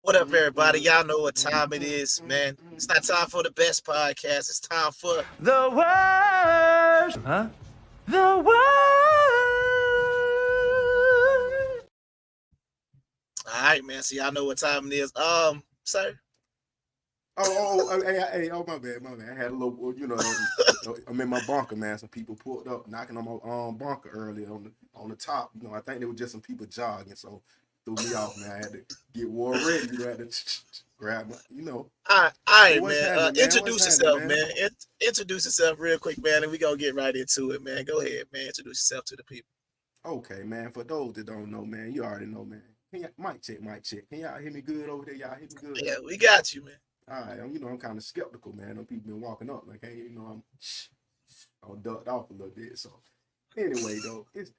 What up, everybody? Y'all know what time it is, man. It's not time for the best podcast. It's time for the worst. Huh? The worst. all right, man. So y'all know what time it is. Sir. Hey, my bad. I had a little, I'm in my bunker, man. Some people pulled up, knocking on my bunker earlier on the top. I think there were just some people jogging, so threw me off, man. I had to get war ready. I had to grab my, All right, what's man. happening, man? Introduce yourself, man. Introduce yourself real quick, man, and we gonna get right into it, man. Go ahead, man. Introduce yourself to the people. Okay, man. For those that don't know, man, you already know, man. Mic check. Can y'all hear me good over there? Y'all hear me good? Yeah, we got you, man. All right, I'm kind of skeptical, man. Them people been walking up like, hey, I'm ducked off a little bit. So anyway, though, it's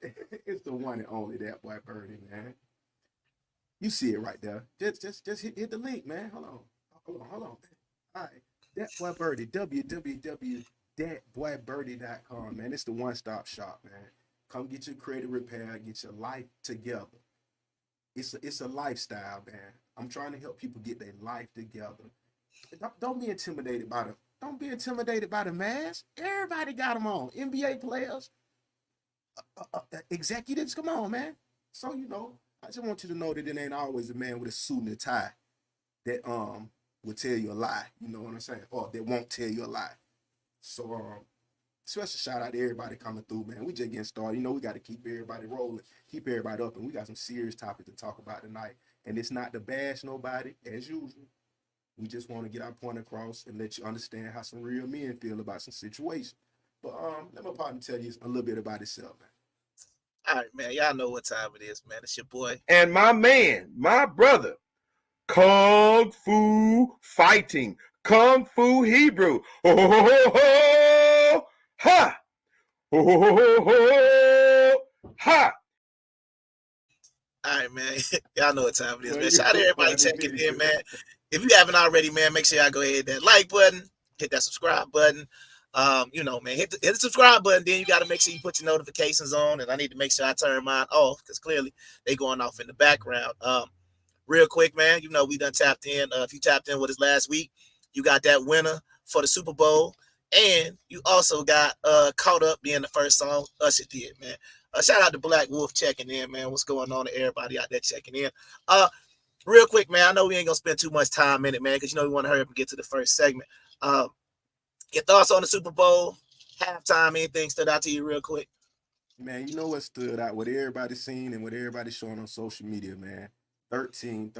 the one and only that boy Birdie, man. You see it right there. Just hit the link, man. Hold on. All right, that boy Birdie, www.thatboybirdie.com, man. It's the one-stop shop, man. Come get your credit repair, get your life together. It's a lifestyle, man. I'm trying to help people get their life together. Don't be intimidated by them. Don't be intimidated by the mask. Everybody got them on. NBA players, executives. Come on, man. So I just want you to know that it ain't always a man with a suit and a tie that will tell you a lie. You know what I'm saying? Or that won't tell you a lie. So special shout out to everybody coming through, man. We just getting started. We got to keep everybody rolling, keep everybody up, and we got some serious topics to talk about tonight. And it's not to bash nobody as usual. We just want to get our point across and let you understand how some real men feel about some situations. But let my partner tell you a little bit about himself, man. All right, man. Y'all know what time it is, man. It's your boy. And my man, my brother, Kung Fu Fighting, Kung Fu Hebrew. Ho, ho, ho, ho, ho. Ha! Ho, ho, ho, ho, ho. Ha! All right, man. Y'all know what time it is, man. Shout out to everybody checking in, man. If you haven't already, man, make sure y'all go ahead and hit that like button, hit that subscribe button. Man, hit the subscribe button. Then you got to make sure you put your notifications on, and I need to make sure I turn mine off because clearly they going off in the background. Real quick, man. We done tapped in. If you tapped in with us last week, you got that winner for the Super Bowl, and you also got caught up being the first song Usher did, man. Shout out to Black Wolf checking in, man. What's going on to everybody out there checking in? Real quick, man. I know we ain't gonna spend too much time in it, man, because we want to hurry up and get to the first segment. Your thoughts on the Super Bowl, halftime, anything stood out to you real quick? Man, you know what stood out? What everybody's seen and what everybody's showing on social media, man. 13.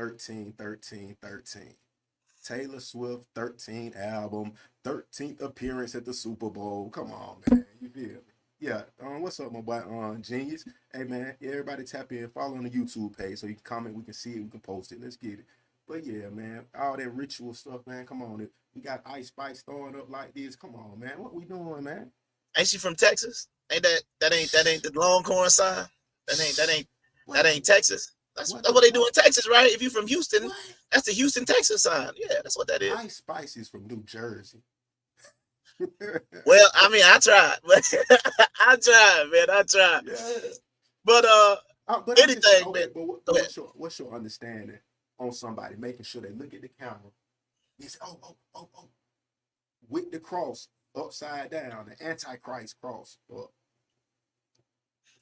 Taylor Swift, 13th album, 13th appearance at the Super Bowl. Come on, man. You feel me? Yeah. What's up, my boy? Genius. Hey, man. Everybody tap in, follow on the YouTube page so you can comment, we can see it, we can post it. Let's get it. But yeah, man, all that ritual stuff, man. Come on, we got Ice Spice throwing up like this. Come on, man. What we doing, man? Ain't she from Texas? Ain't that ain't the Longhorn sign? That ain't Texas. That's what they do in Texas, right? If you from Houston, that's the Houston, Texas sign. Yeah, that's what that is. Ice Spice is from New Jersey. Well, I mean, I tried, I tried. Yeah. But anything, man. But what's your understanding on somebody making sure they look at the camera? He say, oh, with the cross upside down, the Antichrist cross.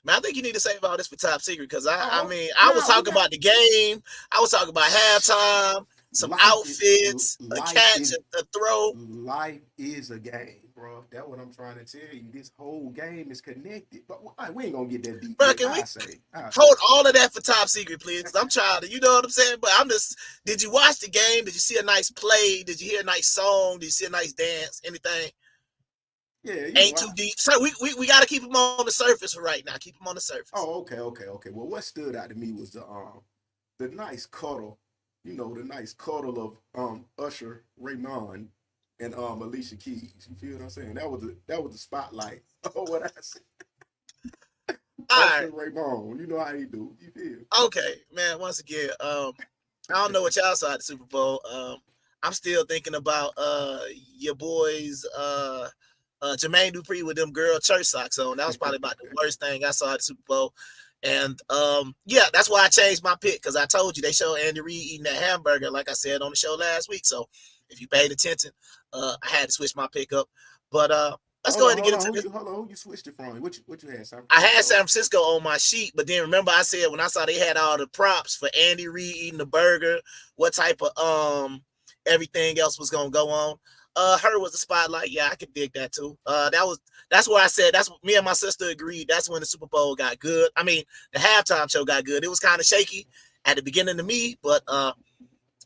Man, I think you need to save all this for top secret because I was talking about the game. I was talking about halftime, some outfits, a catch, a throw. Life is a game, bro. That's what I'm trying to tell you. This whole game is connected. But we ain't gonna get that deep. Bro, can we hold all of that for top secret, please? Because I'm trying to, you know what I'm saying? But did you watch the game? Did you see a nice play? Did you hear a nice song? Did you see a nice dance? Anything? Yeah, ain't too deep. So we got to keep them on the surface for right now. Keep them on the surface. Oh, okay. Well, what stood out to me was the nice cuddle. The nice cuddle of Usher, Raymond, and Alicia Keys. You feel what I'm saying? That was the spotlight. Oh, what I said. Usher, right. Raymond, you know how he do. You feel? Okay, man. Once again, I don't know what y'all saw at the Super Bowl. I'm still thinking about your boys. Jermaine Dupri with them girl church socks on. That was probably about the worst thing I saw at the Super Bowl. And yeah, that's why I changed my pick, because I told you they showed Andy Reid eating that hamburger, like I said on the show last week. So if you paid attention, I had to switch my pick up. But let's go ahead and get into this. Hold on, who you switched it from? What you had? San I had San Francisco on my sheet, but then remember I said when I saw they had all the props for Andy Reid eating the burger, what type of everything else was gonna go on. Her was the spotlight. Yeah, I could dig that too. That's where I said that's me and my sister agreed. That's when the Super Bowl got good. I mean, the halftime show got good. It was kind of shaky at the beginning to me, but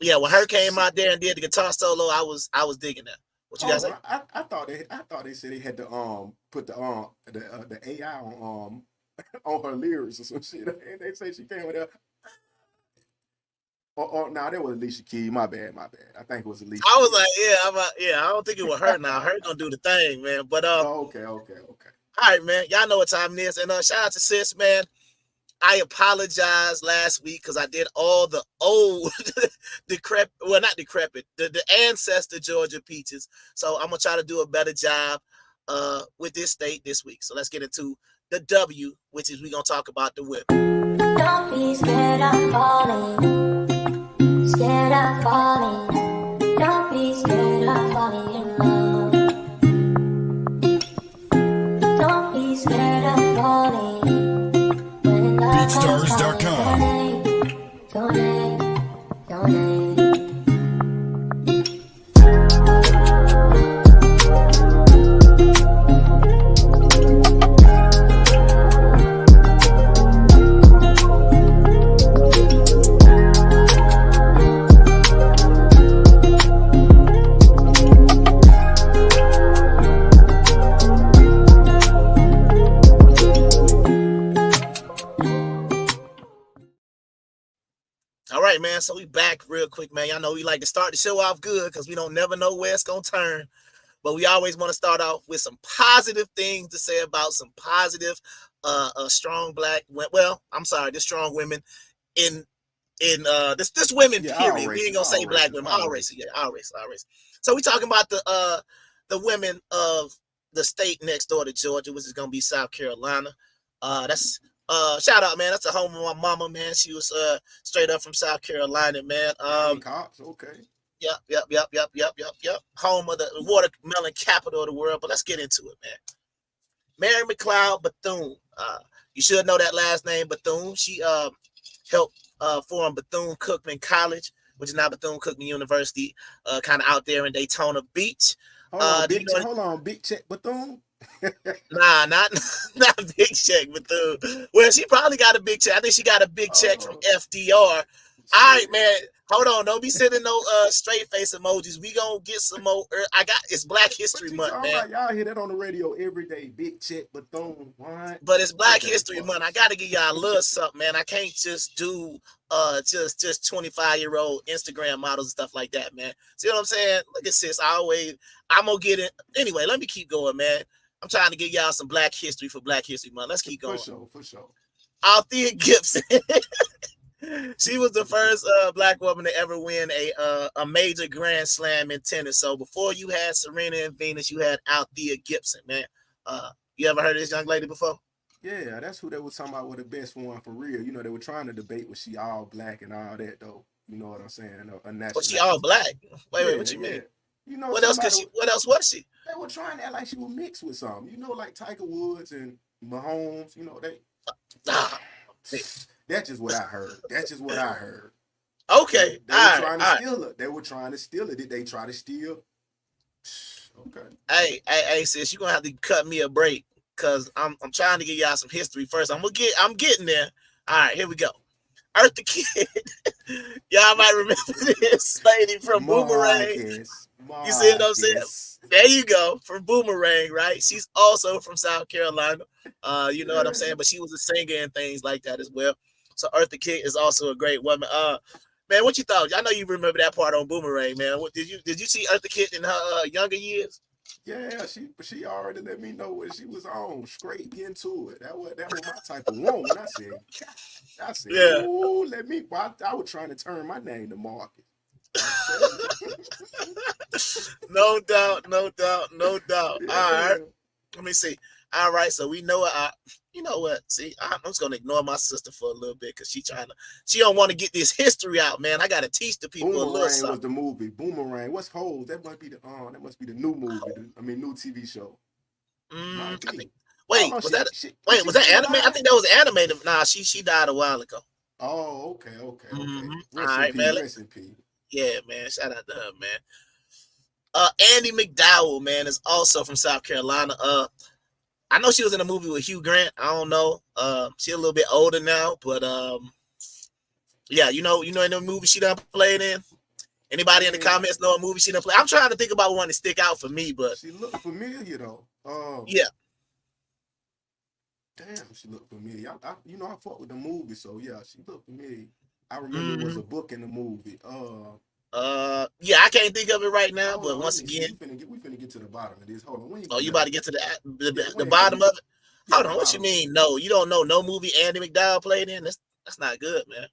yeah, when her came out there and did the guitar solo, I was digging that. What you guys say? I thought they said they had to put the AI on on her lyrics or some shit. And they say she came with that. Oh, no, that was Alicia Keys. My bad. I think it was Alicia. I was like, yeah, I don't think it was her now. Her gonna do the thing, man. But okay. All right, man. Y'all know what time it is. And shout out to Sis, man. I apologized last week because I did all the old not decrepit, the ancestor Georgia peaches. So I'm gonna try to do a better job with this state this week. So let's get into the W, which is we're gonna talk about the whip. Don't be scared of falling. Scared of falling. Don't be scared of falling in love. Don't be scared of falling. When love BeatStars.com. Donate. All right, man. So we back real quick, man. Y'all know we like to start the show off good because we don't never know where it's gonna turn. But we always want to start off with some positive things to say about some positive, strong black. Well, I'm sorry, this strong women in this women period. We ain't gonna say black women, all races. Yeah, all races. So we talking about the women of the state next door to Georgia, which is gonna be South Carolina. That's shout out, man. That's the home of my mama, man. She was straight up from South Carolina, man. Cops, okay. Yep. Home of the watermelon capital of the world. But let's get into it, man. Mary McLeod Bethune. You should know that last name, Bethune. She helped form Bethune-Cookman College, which is now Bethune-Cookman University, kind of out there in Daytona Beach. Hold on, Big Check Bethune. Nah, not Big Check Bethune. Well, she probably got a big check. I think she got a big check from FDR. All right, man. Hold on. Don't be sending no straight face emojis. We gonna get some more. It's Black History Month, man. Y'all hear that on the radio every day. Big Check Bethune. What? But it's Black History Month. I gotta give y'all a little something, man. I can't just do just 25-year-old Instagram models and stuff like that, man. See what I'm saying? Look at sis. I'm gonna get it. Anyway, let me keep going, man. I'm trying to give y'all some Black history for Black History Month. Let's keep going. For sure. Althea Gibson. She was the first black woman to ever win a major Grand Slam in tennis. So before you had Serena and Venus, you had Althea Gibson, man. You ever heard of this young lady before? Yeah, that's who they were talking about with the best one for real. You know, they were trying to debate was she all black and all that though. You know what I'm saying? Was she all black? Wait, what you mean? You know, what else was she? They were trying to act like she was mixed with something. You know, like Tiger Woods and Mahomes. You know, that's just what I heard. Okay. They were trying to steal it. They were trying to steal it. Did they try to steal? Okay. Hey, sis, you're gonna have to cut me a break because I'm trying to give y'all some history first. I'm getting there. All right, here we go. Eartha Kitt. Y'all might remember this lady from Boomerang. You see what I'm saying? There you go. From Boomerang, right? She's also from South Carolina. You know what I'm saying? But she was a singer and things like that as well. So Eartha Kitt is also a great woman. Man, what you thought? I know you remember that part on Boomerang, man. Did you see Eartha Kitt in her younger years? Yeah, she already let me know what she was on. Straight into it. That was my type of woman. I said, yeah. Ooh, let me. I was trying to turn my name to Marcus. No doubt. All right. Let me see. All right, so we know you know what? See, I'm just gonna ignore my sister for a little bit because she don't want to get this history out, man. I gotta teach the people a little Boomerang something. was the movie. Boomerang. What's Holes? That must be the new movie. New TV show. Might I be. think. I Wait, don't know. was that? Is Wait, she was that still anime? I alive? think that was animated. Nah, she died a while ago. Oh, okay. All Rest in right, peace. man. Rest in peace. Yeah, man. Shout out to her, man. Andy McDowell, man, is also from South Carolina. I know she was in a movie with Hugh Grant. I don't know. She's a little bit older now, but yeah, you know, in the movie she done played in. Anybody in the comments know a movie she done played? I'm trying to think about one to stick out for me, but she looked familiar though. Yeah. Damn, she looked familiar. I fought with the movie, so yeah, she looked familiar. I remember it was a book in the movie. Yeah, I can't think of it right now, but once again, we finna get to the bottom of this. Hold on. oh, you about to get to the bottom of it? Hold on, what you mean? No, you don't know no movie Andy McDowell played in? That's not good, man.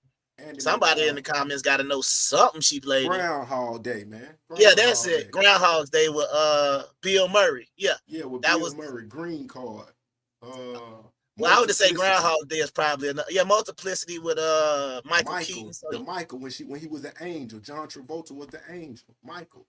Somebody in the comments got to know something she played in. Groundhog Day, man. Yeah, that's it. Groundhog's Day with Bill Murray. Yeah. Yeah, with that Bill Murray. Green Card. Well, I would just say Groundhog Day is probably enough. Yeah, Multiplicity with Michael Keaton. So Michael when he was an angel. John Travolta was the angel. Michael.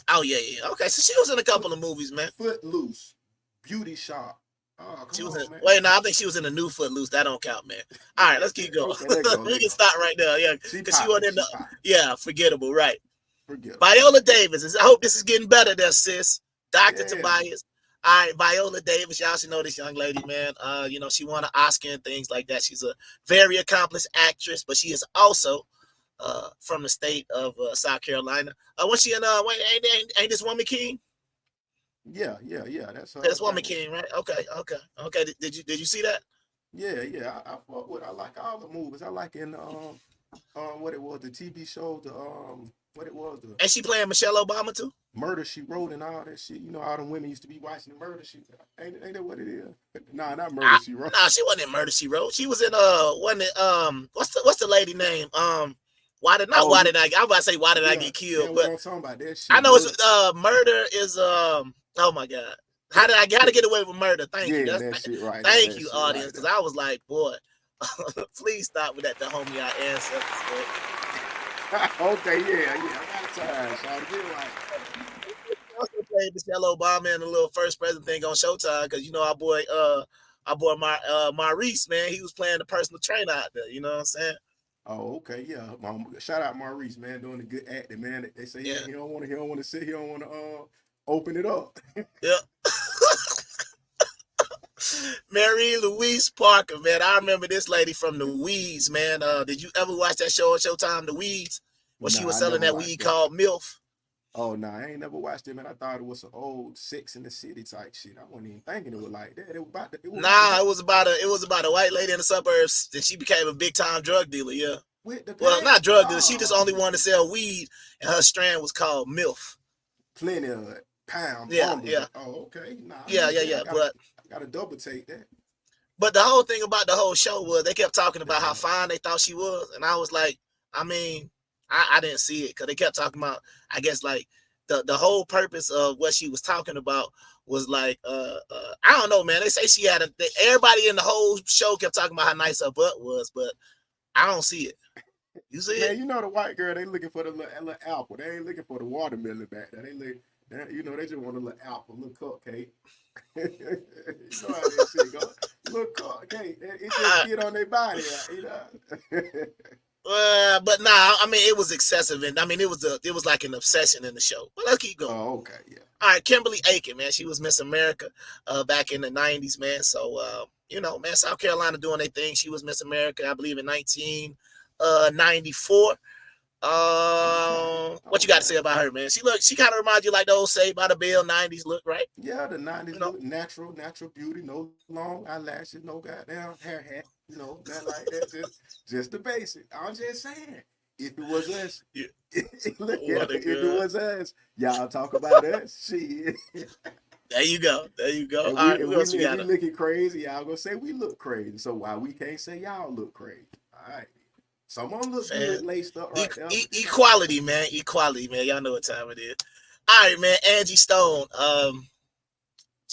Oh yeah. Okay, so she was in a couple of movies, man. Footloose, Beauty Shop. Oh, she was in. Wait, no, I think she was in the new Footloose. That don't count, man. All right, let's keep going. We can stop right there. Yeah, because she wasn't in the. Yeah, forgettable, right? Forgettable. Viola Davis. I hope this is getting better, there, sis. Dr. Tobias. All right, Viola Davis. Y'all should know this young lady, man. You know, she won an Oscar and things like that. She's a very accomplished actress, but she is also from the state of South Carolina. Was she in ain't this woman king? Yeah. That's her. That's woman king, right? Okay. Did you see that? Yeah. I like all the movies. I like in what it was, the TV show, what it was. And she playing Michelle Obama too? Murder, She Wrote, and all that shit. You know, all the women used to be watching the Murder, She Ain't that what it is? Nah, not Murder, She Wrote. Nah, she wasn't in Murder, She Wrote. She was in what's the lady name? Why did I get killed? Yeah, but I'm talking about that shit. I know it's Murder is oh my God. How did I get away with murder? Thank you. That shit right. Thank you, audience, because I was like, boy, please stop with that. The homie our ancestors. Okay, yeah. I got time, Shawty. Get right. Also played Michelle Obama in the little First President thing on Showtime, because you know our boy Maurice, man, he was playing the personal trainer out there. You know what I'm saying? Oh, okay, yeah. Shout out Maurice, man, doing a good acting, man. They say he don't want to sit, he don't want to open it up. Yeah. Mary Louise Parker, man. I remember this lady from the Weeds, man. Did you ever watch that show on Showtime, The Weeds? When she was selling that weed called MILF? Oh, no, I ain't never watched it, man. I thought it was some old Sex in the City type shit. I wasn't even thinking it was like that. It was about a white lady in the suburbs, and she became a big time drug dealer. Yeah. Well, not drug dealer. She just only wanted to sell weed, and her strand was called MILF. Plenty of it. Pound. Yeah. Oh, okay. Nah, yeah. But I gotta double take that. But the whole thing about the whole show was they kept talking about how fine they thought she was, and I was like, I mean, I didn't see it because they kept talking about, I guess, like the whole purpose of what she was talking about was like, I don't know, man. They say she had everybody in the whole show kept talking about how nice her butt was, but I don't see it. You see it? Man, you know the white girl, they looking for the little apple. They ain't looking for the watermelon back there. They just want a little apple, a little cupcake. You know how that shit go. Little cupcake. It just get on their body, you know. But nah, I mean it was excessive, and I mean it was like an obsession in the show. But let's keep going. Oh, okay, yeah. All right, Kimberly Aiken, man, she was Miss America back in the 90s, man. So you know, man, South Carolina doing their thing. She was Miss America, I believe, in 1994. What you got to say about her, man? She kind of reminds you like the old Saved by the Bell 90s look, right? Yeah, the 90s look, natural beauty, no long eyelashes, no goddamn hair hat, you know, nothing like that. Just the basic. I'm just saying, if it was us, if it was us, y'all talk about us. Shit. There you go. All right, we looking crazy, y'all gonna say we look crazy. So why we can't say y'all look crazy? All right. Someone looks good laced up right now. Equality, man. Y'all know what time it is. All right, man. Angie Stone.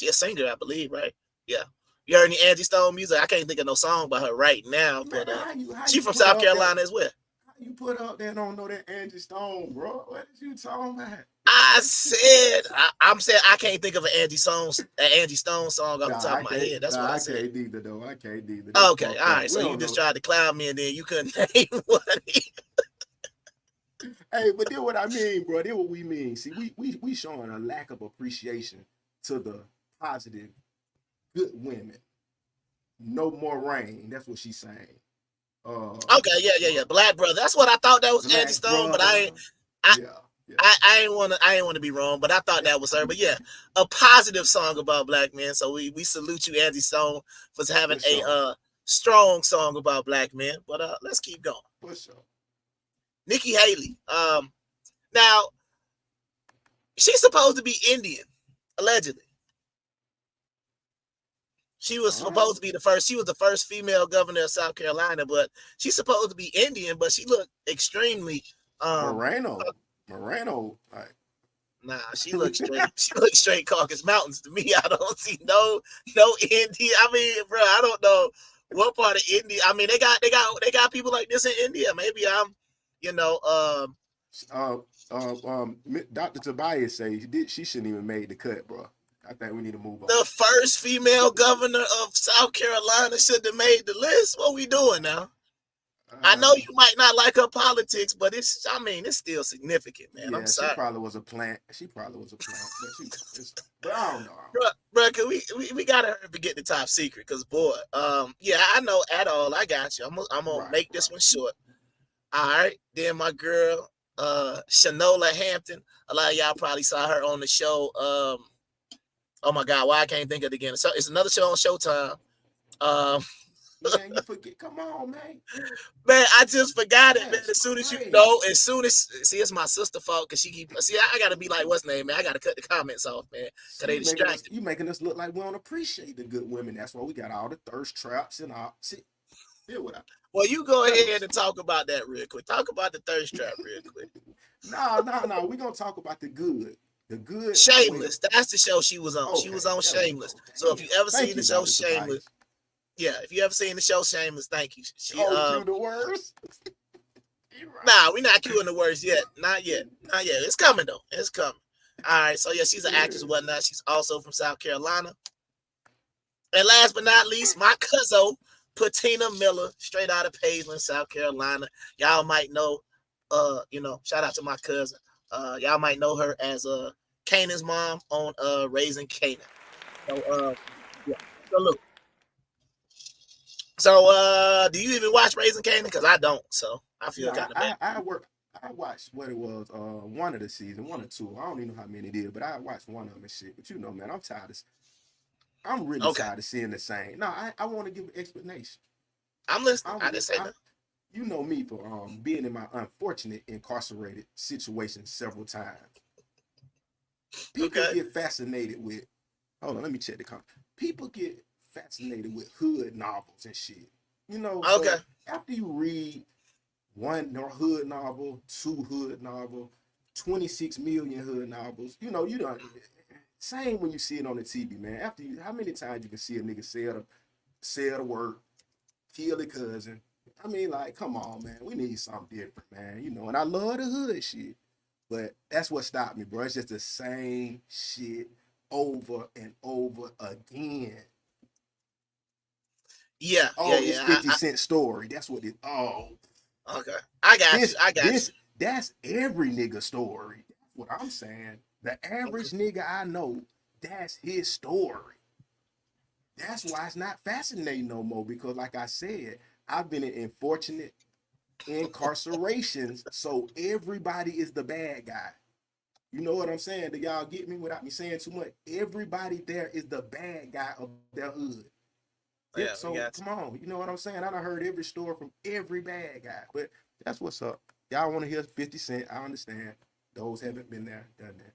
She a singer, I believe, right? Yeah. You heard any Angie Stone music? I can't think of no song by her right now, but she from South Carolina as well. How you put up there don't know that Angie Stone, bro? What is you talking about? I'm saying I can't think of an Angie Stone song off the top of my head. That's what I said. I can't either though. I can't either. Okay, all right. So you just tried to clown me and then you couldn't name one. Hey, but then what I mean, bro, then what we mean. See, we showing a lack of appreciation to the positive, good women. No more rain. That's what she's saying. Okay, yeah. Black Brother. That's what I thought that was Black Angie Stone, Brother. but I ain't want to be wrong, but I thought that was her. But yeah, a positive song about black men. So we salute you, Angie Stone, for having a strong song about black men. But let's keep going. For sure. Nikki Haley. Now she's supposed to be Indian, allegedly. She was supposed to be the first. She was the first female governor of South Carolina, but she's supposed to be Indian. But she looked extremely Moreno. Nah, she looks straight. She looks straight Caucasus Mountains to me. I don't see no Indian. I mean, bro, I don't know what part of India. I mean, they got people like this in India. Maybe I'm, Dr. Tobias say she shouldn't even made the cut, bro. I think we need to move on. The first female governor of South Carolina should have made the list. What we doing now? I know you might not like her politics, but it's still significant, man. Yeah, I'm sorry. She probably was a plant. But I don't know. Bro, we gotta get the top secret, because boy, I know at all. I got you. I'm gonna make this one short. All right. Then my girl, Shanola Hampton. A lot of y'all probably saw her on the show. Oh my God, why I can't think of it again. So it's another show on Showtime. Man, you forget. Come on, man. Man, I just forgot it, man. As soon as it's my sister's fault, because I gotta be like, what's name, man? I gotta cut the comments off, man. Cause they distracted. You making us look like we don't appreciate the good women. That's why we got all the thirst traps and all. See, feel what I. Well, you go ahead and talk about that real quick. Talk about the thirst trap real quick. No. We're gonna talk about the good. The good. Shameless. That's the show she was on. Okay, she was on Shameless. So if you ever seen the show Shameless, if you ever seen the show Shameless, thank you. Cue the words. Right. Nah, we're not cueing the words yet. Not yet. It's coming though. It's coming. All right. So yeah, she's an actress and whatnot. She's also from South Carolina. And last but not least, my cousin, Patina Miller, straight out of Paisley, South Carolina. Y'all might know, shout out to my cousin. Y'all might know her as Kanan's mom on Raising Kanan. So look. So do you even watch Raising Kanan? Because I don't. So I feel kind of bad. I watched what it was, one of the season, 1 or 2. I don't even know how many it is, but I watched one of them and shit. But man, I'm tired of. I'm really tired of seeing the same. No, I want to give an explanation. I'm listening. I didn't say that. You know me for being in my unfortunate incarcerated situation several times. People get fascinated with. Hold on, let me check the comment. People get fascinated with hood novels and shit. So after you read 1 hood novel, 2 hood novel, 26 million hood novels, you don't. Same when you see it on the TV, man. After how many times you can see a nigga sell to work, kill a cousin? I mean, like, come on, man. We need something different, man. And I love the hood shit. But that's what stopped me, bro. It's just the same shit over and over again. Yeah. It's 50 Cent story. That's what it. Okay. I got you. That's every nigga story. That's what I'm saying. The average nigga I know, that's his story. That's why it's not fascinating no more. Because, like I said, I've been in unfortunate incarcerations, so everybody is the bad guy. You know what I'm saying? Do y'all get me without me saying too much? Everybody there is the bad guy of their hood. Yeah, so come on, you know what I'm saying? I done heard every story from every bad guy, but that's what's up. Y'all want to hear 50 Cent? I understand. Those haven't been there, done that.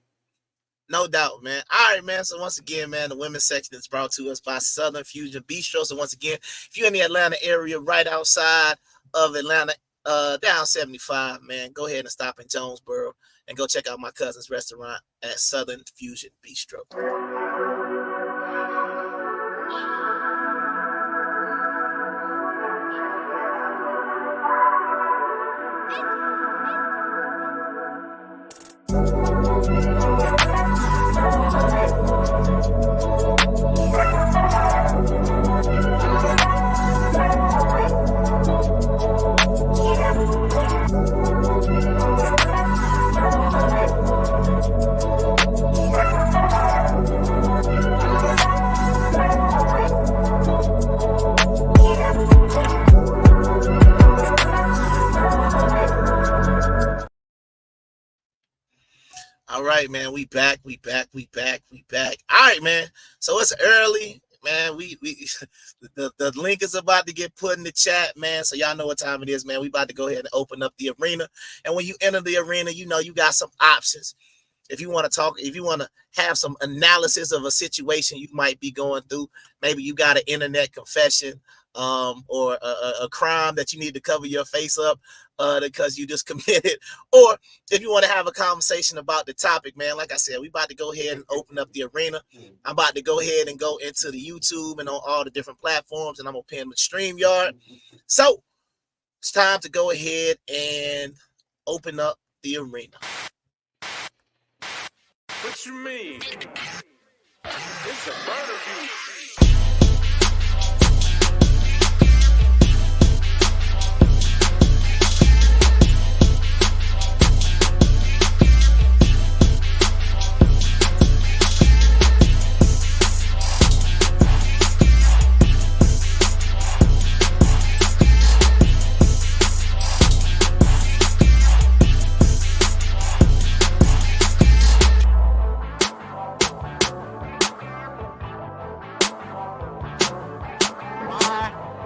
No doubt, man. All right, man. So once again, man, the women's section is brought to us by Southern Fusion Bistro. So once again, if you're in the Atlanta area, right outside of Atlanta, down 75, man, go ahead and stop in Jonesboro and go check out my cousin's restaurant at Southern Fusion Bistro. All right, man. We back. All right, man. So it's early, man. We the link is about to get put in the chat, man. So y'all know what time it is, man. We about to go ahead and open up the arena. And when you enter the arena, you know you got some options. If you want to talk, if you want to have some analysis of a situation you might be going through, maybe you got an internet confession, or a crime that you need to cover your face up because you just committed, or if you want to have a conversation about the topic, man, like I said, we about to go ahead and open up the arena. I'm about to go ahead and go into the YouTube and on all the different platforms, and I'm gonna pin the StreamYard. So it's time to go ahead and open up the arena. What you mean? It's a murder beat.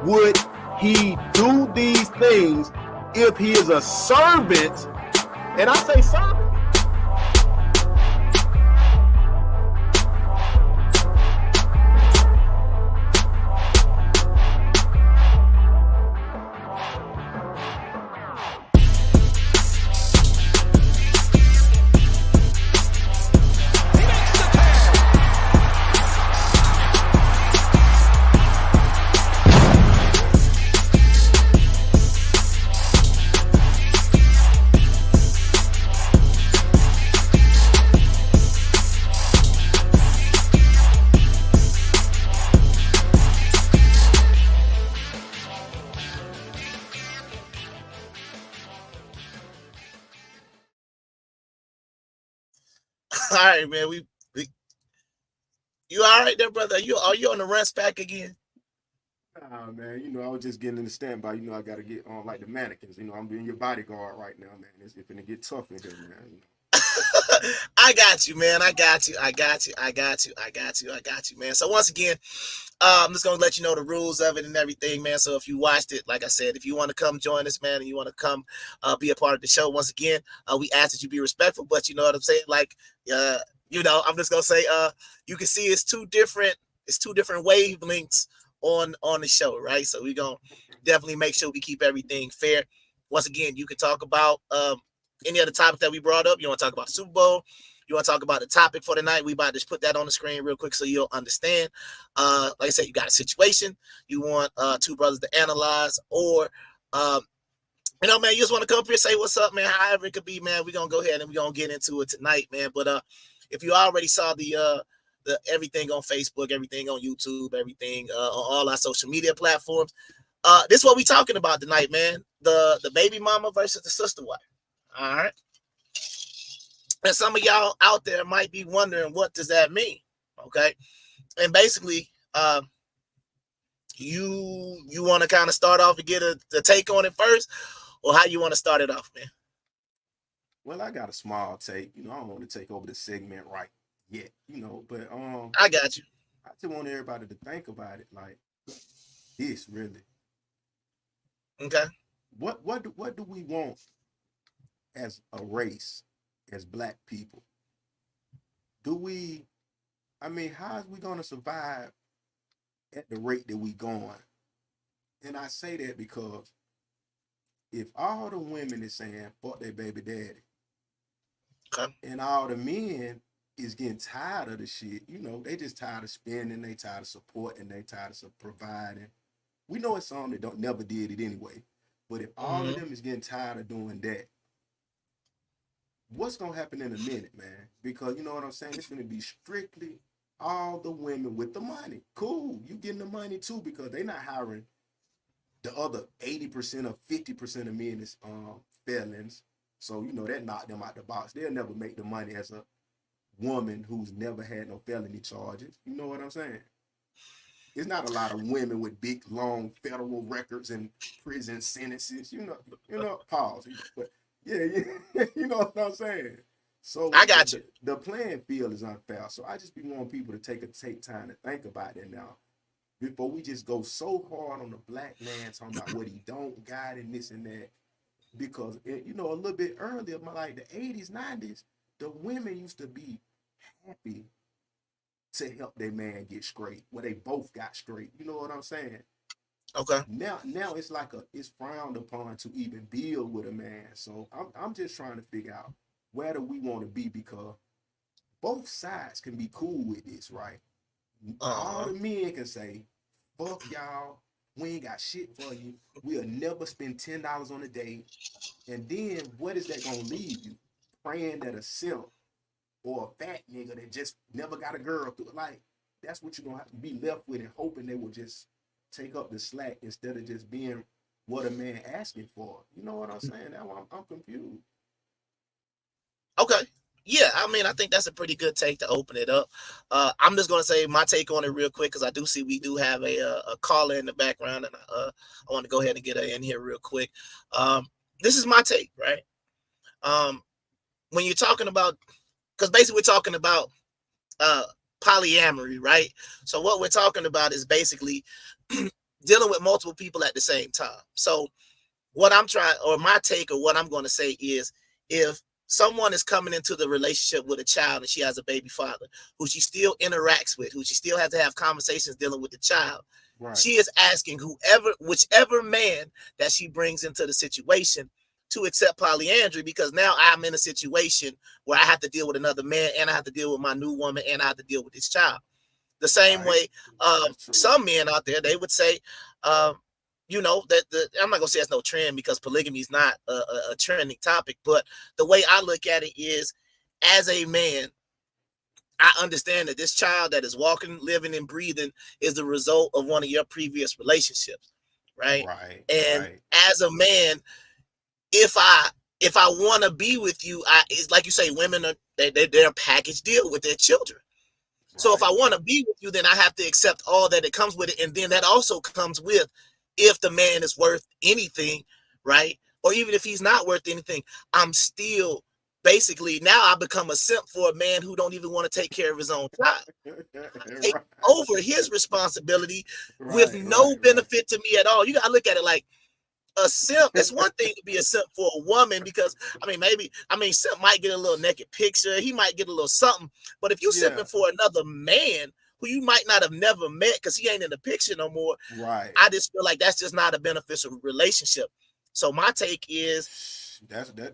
Would he do these things if he is a servant? And I say servant. All right, man. We you all right there, brother? Are you on the rest pack again? Nah, man, I was just getting in the standby. I got to get on like the mannequins. I'm being your bodyguard right now, man. It's gonna get tough in here, man. I got you, man. I got you, man. So once again, I'm just gonna let you know the rules of it and everything, man. So if you watched it, like I said, if you want to come join us, man, and you want to come be a part of the show, once again, we ask that you be respectful, but you know what I'm saying? Like, I'm just gonna say, you can see it's two different wavelengths on the show, right? So we're gonna definitely make sure we keep everything fair. Once again, you can talk about any other topic that we brought up. You want to talk about Super Bowl? You want to talk about the topic for the night? We about to just put that on the screen real quick so you'll understand. Like I said, you got a situation you want two brothers to analyze, or man, you just want to come up here and say what's up, man. However it could be, man. We're gonna go ahead and we're gonna get into it tonight, man. But if you already saw the everything on Facebook, everything on YouTube, everything on all our social media platforms, this is what we talking about tonight, man. The baby mama versus the sister wife. All right. And some of y'all out there might be wondering, what does that mean? Okay. And basically, you want to kind of start off and get a take on it first, or how you want to start it off, man? Well, I got a small take. I don't want to take over the segment right yet, but I got you. I just want everybody to think about it like this, really. Okay. What do we want as a race, as Black people? How is we gonna survive at the rate that we going? And I say that because if all the women is saying fuck their baby daddy, okay, and all the men is getting tired of the shit, they just tired of spending, they tired of supporting, they tired of providing. We know it's something that don't never did it anyway. But if all of them is getting tired of doing that, what's gonna happen in a minute, man? Because you know what I'm saying? It's gonna be strictly all the women with the money. Cool, you getting the money too, because they not hiring the other 80% or 50% of men is felons. So you know that knocked them out the box. They'll never make the money as a woman who's never had no felony charges. You know what I'm saying? It's not a lot of women with big, long federal records and prison sentences. Pause. But yeah, you know what I'm saying. So I got you. The playing field is unfair. So I just be wanting people to take time to think about that now, before we just go so hard on the black man talking about what he don't got and this and that. Because a little bit earlier, like the 80s, 90s, the women used to be happy to help their man get straight, where they both got straight. You know what I'm saying? Okay. Now it's like it's frowned upon to even build with a man. So I'm just trying to figure out where do we want to be, because both sides can be cool with this, right? All the men can say, fuck y'all, we ain't got shit for you. We'll never spend $10 on a date. And then what is that gonna leave you? Praying that a simp or a fat nigga that just never got a girl through. Like, that's what you're gonna have to be left with, and hoping they will just take up the slack instead of just being what a man asking for. You know what I'm saying? That's why I'm confused. Okay. Yeah, I mean, I think that's a pretty good take to open it up. I'm just going to say my take on it real quick, because I do see we do have a caller in the background, and I want to go ahead and get her in here real quick. This is my take, right? When you're talking about, because basically we're talking about polyamory, right? So what we're talking about is basically dealing with multiple people at the same time. So what I'm trying, or my take, or what I'm going to say is, if someone is coming into the relationship with a child and she has a baby father who she still interacts with, who she still has to have conversations dealing with the child, right, she is asking whichever man that she brings into the situation to accept polyandry, because now I'm in a situation where I have to deal with another man, and I have to deal with my new woman, and I have to deal with this child. The same way, some men out there, they would say, that I'm not gonna say it's no trend, because polygamy is not a trending topic. But the way I look at it is, as a man, I understand that this child that is walking, living, and breathing is the result of one of your previous relationships, right? And as a man, if I want to be with you, it's like you say, women are they're a package deal with their children. So if I want to be with you, then I have to accept all that it comes with it. And then that also comes with, if the man is worth anything, right? Or even if he's not worth anything, I'm still basically, now I become a simp for a man who don't even want to take care of his own child. Take over his responsibility with no benefit to me at all. You got to look at it like a simp. It's one thing to be a simp for a woman, because simp might get a little naked picture, he might get a little something. But if you simping for another man who you might not have never met because he ain't in the picture no more, right, I just feel like that's just not a beneficial relationship. So my take is,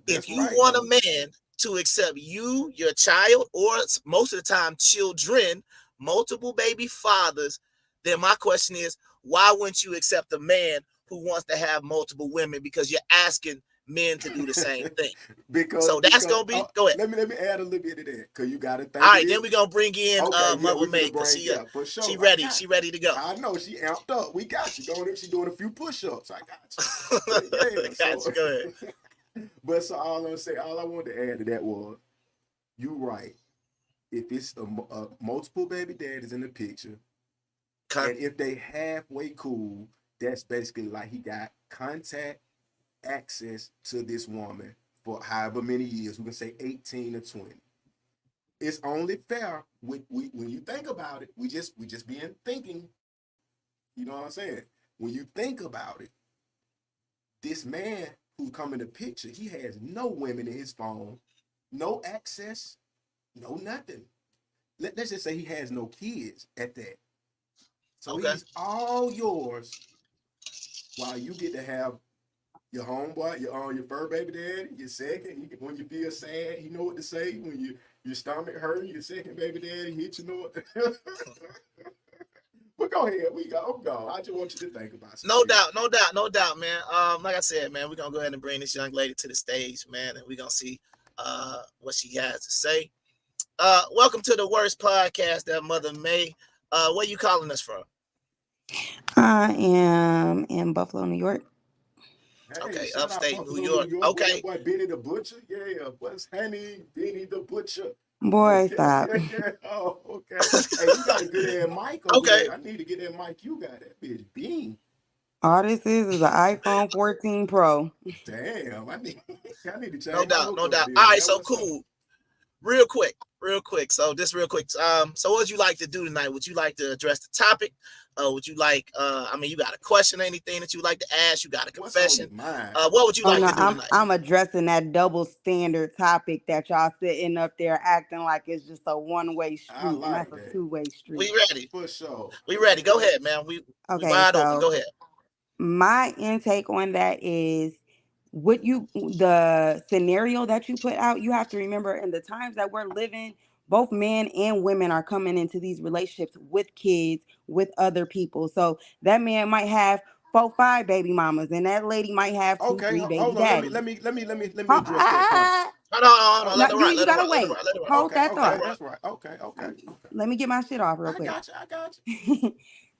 if you want a man to accept you, your child, or most of the time children, multiple baby fathers, then my question is, why wouldn't you accept a man who wants to have multiple women? Because you're asking men to do the same thing. That's gonna be. Go ahead. Let me add a little bit of that, because you got to think. All right, then we're gonna bring in Mother May, because for sure. She ready to go. I know she amped up. We got you. She doing a few push-ups. I got you. Got you. Go ahead. But so all I wanted to add to that was, you right. If it's a multiple baby daddies in the picture, and if they halfway cool, that's basically like he got contact access to this woman for however many years. We can say 18 or 20. It's only fair when you think about it. We just being thinking. You know what I'm saying? When you think about it, this man who come in the picture, he has no women in his phone, no access, no nothing. Let's just say he has no kids at that. So he's all yours, while you get to have your homeboy, your fur baby daddy, your second. When you feel sad, you know what to say. When your stomach hurt, your second baby daddy hit you, know what. But go ahead, I'm gone. I just want you to think about it. No doubt, man. Like I said, man, we're gonna go ahead and bring this young lady to the stage, man, and we're gonna see what she has to say. Welcome to the worst podcast that Mother made. Where you calling us from? I am in Buffalo, New York. Hey, Okay, shout out upstate New Buffalo, New York. York, with Okay. that boy Benny the Butcher. Yeah, what's Henny, Benny the Butcher. Boy, Okay, stop. yeah. Oh, okay. Hey, you got a good ass mic over Okay. there. I need to get that mic you got. That bitch beam. All this is an iPhone 14 Pro. Damn, I need I need to change No my doubt, no hookup doubt. then. All right, That so what's up. cool. Real quick. So this real quick. So what would you like to do tonight? Would you like to address the topic? Would you like? I mean, you got a question, anything that you like to ask? You got a What's on confession? your mind? What would you Oh like no, to do tonight? I'm addressing that double standard topic that y'all sitting up there acting like it's just a one-way I street, and like that's a that. two-way street. We ready. For sure. We ready. Go ahead, man. We Okay, wide open. so Go ahead. my intake on that is the scenario that you put out, you have to remember in the times that we're living, both men and women are coming into these relationships with kids, with other people. So that man might have 4, 5 baby mamas, and that lady might have 2, Okay, 3 baby hold on. daddies. Let me Ho- address that point. Hold on. Oh, Let no, it you rock. you Let it gotta rock. Let it wait. rock. Let it rock. Hold that okay, thought. that's right. Okay. Let me get my shit off real I quick. got you.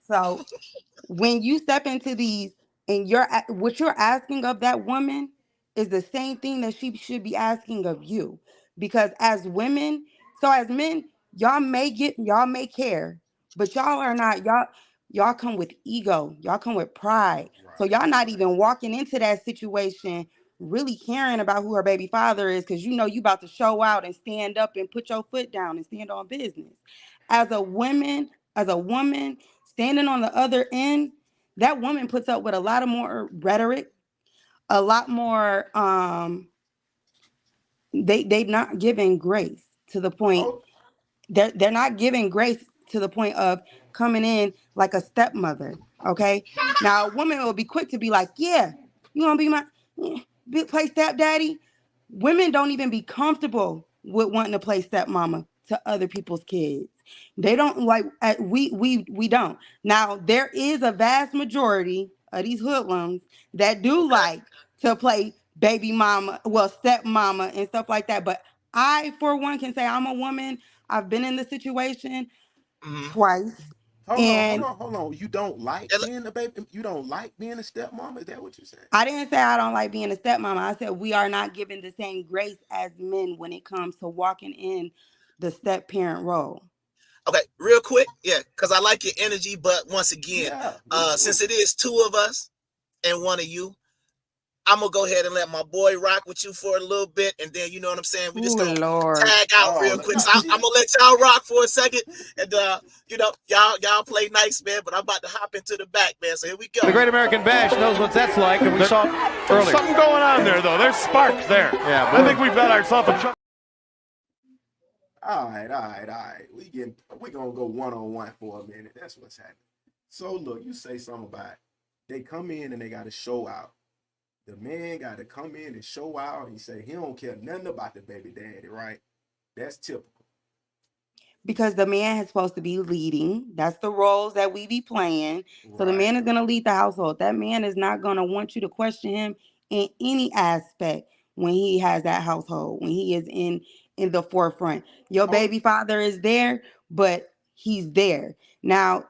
So when you step into these and what you're asking of that woman is the same thing that she should be asking of you, because as women, so as men, y'all may care, but y'all are not, y'all come with ego, y'all come with pride, so y'all not even walking into that situation really caring about who her baby father is, because you know you about to show out and stand up and put your foot down and stand on business. As a woman standing on the other end, that woman puts up with a lot of more rhetoric, a lot more they not giving grace to the point. Oh, They're not giving grace to the point of coming in like a stepmother. Okay. Now a woman will be quick to be like, yeah, you want to be my play stepdaddy. Women don't even be comfortable with wanting to play stepmama to other people's kids. They don't like we don't. Now there is a vast majority of these hoodlums that do Okay. like to play baby mama, well, stepmama and stuff like that. But I, for one, can say I'm a woman. I've been in the situation Mm-hmm. twice. And hold on. You don't like being a baby? You don't like being a stepmom? Is that what you said? I didn't say I don't like being a stepmama. I said we are not given the same grace as men when it comes to walking in the step parent role. Okay, real quick, yeah, because I like your energy, but once again, Yeah, me too. since it is 2 of us and 1 of you, I'm gonna go ahead and let my boy rock with you for a little bit, and then you know what I'm saying. We just Oh gonna Lord. tag out Oh, real quick. no, So see, I'm gonna let y'all rock for a second, and you know, y'all play nice, man. But I'm about to hop into the back, man. So here we go. The Great American Bash knows what that's like, and we saw There's earlier. something going on there, though. There's sparks there. Yeah, I think we've got ourselves a. all right. We gonna go one-on-one for a minute. That's what's happening. So look, you say something about they come in and they gotta show out. The man gotta come in and show out and say he don't care nothing about the baby daddy, right? That's typical. Because the man is supposed to be leading. That's the roles that we be playing. So the Right. man is going to lead the household. That man is not going to want you to question him in any aspect when he has that household, when he is in the forefront. Your Oh, baby father is there, but he's there. Now,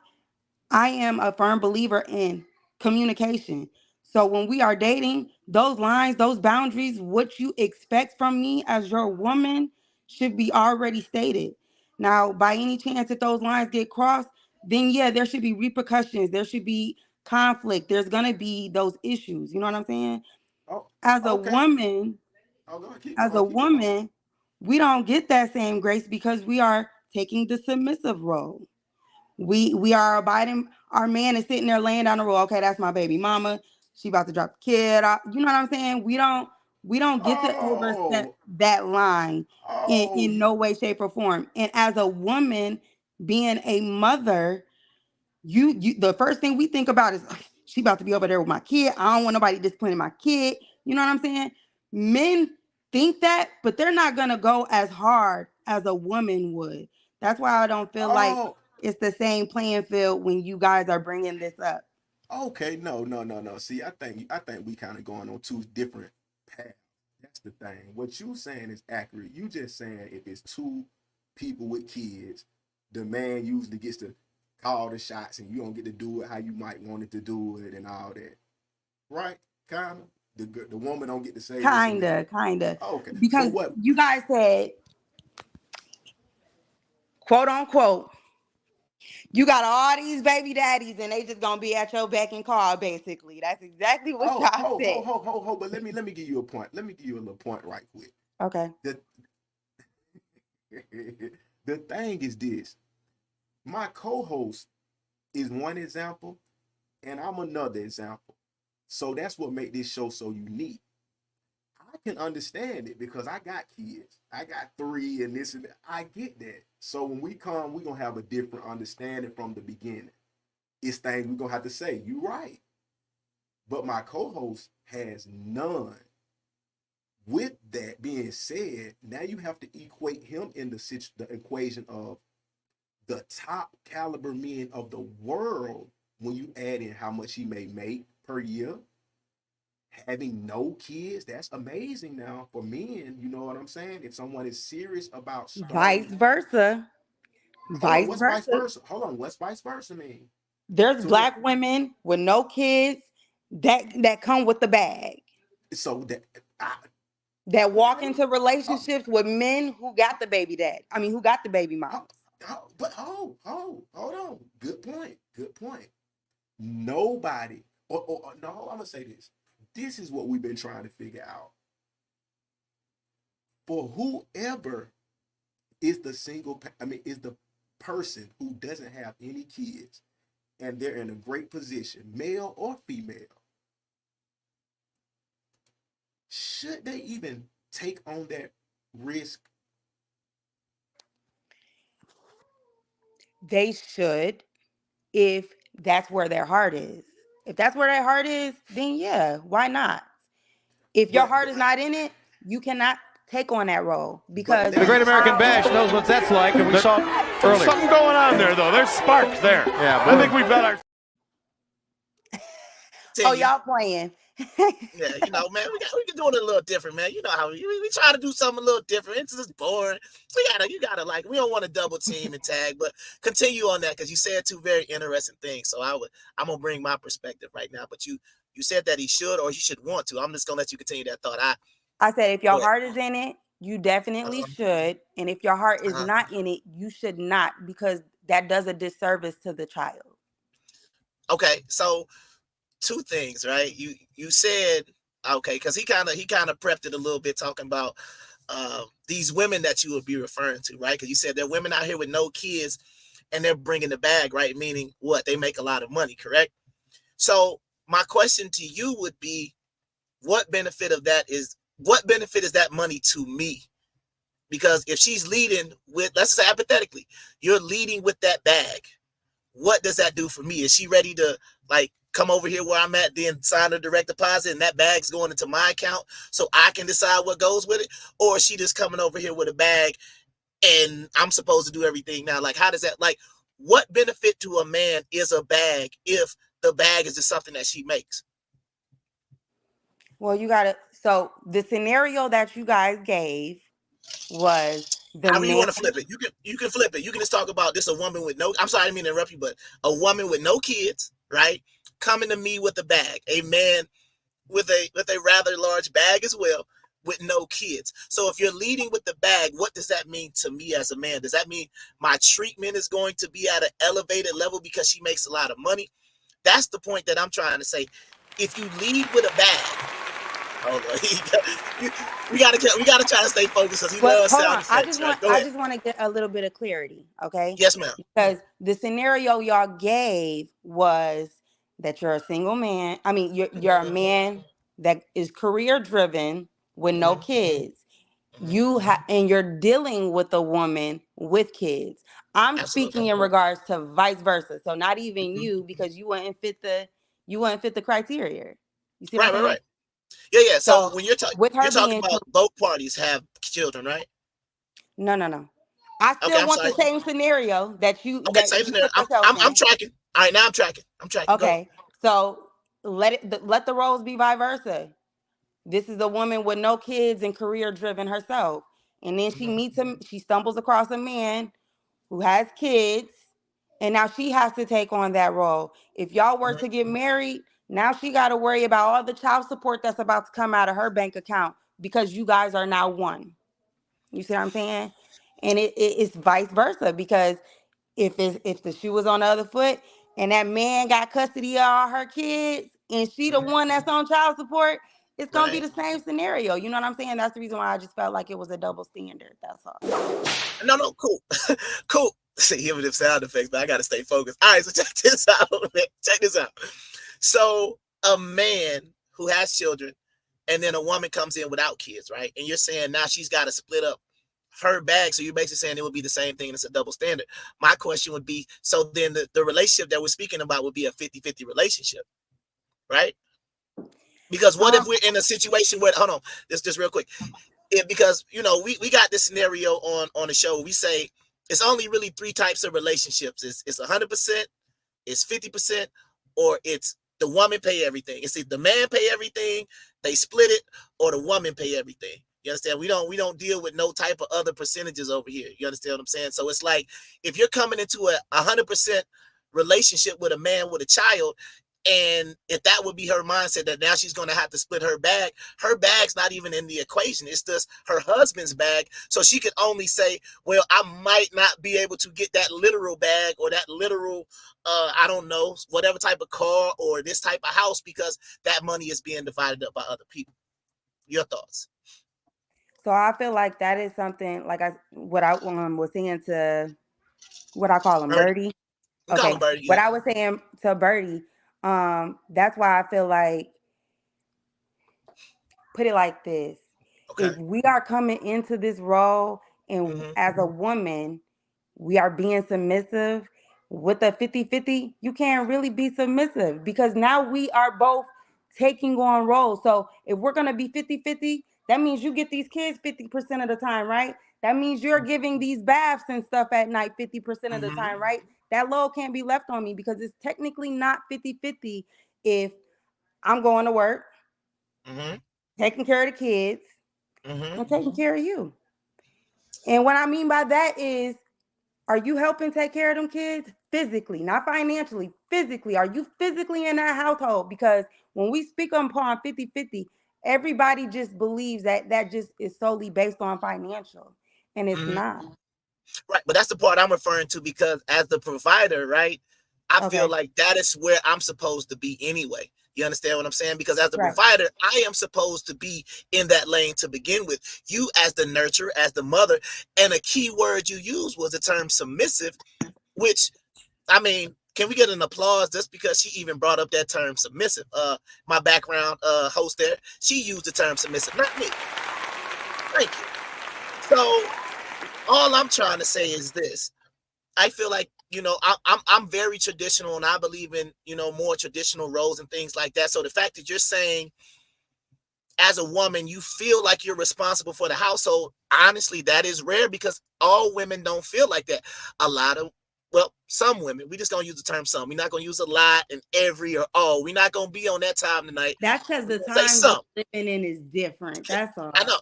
I am a firm believer in communication. So when we are dating, those lines, those boundaries, what you expect from me as your woman should be already stated. Now, by any chance if those lines get crossed, then yeah, there should be repercussions. There should be conflict. There's gonna be those issues. You know what I'm saying? oh, As a okay. woman, Oh, go ahead, keep as going, a keep going. woman, we don't get that same grace because we are taking the submissive role. We are abiding. Our man is sitting there laying down the rule. Okay, that's my baby mama. She about to drop the kid off. You know what I'm saying? We don't get to overstep Oh, that line oh, in no way, shape, or form. And as a woman, being a mother, you the first thing we think about is "Ugh, she about to be over there with my kid. I don't want nobody disciplining my kid. You know what I'm saying? Men think that, but they're not gonna go as hard as a woman would. That's why I don't feel like oh. it's the same playing field when you guys are bringing this up. Okay, no. See, I think we kind of going on 2 different paths. That's the thing. What you saying is accurate. You just saying if it's two people with kids, the man usually gets to call the shots, and you don't get to do it how you might want it to do it and all that, right? Kinda. The woman don't get to say this and that. Kinda. Oh, okay, Because but what? you guys said, quote unquote, you got all these baby daddies and they just gonna be at your beck and call, basically. That's exactly what Oh, y'all said. But let me give you a point. Let me give you a little point right quick. Okay. The the thing is this: my co-host is one example, and I'm another example. So that's what make this show so unique. I can understand it because I got kids. I got 3 and this and that. I get that. So when we come, we're gonna have a different understanding from the beginning. It's things we're gonna have to say. You right. But my co-host has none. With that being said, now you have to equate him in the equation of the top caliber men of the world when you add in how much he may make per year. Having no kids, that's amazing now for men. You know what I'm saying? If someone is serious about Vice starting, versa. hold on, Vice what's vice versa. versa? Hold on, what's vice versa mean? There's So what? black women with no kids that come with the bag. So that I, That walk okay. into Oh, relationships with men who got the baby dad. I mean, who got the baby oh, moms. hold on. Good point. Good point. Nobody, or no, I'm gonna say this. This is what we've been trying to figure out. For whoever is the is the person who doesn't have any kids and they're in a great position, male or female, should they even take on that risk? They should, if that's where their heart is. If that's where their heart is, then yeah, why not? If your But heart is not in it, you cannot take on that role but because The now, Great American Bash knows what that's like, and we saw There's earlier. something going on there, though. There's sparks there. Yeah, I think we've got our. oh, Continue. y'all playing. Yeah, man, we can do it a little different, man. You know how we try to do something a little different. It's just boring. You gotta like, we don't want to double team and tag, but continue on that because you said 2 very interesting things. So I'm gonna bring my perspective right now. But you said that he should or he should want to. I'm just gonna let you continue that thought. I said, if Go your ahead. heart is in it, you definitely Uh-huh. should. And if your heart is Uh-huh. not in it, you should not, because that does a disservice to the child. Okay, so 2 things, right? You said okay, because he kind of prepped it a little bit, talking about these women that you would be referring to, right? Because you said there are women out here with no kids and they're bringing the bag, right? Meaning what? They make a lot of money, correct? So my question to you would be, what benefit is that money to me? Because if she's leading with, let's say hypothetically, you're leading with that bag, what does that do for me? Is she ready to like come over here where I'm at, then sign a direct deposit and that bag's going into my account so I can decide what goes with it? Or is she just coming over here with a bag and I'm supposed to do everything now? Like, how does that, like, what benefit to a man is a bag if the bag is just something that she makes? Well, so the scenario that you guys gave was the However you man. want to flip it, you can flip it. You can just talk about this: a woman with no. I'm sorry, I didn't mean to interrupt you, but a woman with no kids, right, coming to me with a bag. A man with a rather large bag as well, with no kids. So if you're leading with the bag, what does that mean to me as a man? Does that mean my treatment is going to be at an elevated level because she makes a lot of money? That's the point that I'm trying to say. If you lead with a bag, hold on, we gotta try to stay focused because he But loves hold sound on, I effects. just Right? want Go I ahead. just want to get a little bit of clarity, okay? Yes, ma'am. Because the scenario y'all gave was that you're a single man. I mean, you're a man that is career driven with no kids. And you're dealing with a woman with kids. I'm Absolutely. speaking in regards to vice versa. So not even Mhm. you, because you wouldn't fit the criteria. You see what I'm Right, right, saying? right. Yeah. So So when with you're her talking being about both parties have children, right? no. I Okay, still I'm want the sorry. scenario that you Okay, that same you scenario. put yourself I'm in. tracking. All right, now I'm tracking. I'm tracking. Go ahead. Okay. So let the roles be vice versa. This is a woman with no kids and career driven herself. And then she meets him, she stumbles across a man who has kids, and now she has to take on that role. If y'all were to get married, now she got to worry about all the child support that's about to come out of her bank account because you guys are now one. You see what I'm saying? And it's vice versa, because if the shoe was on the other foot and that man got custody of all her kids and she the one that's on child support, it's gonna be Right. the same scenario. You know what I'm saying? That's the reason why I just felt like it was a double standard. That's all. No, cool. Cool. See, here with them sound effects, but I gotta stay focused. All right, so check this out, man. Check this out. So a man who has children and then a woman comes in without kids, right? And you're saying now she's got to split up her bag. So you're basically saying it would be the same thing and it's a double standard. My question would be, so then the relationship that we're speaking about would be a 50-50 relationship, right? Because what if we're in a situation where, hold on, just real quick. Because, you know, we got this scenario on the show. We say it's only really 3 types of relationships. It's 100%, it's 50%, or it's the woman pay everything. It's either the man pay everything, they split it, or the woman pay everything. You understand? We don't deal with no type of other percentages over here. You understand what I'm saying? So it's like if you're coming into a 100% relationship with a man with a child, and if that would be her mindset that now she's going to have to split her bag's not even in the equation. It's just her husband's bag. So she could only say, well, I might not be able to get that literal bag or that literal, I don't know, whatever type of car or this type of house because that money is being divided up by other people. Your thoughts? So I feel like that is something like what I was saying to what I call him, Birdie. Okay, Birdie, yeah. what I was saying to Birdie, that's why I feel like, put it like this. Okay. If we are coming into this role and as a woman, we are being submissive with a 50-50, you can't really be submissive because now we are both taking on roles. So if we're going to be 50-50, that means you get these kids 50% of the time, right? That means you're giving these baths and stuff at night 50% of the time, right? That load can't be left on me because it's technically not 50-50 if I'm going to work, taking care of the kids, and taking care of you. And what I mean by that is, are you helping take care of them kids physically, not financially, physically? Are you physically in that household? Because when we speak upon 50-50, everybody just believes that just is solely based on financial, and it's not. Right, but that's the part I'm referring to because as the provider, right, I feel like that is where I'm supposed to be anyway. You understand what I'm saying? Because as the provider, I am supposed to be in that lane to begin with. You as the nurturer, as the mother, and a key word you used was the term submissive, which, I mean, can we get an applause just because she even brought up that term submissive? My background host there, she used the term submissive, not me. Thank you. So all I'm trying to say is this. I feel like, you know, I'm very traditional and I believe in, you know, more traditional roles and things like that. So the fact that you're saying as a woman, you feel like you're responsible for the household, honestly, that is rare because all women don't feel like that. A lot of, well, some women, we just gonna use the term some. We're not gonna use a lot and every or all. We're not gonna be on that time tonight. That's because the time we're living in is different. That's all. I know.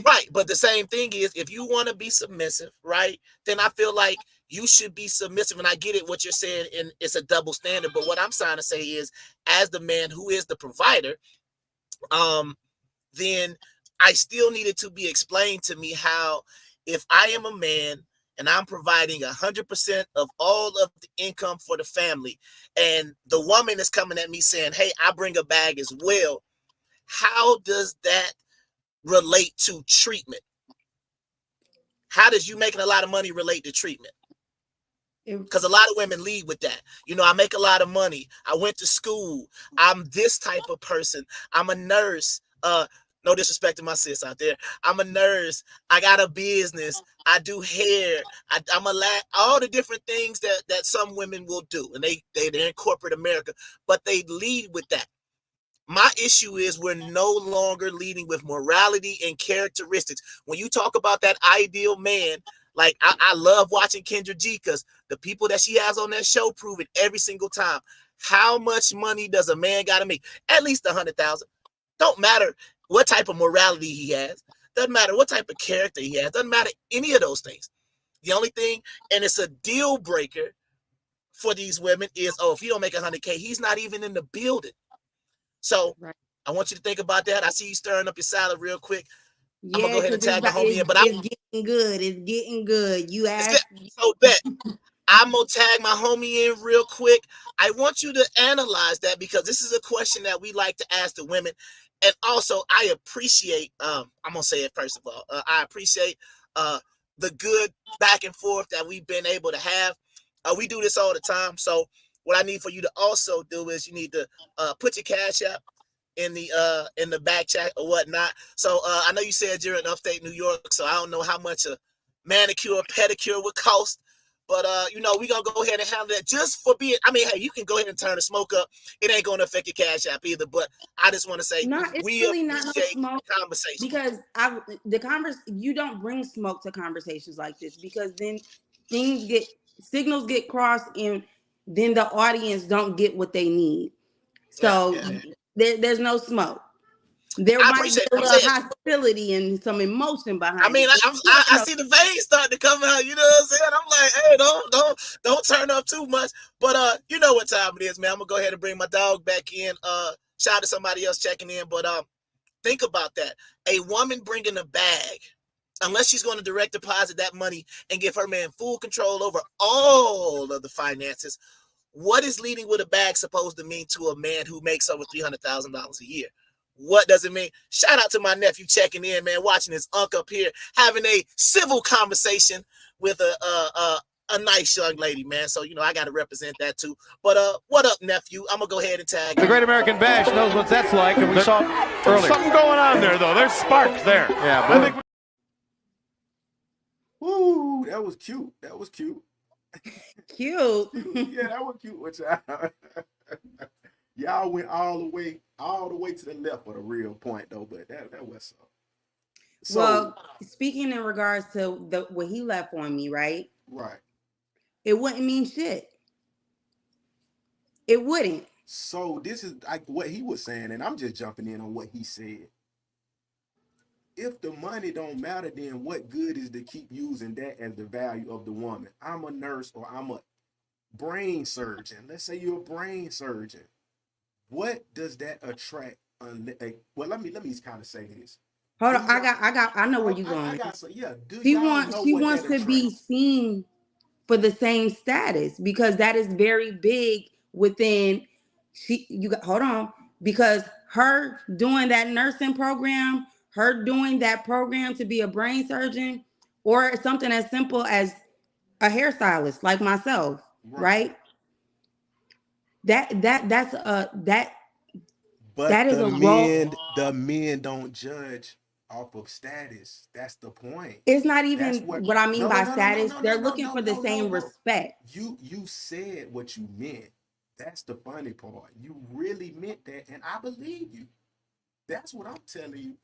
Right. But the same thing is if you want to be submissive, right, then I feel like you should be submissive. And I get it what you're saying, and it's a double standard. But what I'm trying to say is, as the man who is the provider, then I still needed to be explained to me how if I am a man and I'm providing 100% of all of the income for the family, and the woman is coming at me saying, hey, I bring a bag as well, how does that relate to treatment? How does you making a lot of money relate to treatment? Because a lot of women lead with that. You know, I make a lot of money. I went to school. I'm this type of person. I'm a nurse. No disrespect to my sis out there. I'm a nurse. I got a business. I do hair. I'm all the different things that some women will do. And they're in corporate America, but they lead with that. My issue is we're no longer leading with morality and characteristics. When you talk about that ideal man, like I love watching Kendra G because the people that she has on that show prove it every single time. How much money does a man got to make? At least 100,000. Don't matter what type of morality he has. Doesn't matter what type of character he has. Doesn't matter any of those things. The only thing, and it's a deal breaker for these women, is, oh, if he don't make 100K, he's not even in the building. So Right. I want you to think about that. I see you stirring up your salad real quick. I'm gonna Yeah, go ahead and because tag my homie in, but it's getting good. It's getting good. You it's good. asked. So bet I'm gonna tag my homie in real quick. I want you to analyze that because this is a question that we like to ask the women, and also I appreciate. I'm gonna say it first of all. I appreciate the good back and forth that we've been able to have. We do this all the time. So what I need for you to also do is you need to put your cash app in the back chat or whatnot. So I know you said you're in upstate New York, so I don't know how much a manicure, pedicure would cost. But we're gonna go ahead and handle that just for being. I mean, hey, you can go ahead and turn the smoke up. It ain't gonna affect your cash app either. But I just want to say Not. It's we really not no appreciate smoke the conversation. because you don't bring smoke to conversations like this because then signals get crossed and then the audience don't get what they need. So Yeah. there's no smoke. There I might be appreciate it. a I'm little saying, hostility and some emotion I behind mean, it, but I see the veins starting to come out. You know what I'm saying? I'm like, hey, don't turn up too much. But you know what time it is, man. I'm gonna go ahead and bring my dog back in. Shout out to somebody else checking in. But think about that. A woman bringing a bag, unless she's going to direct deposit that money and give her man full control over all of the finances. What is leading with a bag supposed to mean to a man who makes over $300,000 a year? What does it mean? Shout out to my nephew checking in, man, watching his uncle up here having a civil conversation with a nice young lady, man. So I got to represent that too. But what up, nephew? I'm gonna go ahead and tag The you. Great American Bash knows what that's like, and we saw There's earlier. something going on there, though. There's spark there. Yeah, I think Woo, that was cute. That was cute. cute. Yeah, that was cute. Which y'all went all the way to the left for the real point though, but that was so. So Well, speaking in regards to what he left on me, right? right. It wouldn't mean shit. It wouldn't. So this is like what he was saying, and I'm just jumping in on what he said. If the money don't matter, then what good is to keep using that as the value of the woman? I'm a nurse or I'm a brain surgeon. Let's say you're a brain surgeon. What does that attract? Well, let me kind of say this. Hold on, I know where you're I going. got so yeah. Do She y'all know she what wants that to be attracts? seen for the same status because that is very big within hold on, because her doing that nursing program, her doing that program to be a brain surgeon, or something as simple as a hairstylist like myself, right? That But is a role. the men don't judge off of status. That's the point. It's not That's even what. what I mean No, no, by no, no, no, status. no, no, They're no, looking no, for the no, no, same no. respect. You said what you meant. That's the funny part. You really meant that, and I believe you. That's what I'm telling you.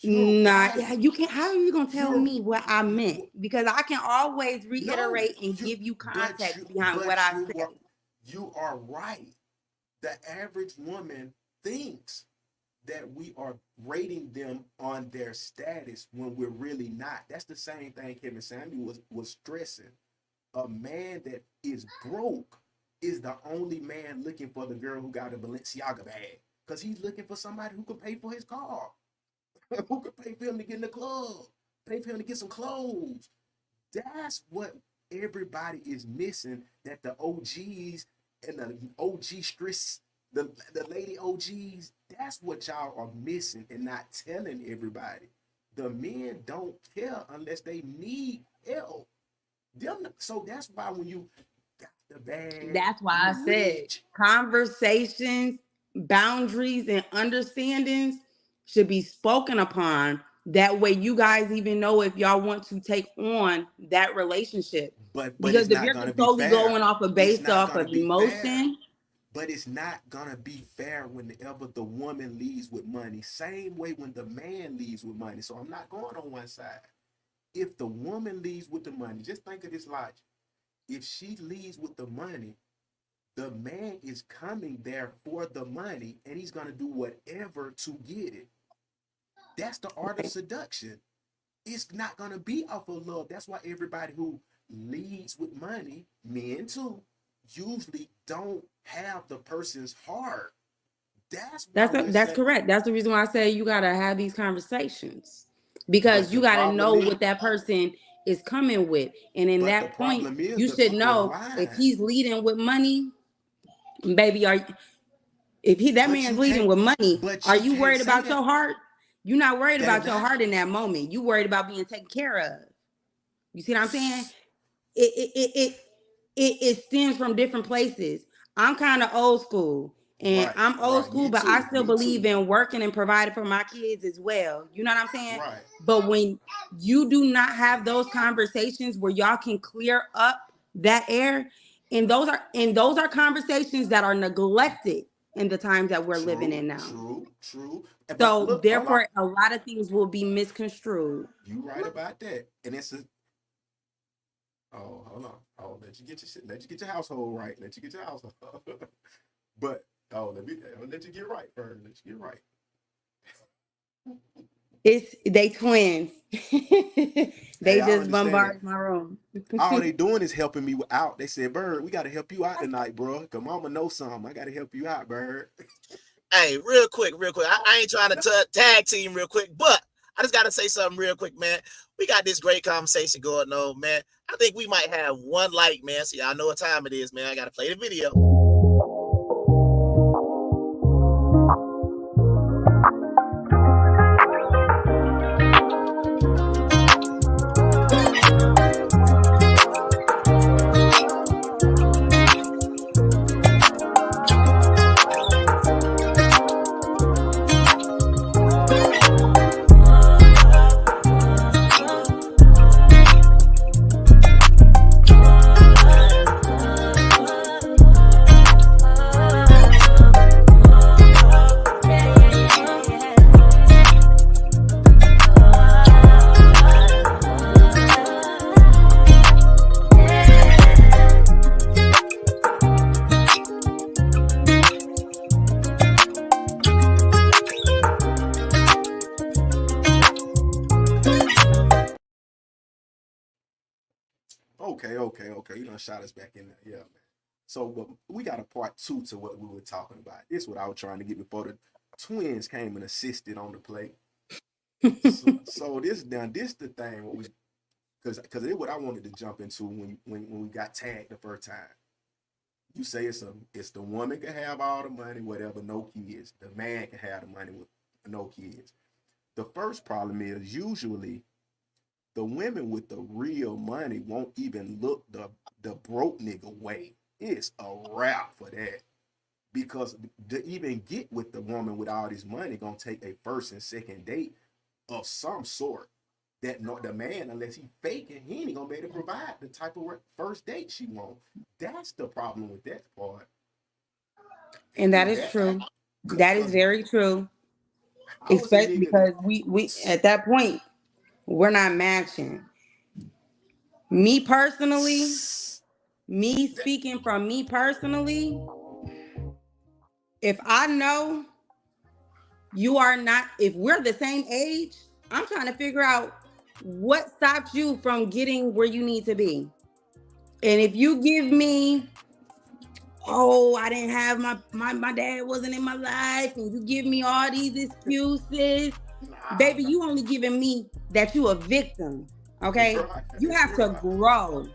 You're Nah, right. you can't. How are you gonna tell You're me what I meant? Because I can always no, reiterate and give you context behind what but I you said. you are right. The average woman thinks that we are rating them on their status when we're really not. That's the same thing Kevin Samuel was stressing. A man that is broke is the only man looking for the girl who got a Balenciaga bag because he's looking for somebody who can pay for his car, who can pay for him to get in the club, pay for him to get some clothes. That's what everybody is missing. That the OGs and the OG stress, the lady OGs, that's what y'all are missing and not telling everybody. The men don't care unless they need help. So that's why when you got the bag, That's why you I said rich. conversations, boundaries, and understandings should be spoken upon. That way, you guys even know if y'all want to take on that relationship. But Because it's if not you're gonna be solely fair. going off of It's based not off gonna of be fair. emotion, But it's not gonna be fair whenever the woman leaves with money. Same way when the man leaves with money. So I'm not going on one side. If the woman leaves with the money, just think of this logic. If she leaves with the money, the man is coming there for the money and he's gonna do whatever to get it. That's the art of seduction. It's not gonna be off of love. That's why everybody who leads with money, men too, usually don't have the person's heart. That's why we That's say. correct. That's the reason why I say you gotta have these conversations because But you the gotta problem know is, what that person is coming with, and in but the that point, problem is you the should people know if lying. he's leading with money, baby. If that But man's you leading can't. with money, But are you you can't worried say about that your heart? You're not worried they're about your not. heart in that moment. You worried about being taken care of. You see what I'm saying? It stems from different places. I'm kind of old school, and Right, I'm old right. school, Me but I too. still Me believe too. in working and providing for my kids as well. You know what I'm saying? Right. But when you do not have those conversations where y'all can clear up that air, and those are conversations that are neglected in the times that we're living True. in now. True. True. But So look, hold on. therefore, a lot of things will be misconstrued. You right about that. And it's a. Oh, hold on. Oh, let you get your shit. Let you get your household right. Let you get your household. But I'll let you get right first. Let you get right. It's they twins. Hey, They I just understand. bombarded my room. All they doing is helping me out. They said, Bird, we got to help you out tonight, bro. Cause mama know something. I got to help you out, Bird. Hey, real quick, real quick. I ain't trying to tag team real quick, but I just gotta say something real quick, man. We got this great conversation going on, man. I think we might have one like, man. So y'all know what time it is, man. I gotta play the video. Okay. You done shot us back in there. Yeah, man. So but we got a part two to what we were talking about. This is what I was trying to get before the twins came and assisted on the play. So this the thing what we because it's what I wanted to jump into when we got tagged the first time. You say it's the woman can have all the money, whatever, no kids. The man can have the money with no kids. The first problem is usually the women with the real money won't even look the broke nigga way. It's a wrap for that. Because to even get with the woman with all this money gonna take a first and second date of some sort. That no, the man, unless he faking, he ain't gonna be able to provide the type of first date she want. That's the problem with that part. And that Is is that true. That is because very true. how is a Especially nigga because we at that point we're not matching. Me personally, me that speaking from me personally, if I know you are not, if we're the same age, I'm trying to figure out what stops you from getting where you need to be. And if you give me, oh, I didn't have my dad wasn't in my life, and you give me all these excuses, nah, baby, you only giving me that you a victim. Okay, right, you have to right, grow,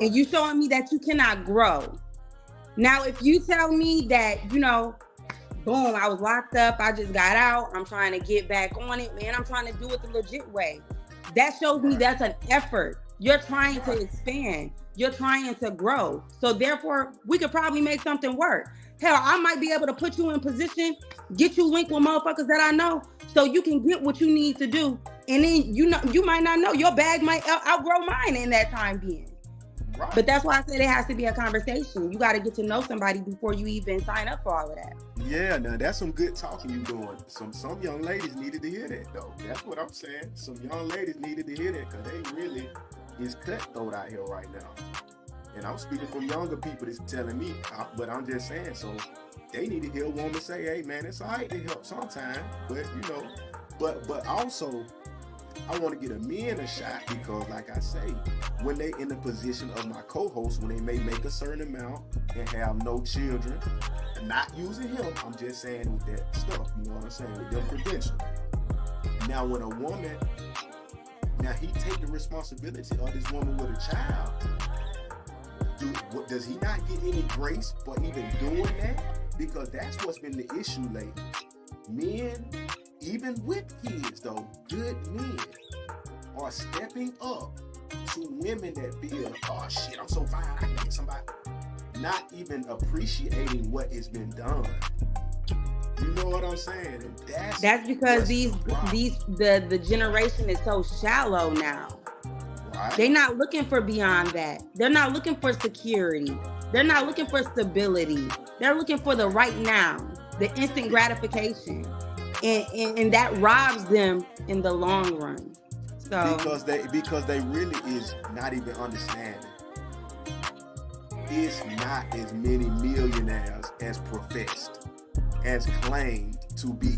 and right, you showing me that you cannot grow. Now, if you tell me that, boom, I was locked up, I just got out, I'm trying to get back on it, man, I'm trying to do it the legit way. That shows me right, that's an effort. You're trying to right, expand. You're trying to grow. So therefore, we could probably make something work. Hell, I might be able to put you in position, get you linked with motherfuckers that I know, so you can get what you need to do. And then you might not know your bag might outgrow mine in that time being. But right. that's why I said it has to be a conversation. You got to get to know somebody before you even sign up for all of that. Yeah, now that's some good talking you doing. Some young ladies needed to hear that though. That's what I'm saying. Some young ladies needed to hear that because they really is cutthroat out here right now. And I'm speaking from younger people that's telling me, but I'm just saying, so they need to hear a woman say, hey man, it's all right to help sometime, but But also, I want to get a men a shot because, like I say, when they in the position of my co-host, when they may make a certain amount and have no children, not using him, I'm just saying with that stuff, you know what I'm saying, with them credentials. Now, when a woman, now he take the responsibility of this woman with a child. Does he not get any grace for even doing that? Because that's what's been the issue lately. Men, even with kids though, good men are stepping up to women that feel, oh shit, I'm so fine, I can get somebody. Not even appreciating what has been done. You know what I'm saying? And that's because the generation is so shallow now. Right. They're not looking for beyond that. They're not looking for security. They're not looking for stability. They're looking for the right now, the instant gratification. And that robs them in the long run. So because they really is not even understanding. It's not as many millionaires as professed, as claimed to be.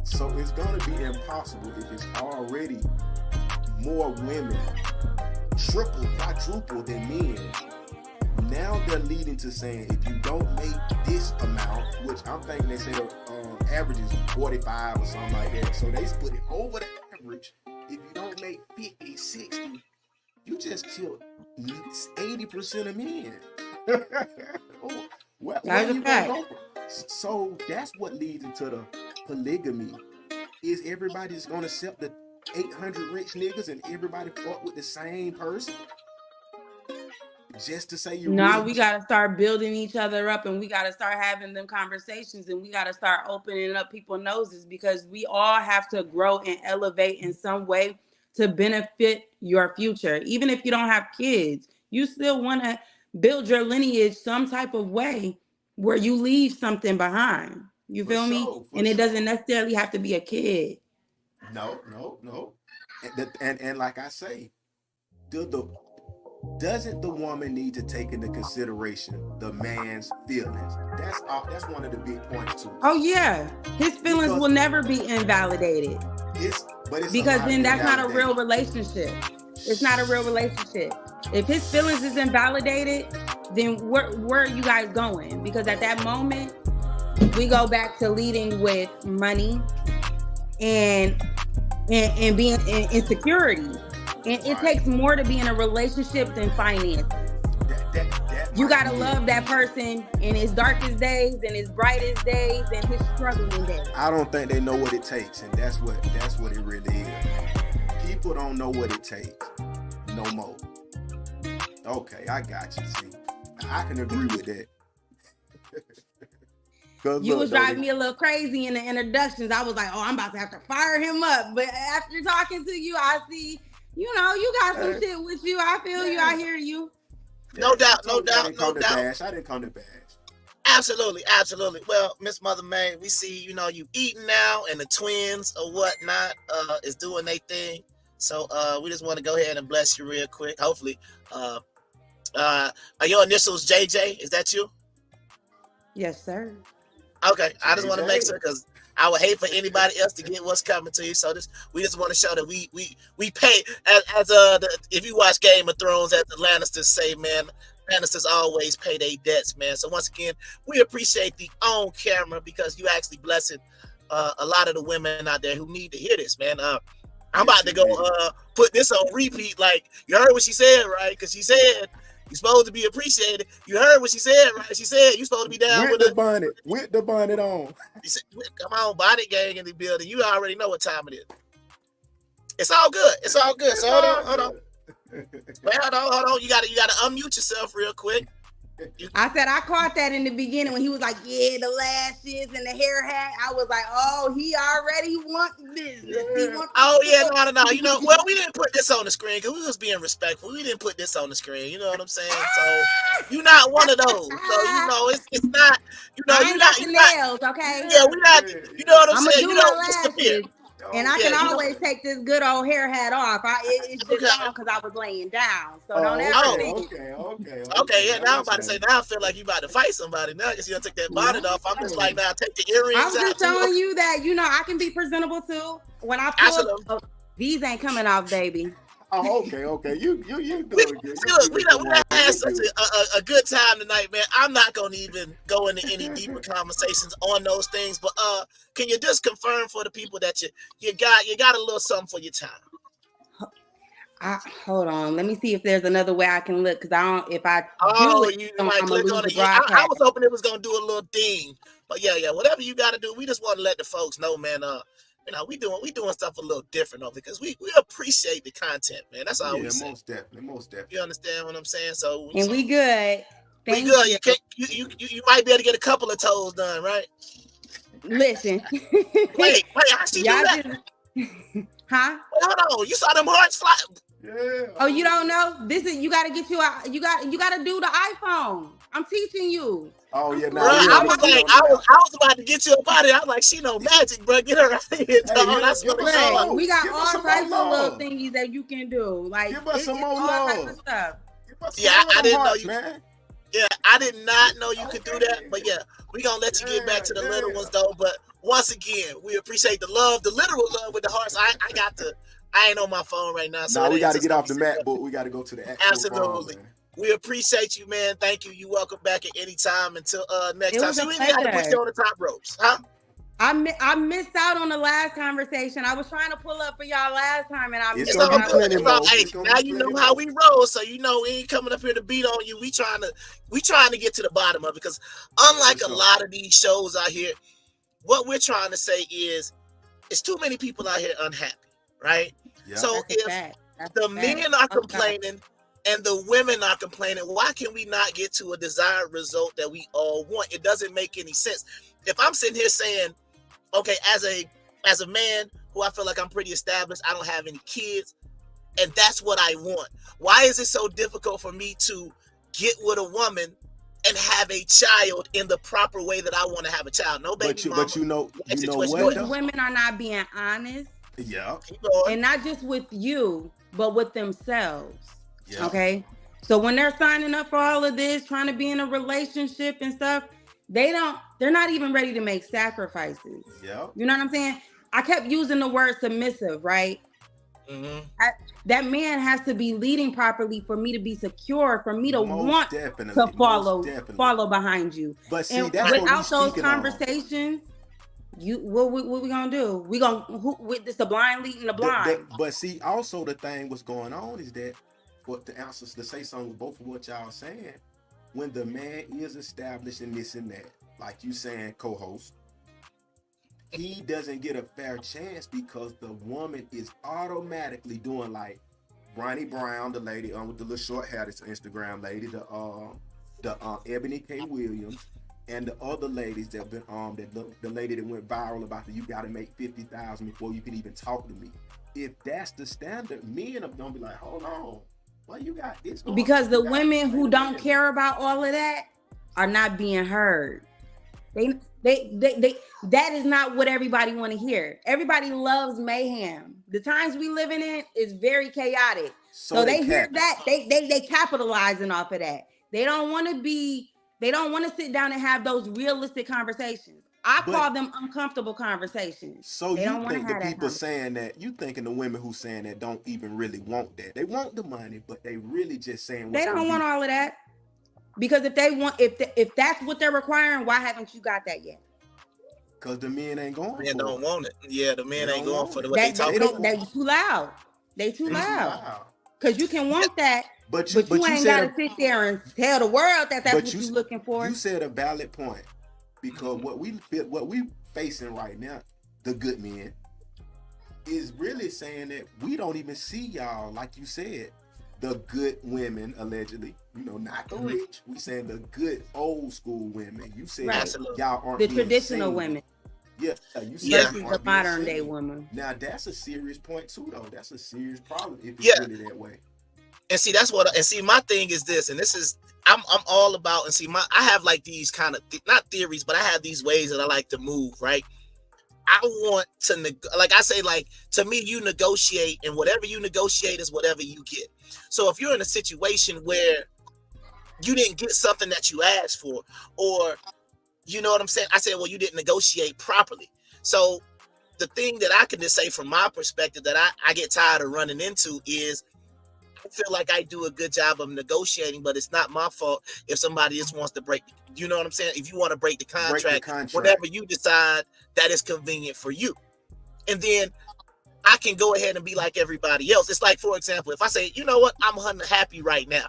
So it's gonna be impossible if it's already more women, triple, quadruple than men. Now they're leading to saying if you don't make this amount, which I'm thinking they say the average is 45 or something like that. So they put it over the average. If you don't make 50, 60, you just killed 80% of men. Where you gonna go? So that's what leads into the polygamy. Is everybody's gonna accept the 800 rich niggas and everybody fuck with the same person? Just to say you we gotta start building each other up, and we gotta start having them conversations, and we gotta start opening up people's noses, because we all have to grow and elevate in some way to benefit your future. Even if you don't have kids, you still want to build your lineage some type of way where you leave something behind. You feel me? And it doesn't necessarily have to be a kid. No. And like I say, doesn't the woman need to take into consideration the man's feelings? That's one of the big points too. Oh yeah, his feelings will never be invalidated. Because then that's not a real relationship. It's not a real relationship. If his feelings is invalidated, then where are you guys going? Because at that moment, we go back to leading with money and being in insecurity. And it takes more to be in a relationship than finances. You gotta love that person in his darkest days and his brightest days and his struggling days. I don't think they know what it takes, and that's what it really is. People don't know what it takes no more. Okay, I got you. See, I can agree with that. You was driving me a little crazy in the introductions. I was like, oh, I'm about to have to fire him up. But after talking to you, I see, you got some shit with you. I feel you. I hear you. No doubt. I didn't come to bash. Absolutely. Well, Miss Mother May, we see, you eating now, and the twins or whatnot is doing their thing. So we just want to go ahead and bless you real quick. Hopefully. Are your initials JJ? Is that you? Yes, sir. Okay, I just want to make sure, because I would hate for anybody else to get what's coming to you. So we just want to show that we pay as if you watch Game of Thrones, as the Lannisters say, man, Lannisters always pay their debts, man. So once again, we appreciate the on camera, because you actually blessing a lot of the women out there who need to hear this, man. I'm about to go put this on repeat. Like, you heard what she said, right? Because she said you're supposed to be appreciated. You heard what she said, right? She said you're supposed to be down with the bonnet. With the bonnet on. She said, come on, bonnet gang in the building. You already know what time it is. It's all good. So hold on. Wait, hold on. You gotta unmute yourself real quick. I said I caught that in the beginning when he was like, yeah, the lashes and the hair hat. I was like, oh, he already wants business. No. Well, we didn't put this on the screen because we was being respectful. We didn't put this on the screen. You know what I'm saying? So you're not one of those. So it's not. You're not nails, okay? Yeah, we're not. You know what I'm saying? You know, And I Yeah, can you know- always take this good old hair hat off. It's just Okay. on because I was laying down. So Oh, don't ever think. Okay, yeah. Now I'm about to say, now I feel like you about to fight somebody. Now, because you don't take that bonnet off. I'm just like, now take the I earrings was out just too. telling you that, I can be presentable too. When I Absolutely. pull, these ain't coming off, baby. Oh, okay. You doing We, good. see, look, we done had such a good time tonight, man. I'm not gonna even go into any deeper conversations on those things, but can you just confirm for the people that you got a little something for your time? Hold on. Let me see if there's another way I can look, because I don't. If I Oh, do it, you I'm might gonna click lose on the it. I broadcast. was hoping it was gonna do a little ding, but yeah. Whatever you got to do, we just want to let the folks know, man. We doing stuff a little different though, because we appreciate the content, man. That's all we say. Most definitely. You understand what I'm saying? So And we good. we Thank good. you. You might be able to get a couple of toes done, right? Listen. Wait, how she do Y'all that? Huh? Wait, hold on. You saw them hearts fly? Yeah. Oh, you don't know? You got to get you out. You got to do the iPhone. I'm teaching you. Oh yeah, Bro, I was about to get you up out of here. I was like, she know magic, bro. Get her out of here. That's what it's all. We got all types of little thingies that you can do. Like, give us some more all types love. of stuff. Yeah, I didn't know you. Man. Yeah, I did not know you could do that. But yeah, we gonna let you get back to the little ones though. But once again, we appreciate the love, the literal love with the hearts. I ain't on my phone right now. So we got to get off the MacBook. We got to go to the actual Absolutely. phone, man. We appreciate you, man. Thank you. You welcome back at any time until next It time. was So a we had to put you on the top ropes, huh? I missed out on the last conversation. I was trying to pull up for y'all last time, and I missed It's all out. good. Hey, now you know how we roll, so you know we ain't coming up here to beat on you. We trying to get to the bottom of it, because unlike a lot of these shows out here, what we're trying to say is it's too many people out here unhappy, right? Yeah. So if the men are complaining and the women are complaining, why can we not get to a desired result that we all want? It doesn't make any sense. If I'm sitting here saying, okay, as a man who I feel like I'm pretty established, I don't have any kids, and that's what I want, why is it so difficult for me to get with a woman and have a child in the proper way that I want to have a child? No baby mama. But you know what? Women are not being honest. Yeah. And not just with you, but with themselves. Yeah. Okay. So when they're signing up for all of this, trying to be in a relationship and stuff, they're not even ready to make sacrifices. Yeah. You know what I'm saying? I kept using the word submissive, right? Mm-hmm. That man has to be leading properly for me to be secure, for me to want to follow behind you. But see, and that's without what those conversations, what we gonna do? We gonna with this the blind leading the blind. But see, also the thing what's going on is that, for the answers to say something with both of what y'all saying, when the man is established in this and that, like you saying, co-host, he doesn't get a fair chance because the woman is automatically doing like Bronny Brown, the lady with the little short hair, this Instagram lady, the Ebony K. Williams, and the other ladies that have been the lady that went viral about you got to make 50,000 before you can even talk to me. If that's the standard, men are gonna be like, hold on, why you got this? Because the women who don't care about all of that are not being heard. They that is not what everybody want to hear. Everybody loves mayhem. The times we living in is very chaotic. So they hear that, they capitalizing off of that. They don't want to sit down and have those realistic conversations. I call them uncomfortable conversations. So you think the people saying that, you thinking the women who saying that don't even really want that. They want the money, but they really just saying they don't want all of that. Because if they want, if that's what they're requiring, why haven't you got that yet? Because the men ain't going. Men don't want it. Yeah, the men ain't going for what they talking about. They too loud. They too loud. Because you can want that, but you ain't got to sit there and tell the world that that's what you're looking for. You said a valid point. Because what we facing right now, the good men, is really saying that we don't even see y'all, like you said, the good women, allegedly, not the rich. We saying the good old school women. You said y'all aren't the traditional women. Yeah, you said the modern day woman. Now that's a serious point too, though. That's a serious problem if it's really that way. And see, my thing is this, and this is I'm all about, and see, I have like these kind of not theories, but I have these ways that I like to move, right? I want to like I say, like to me, you negotiate, and whatever you negotiate is whatever you get. So if you're in a situation where you didn't get something that you asked for, or you know what I'm saying, I said, well, you didn't negotiate properly. So the thing that I can just say from my perspective that I get tired of running into is I feel like I do a good job of negotiating, but it's not my fault if somebody just wants to break. You know what I'm saying? If you want to break the contract, whatever you decide that is convenient for you, and then I can go ahead and be like everybody else. It's like, for example, if I say, you know what, I'm unhappy right now.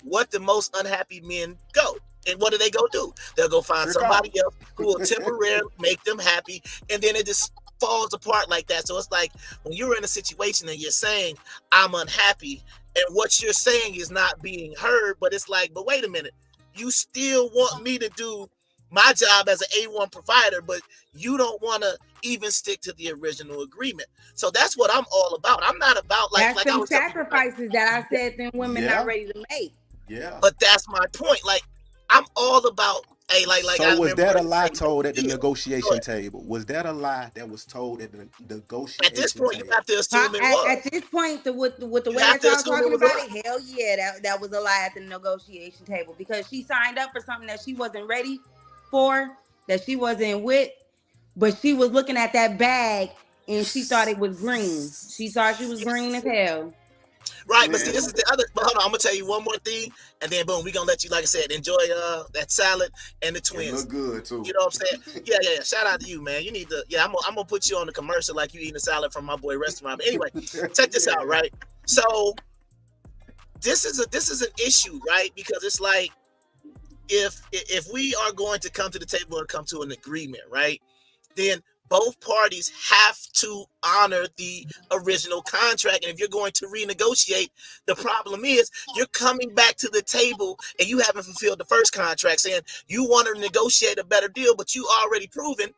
What the most unhappy men go? And what do they go do? They'll go find somebody else who will temporarily make them happy, and then it just falls apart like that. So it's like when you're in a situation and you're saying, I'm unhappy, and what you're saying is not being heard, but it's like, but wait a minute, you still want me to do my job as an A1 provider, but you don't want to even stick to the original agreement. So that's what I'm all about. I'm not about like that's some sacrifices that I said them women not ready to make. Yeah. But that's my point. Like I'm all about like. So was that a lie told at the negotiation table? Was that a lie that was told at the negotiation At this point, table? you have to assume it was. At this point, with the way that y'all talking about it, hell yeah, that was a lie at the negotiation table, because she signed up for something that she wasn't ready for, that she wasn't with, but she was looking at that bag and she thought it was green. She thought she was green as hell. Right, but see, this is the other. But hold on, I'm gonna tell you one more thing, and then boom, we gonna let you, like I said, enjoy that salad and the twins. It look good too. You know what I'm saying? Yeah. Shout out to you, man. You need to. Yeah, I'm gonna put you on the commercial like you eating a salad from my boy restaurant. But anyway, check this out, right? So this is an issue, right? Because it's like if we are going to come to the table and come to an agreement, right? Then both parties have to honor the original contract. And if you're going to renegotiate, the problem is you're coming back to the table and you haven't fulfilled the first contract, saying you want to negotiate a better deal, but you already proven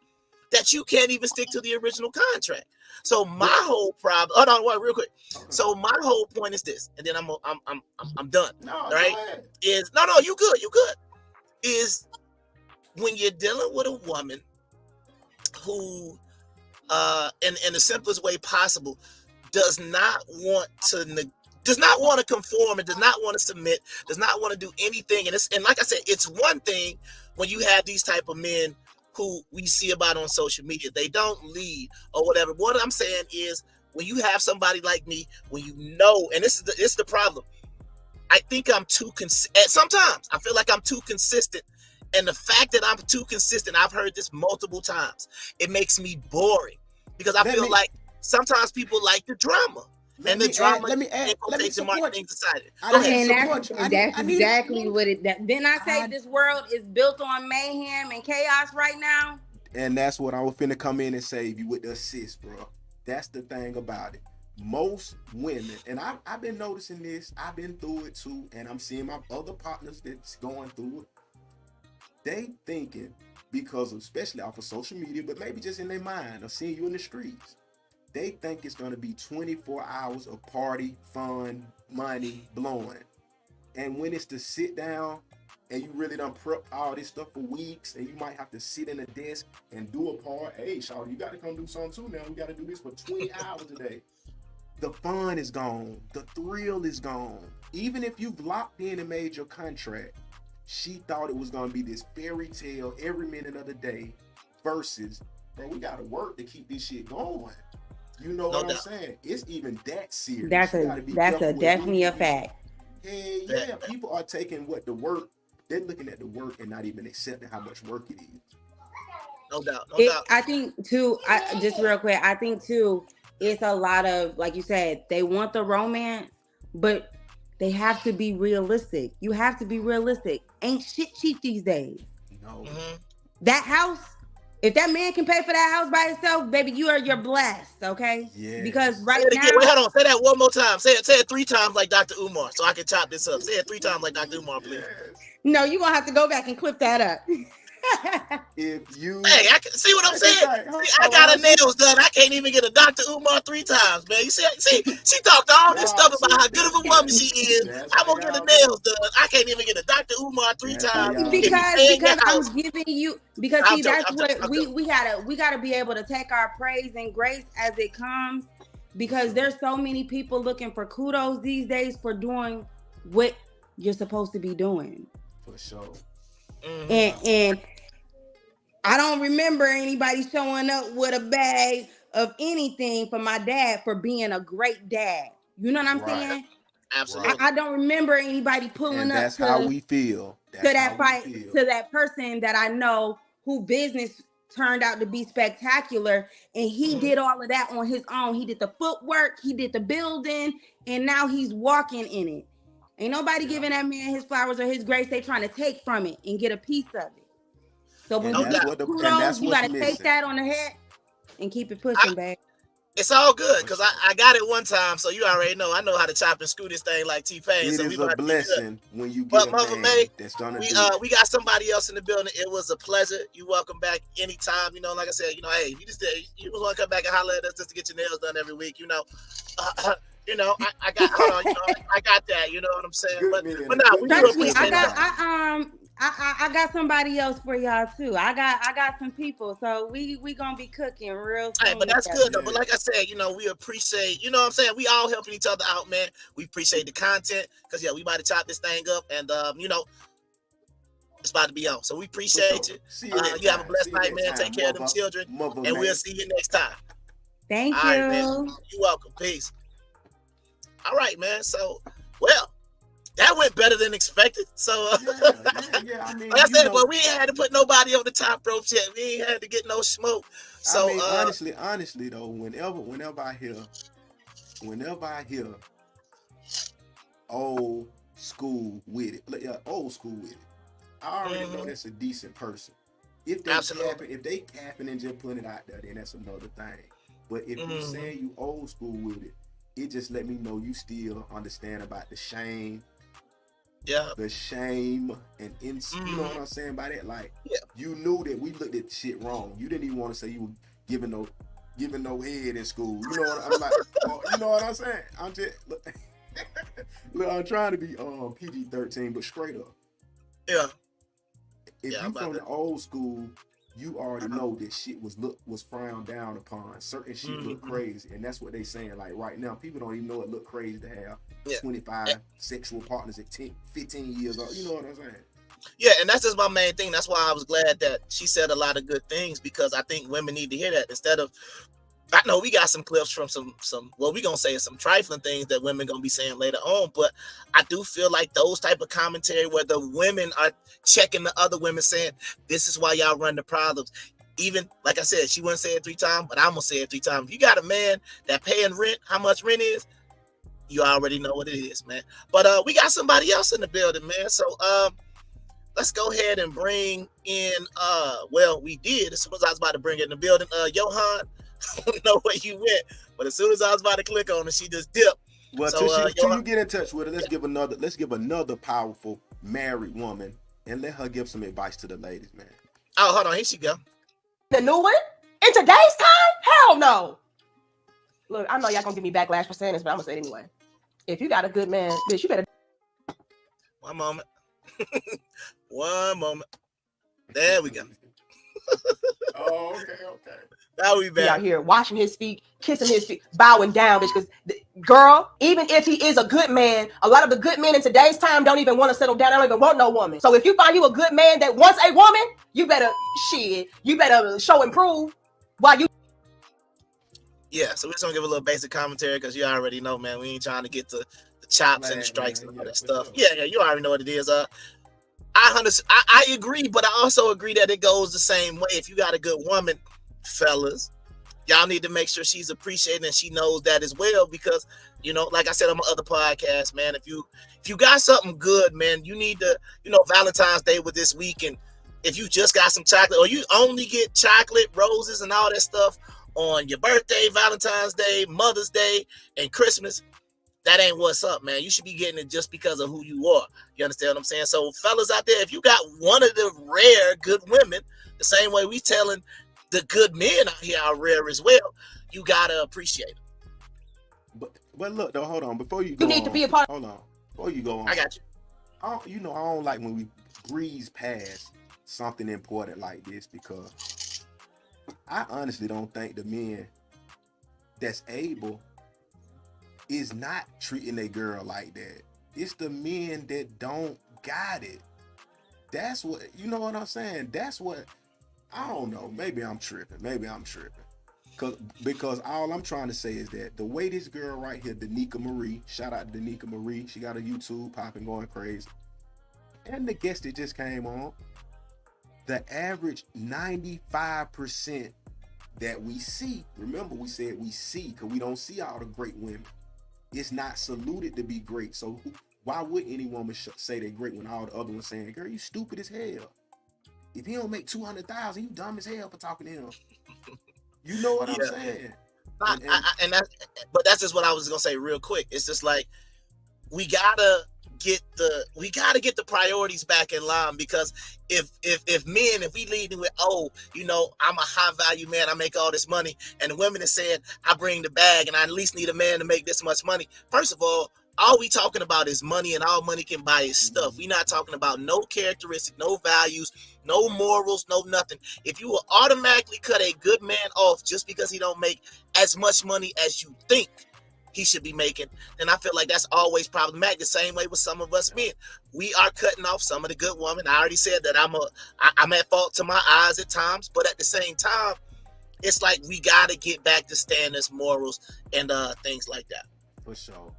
that you can't even stick to the original contract. So my whole problem, hold on, wait, real quick. So my whole point is this, and then I'm done. No, right? Is no, you good. Is when you're dealing with a woman who in the simplest way possible does not want to conform and does not want to submit, does not want to do anything. And like I said, it's one thing when you have these type of men who we see about on social media, they don't lead or whatever. What I'm saying is when you have somebody like me, when you know, and this is the problem. I think I'm too sometimes I feel like I'm too consistent. And the fact that I'm too consistent, I've heard this multiple times, it makes me boring because I feel like sometimes people like the drama. Let me support. Things decided. That's exactly what it. Didn't I say this world is built on mayhem and chaos right now? And that's what I was finna come in and say you with the assist, bro. That's the thing about it. Most women, and I've been noticing this, I've been through it too, and I'm seeing my other partners that's going through it. They thinking because of, especially off of social media, but maybe just in their mind or seeing you in the streets, they think it's gonna be 24 hours of party, fun, money, blowing. And when it's to sit down and you really done prep all this stuff for weeks, and you might have to sit in a desk and do a part. Hey, Shawty, you gotta come do something too now. We gotta do this for 20 hours a day. The fun is gone. The thrill is gone. Even if you've locked in and made your contract, she thought it was gonna be this fairy tale every minute of the day versus, bro, we gotta work to keep this shit going. You know what I'm saying? It's even that serious. That's definitely a fact. Hey, yeah, people are taking the work, they're looking at the work and not even accepting how much work it is. No doubt. I think too, just real quick, I think too, it's a lot of, like you said, they want the romance, but they have to be realistic. You have to be realistic. Ain't shit cheap these days. No. Mm-hmm. That house, if that man can pay for that house by himself, baby, you're blessed, okay? Yeah. Because right now, wait, hold on. Say that one more time. Say it 3 times like Dr. Umar, so I can chop this up. Say it 3 times like Dr. Umar, please. No, you're gonna have to go back and clip that up. If you Hey, I can see what I'm saying. See, I got her nails done. I can't even get a Dr. Umar 3 times, man. You see, she talked all this stuff about how good of a woman she is. I'm gonna get the nails done. I can't even get a Dr. Umar 3 times. Because I'm giving you see that's I'm what we gotta be able to take our praise and grace as it comes, because there's so many people looking for kudos these days for doing what you're supposed to be doing. For sure. And I don't remember anybody showing up with a bag of anything for my dad for being a great dad. You know what I'm saying? Absolutely. I don't remember anybody pulling up That's how we feel. to that person that I know who business turned out to be spectacular, and he did all of that on his own. He did the footwork, he did the building, and now he's walking in it. Ain't nobody giving that man his flowers or his grace. They trying to take from it and get a piece of it. So when you get kudos, you gotta take that on the head and keep it pushing, babe. It's all good because I got it one time, so you already know. I know how to chop and screw this thing like T-Pain. It so is a blessing when you get a man that's gonna do it. We got somebody else in the building. It was a pleasure. You welcome back anytime. You know, like I said, you know, hey, you just want to come back and holler at us just to get your nails done every week. You know, you know, I got hold on, you know, I got that. You know what I'm saying? But no, we trust me, I got somebody else for y'all too. I got some people, so we gonna be cooking real soon. Hey, but that's good though. But like I said, you know, we appreciate, you know what I'm saying? We all helping each other out, man. We appreciate the content because we about to chop this thing up, and you know, it's about to be on. So we appreciate you. You have a blessed night, man. Take care of them children, and we'll see you next time. Thank you. All right, man. You're welcome. Peace. All right, man. So, well, that went better than expected. So, I mean, like I said, but we ain't had to put nobody on the top ropes yet. We ain't had to get no smoke. So, I mean, honestly though, whenever I hear old school with it, I already know that's a decent person. If they capping and just putting it out there, then that's another thing. But if you saying you old school with it, it just let me know you still understand about the shame. Yeah. The shame and you know what I'm saying by that? Like, you knew that we looked at shit wrong. You didn't even want to say you were giving no head in school. You know what I'm like? You know what I'm saying? I'm just look, I'm trying to be PG-13, but straight up. Yeah. If you from the old school, you already know that shit was frowned down upon. Certain shit look crazy, and that's what they saying. Like right now, people don't even know it look crazy to have 25 sexual partners at 15 years old. You know what I'm saying? Yeah, and that's just my main thing. That's why I was glad that she said a lot of good things, because I think women need to hear that instead of. I know we got some clips from some we gonna say some trifling things that women gonna be saying later on, but I do feel like those type of commentary where the women are checking the other women saying, this is why y'all run the problems. Even like I said, she wouldn't say it 3 times, but I'm gonna say it 3 times. If you got a man that paying rent, how much rent is, you already know what it is, man. But we got somebody else in the building, man. So let's go ahead and bring in well, we did as soon as I was about to bring it in the building. Johan, I don't know where you went, but as soon as I was about to click on it, she just dipped. Well, so, till you get in touch with her, let's give another powerful married woman and let her give some advice to the ladies, man. Oh, hold on, here she go. The new one? In today's time? Hell no. Look, I know y'all gonna give me backlash for saying this, but I'm gonna say it anyway. If you got a good man, bitch, you better. One moment. One moment. There we go. Oh, okay. Now we back. Out here washing his feet, kissing his feet, bowing down, bitch. Because girl, even if he is a good man, a lot of the good men in today's time don't even want to settle down. They don't even want no woman. So if you find you a good man that wants a woman, you better show and prove why you. Yeah, so we're just gonna give a little basic commentary because you already know, man. We ain't trying to get to the chops and the strikes and all that stuff. Sure. Yeah, you already know what it is. I agree, but I also agree that it goes the same way. If you got a good woman, fellas, y'all need to make sure she's appreciated and she knows that as well, because you know, like I said on my other podcast, man, if you got something good, man, you need to, you know, Valentine's Day was this week, and if you just got some chocolate, or you only get chocolate, roses, and all that stuff on your birthday, Valentine's Day, Mother's Day, and Christmas, that ain't what's up, man. You should be getting it just because of who you are. You understand what I'm saying? So fellas out there, if you got one of the rare good women, the same way we telling the good men out here are rare as well, you gotta appreciate them. But look though, hold on. Before you go need on, to be a part. Hold on. Before you go on, I got you. I don't like when we breeze past something important like this, because I honestly don't think the men that's able is not treating a girl like that. It's the men that don't got it. That's what, you know what I'm saying? That's what, I don't know. Maybe I'm tripping. Because all I'm trying to say is that the way this girl right here, Danica Marie, shout out to Danica Marie, she got a YouTube popping, going crazy. And the guest that just came on, the average 95% that we see, remember we said we see, because we don't see all the great women. It's not saluted to be great. So why would any woman say they're great when all the other ones saying, girl, you stupid as hell. If he don't make 200,000, you dumb as hell for talking to him. You know what I'm saying? But that's just what I was gonna say real quick. It's just like we gotta get the priorities back in line, because if we leading with, oh, you know, I'm a high value man, I make all this money, and the women are saying I bring the bag and I at least need a man to make this much money. First of all we talking about is money, and all money can buy is stuff. We're not talking about no characteristic, no values, no morals, no nothing. If you will automatically cut a good man off just because he don't make as much money as you think he should be making, then I feel like that's always problematic. The same way with some of us men, we are cutting off some of the good women. I already said that I'm at fault to my eyes at times, but at the same time, it's like we got to get back to standards, morals, and things like that. For sure.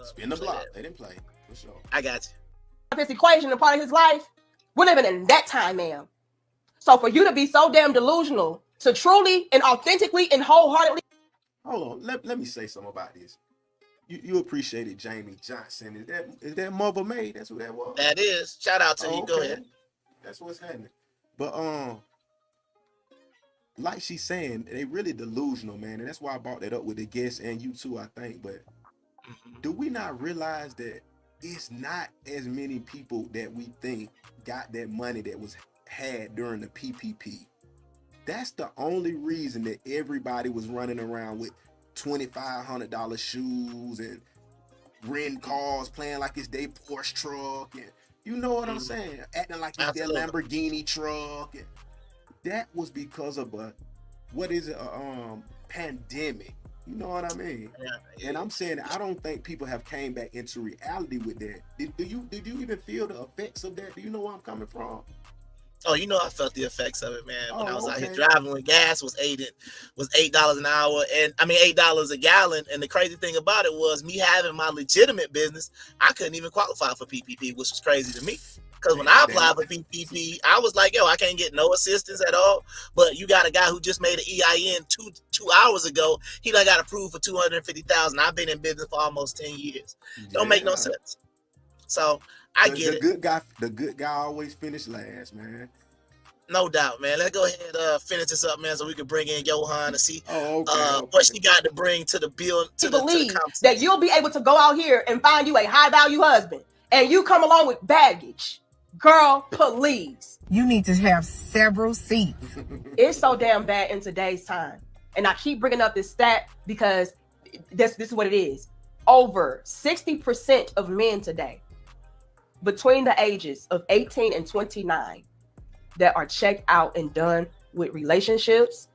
Spin the block. They didn't play. For sure. I got you. This equation and part of his life, we're living in that time, ma'am. So for you to be so damn delusional to truly and authentically and wholeheartedly. Hold on. Let me say something about this. You appreciated Jamie Johnson. Is that Mother May? That's who that was. That is. Shout out to you. Okay. Go ahead. That's what's happening. But like she's saying, they really delusional, man, and that's why I brought that up with the guests and you too, I think. But do we not realize that it's not as many people that we think got that money that was had during the PPP? That's the only reason that everybody was running around with $2,500 shoes and renting cars, playing like it's their Porsche truck, and you know what I'm saying, acting like it's their Lamborghini truck. And that was because of a pandemic. You know what I mean? Yeah. And I'm saying I don't think people have came back into reality with that. Did you even feel the effects of that? Do you know where I'm coming from? Oh, you know I felt the effects of it, man. When I was out here driving, when gas was $8 an hour, and I mean $8 a gallon. And the crazy thing about it was me having my legitimate business, I couldn't even qualify for PPP, which was crazy to me. Because when I applied for PPP, I was like, yo, I can't get no assistance at all. But you got a guy who just made an EIN two hours ago. He done got approved for $250,000. I've been in business for almost 10 years. Don't make no sense. So I get it. The good guy always finish last, man. No doubt, man. Let's go ahead and finish this up, man, so we can bring in Johan to see okay. what she got to bring to the bill. To the conversation. That you'll be able to go out here and find you a high value husband, and you come along with baggage. Girl, please. You need to have several seats. It's so damn bad in today's time. And I keep bringing up this stat because this is what it is. Over 60% of men today, between the ages of 18 and 29, that are checked out and done with relationships,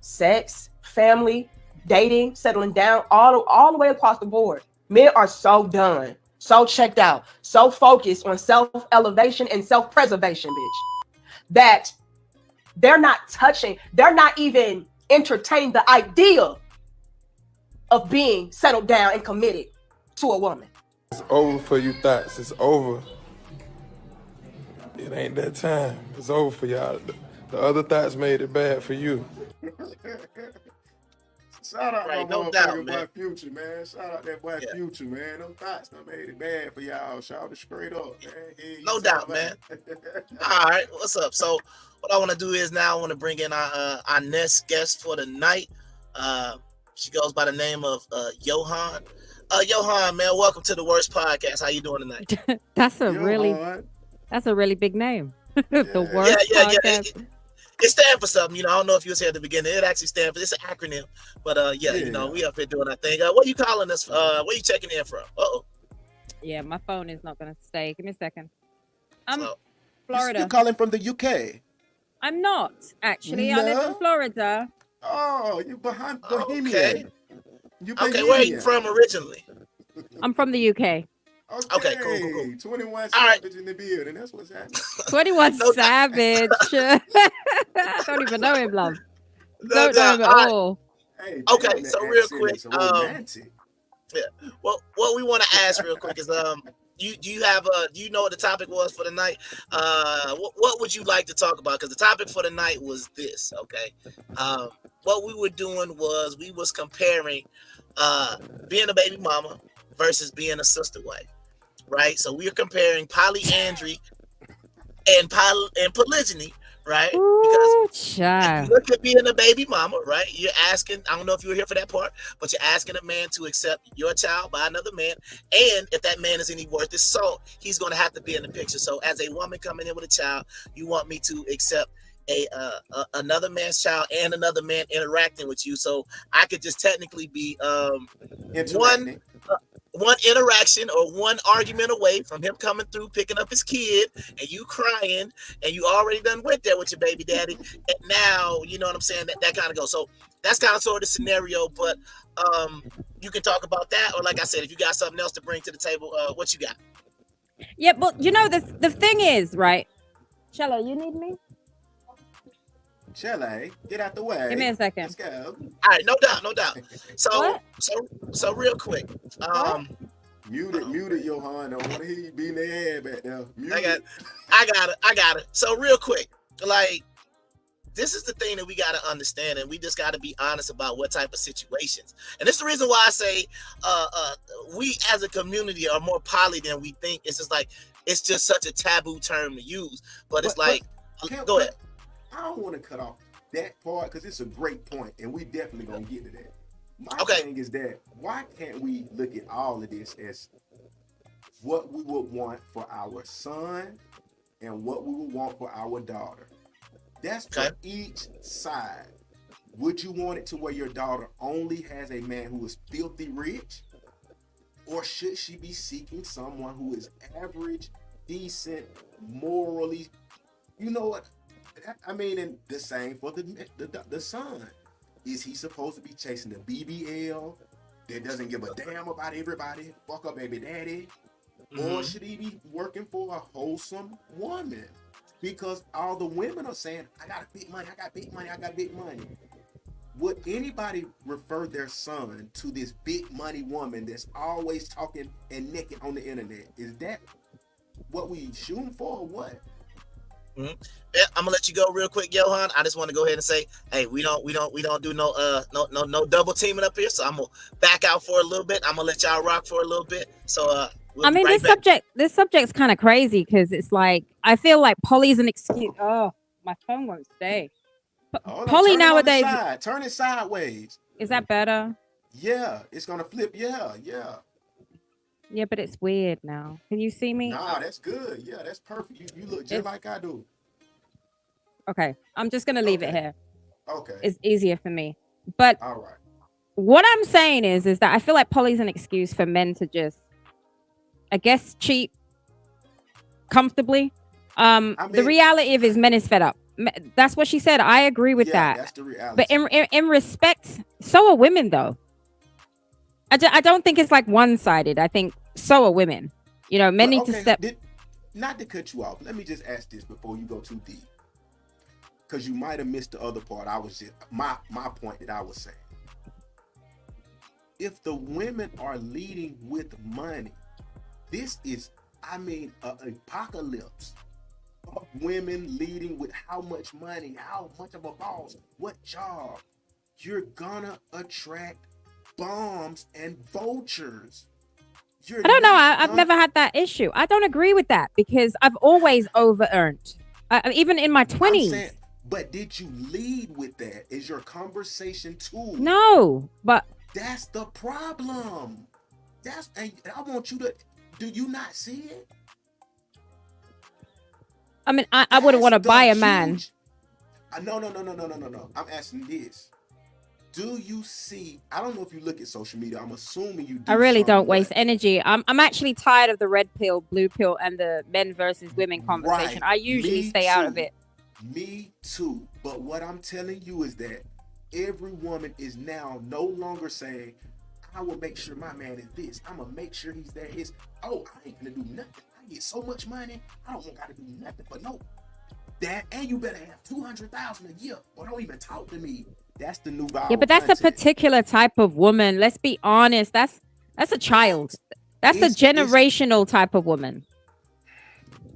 sex, family, dating, settling down, all the way across the board. Men are so done, so checked out, so focused on self-elevation and self-preservation, bitch, that they're not even entertaining the idea of being settled down and committed to a woman. It's over for you thoughts. It's over. It ain't that time. It's over for y'all. The other thoughts made it bad for you. Shout out right, my no doubt, boy Future, man. Shout out that boy Future, man. Them thoughts done made it bad for y'all. Shout it straight up, man. Yeah, no doubt, man. All right, what's up? So what I want to do is now I want to bring in our next guest for the night. She goes by the name of Johan. Johan, man, welcome to the Worst Podcast. How you doing tonight? That's a Johan. really big name. The Yeah. Worst Yeah. Podcast. It stands for something, you know. I don't know if you was here at the beginning. It actually stands for, it's an acronym. But yeah, you know, we up here doing our thing. What are you calling us? Where you checking in from? Yeah, my phone is not gonna stay. Give me a second. I'm So, Florida. You calling from the UK? I'm not actually. I live in No? Florida. Oh, you behind Bohemian. okay. You Okay, where are you Bohemian. from originally? I'm from the UK. Okay, cool. 21 All right. Savage in the building. That's what's happening. 21 No doubt. Savage. I don't even know him, love. No Don't know him doubt. at All right. all. Hey, Okay, damn, that so real accent quick, is romantic. Well, what we want to ask real quick is you have you know what the topic was for the night? What would you like to talk about? Because the topic for the night was this. Okay, what we were doing was we was comparing being a baby mama versus being a sister wife, right? So we are comparing polyandry and polygyny, right? Ooh, If child. you look at being a baby mama, right? You're asking, I don't know if you were here for that part, but you're asking a man to accept your child by another man. And if that man is any worth his salt, he's going to have to be in the picture. So as a woman coming in with a child, you want me to accept another man's child and another man interacting with you. So I could just technically be Interacting. one interaction or one argument away from him coming through, picking up his kid, and you crying, and you already done went there with your baby daddy, and now you know what I'm saying, that kind of goes. So that's kind of sort of the scenario, but you can talk about that, or like I said, if you got something else to bring to the table, what you got? Yeah, but you know the thing is, right? Shello, you need me? Chile, get out the way. Give me a second. Let's go. All right, no doubt. So What? so real quick, Mute it, Johan. I don't want to hear you beating their head back there. Mute it. I got it. So real quick, like, this is the thing that we got to understand, and we just got to be honest about what type of situations. And this is the reason why I say we as a community are more poly than we think. It's just like, it's just such a taboo term to use. But it's like, go ahead. I don't want to cut off that part because it's a great point, and we definitely going to get to that. My thing is that why can't we look at all of this as what we would want for our son and what we would want for our daughter? That's for each side. Would you want it to where your daughter only has a man who is filthy rich? Or should she be seeking someone who is average, decent, morally, you know what? I mean, and the same for the son. Is he supposed to be chasing the BBL that doesn't give a damn about everybody, fuck up baby daddy? Or should he be working for a wholesome woman? Because all the women are saying, I got big money, I got big money, I got big money. Would anybody refer their son to this big money woman that's always talking and naked on the internet? Is that what we shooting for or what? Yeah, I'm gonna let you go real quick, Johan. I just want to go ahead and say, hey, we don't do no double teaming up here. So I'm gonna back out for a little bit. I'm gonna let y'all rock for a little bit. So I mean, this subject's kind of crazy because it's like I feel like poly's an excuse. Oh, my phone won't stay. Poly nowadays. Turn it sideways. Is that better? Yeah, it's gonna flip. Yeah. Yeah, but it's weird now. Can you see me? Nah, that's good. Yeah, that's perfect. You look just like I do. Okay, I'm just gonna leave it here. Okay. It's easier for me. But all right. What I'm saying is that I feel like poly's an excuse for men to just, I guess, cheat comfortably. The reality of is men is fed up. That's what she said. I agree with that. That's the reality. But in respect, so are women though. I don't think it's like one-sided. I think so are women. You know, men need to step. Not to cut you off. Let me just ask this before you go too deep, because you might have missed the other part. I was just my point that I was saying. If the women are leading with money, this is, I mean, an apocalypse of women leading with how much money, how much of a boss, what job. You're gonna attract bombs and vultures. I don't know. I've never had that issue. I don't agree with that because I've always over-earned. Even in my 20s. But did you lead with that? Is your conversation tool? No, but that's the problem. And I want you to. Do you not see it? I mean, I wouldn't want to buy a man. No. I'm asking this. Do you see? I don't know if you look at social media. I'm assuming you do. I really don't waste energy. I'm actually tired of the red pill, blue pill, and the men versus women conversation. Right. I usually stay out of it. Me too. But what I'm telling you is that every woman is now no longer saying, I will make sure my man is this. I'm gonna make sure he's that. I ain't gonna do nothing. I get so much money. I don't gotta do nothing for no. That, and you better have 200,000 a year, or don't even talk to me. That's the new viral. Yeah, but that's a particular type of woman. Let's be honest. That's a child. That's a generational type of woman.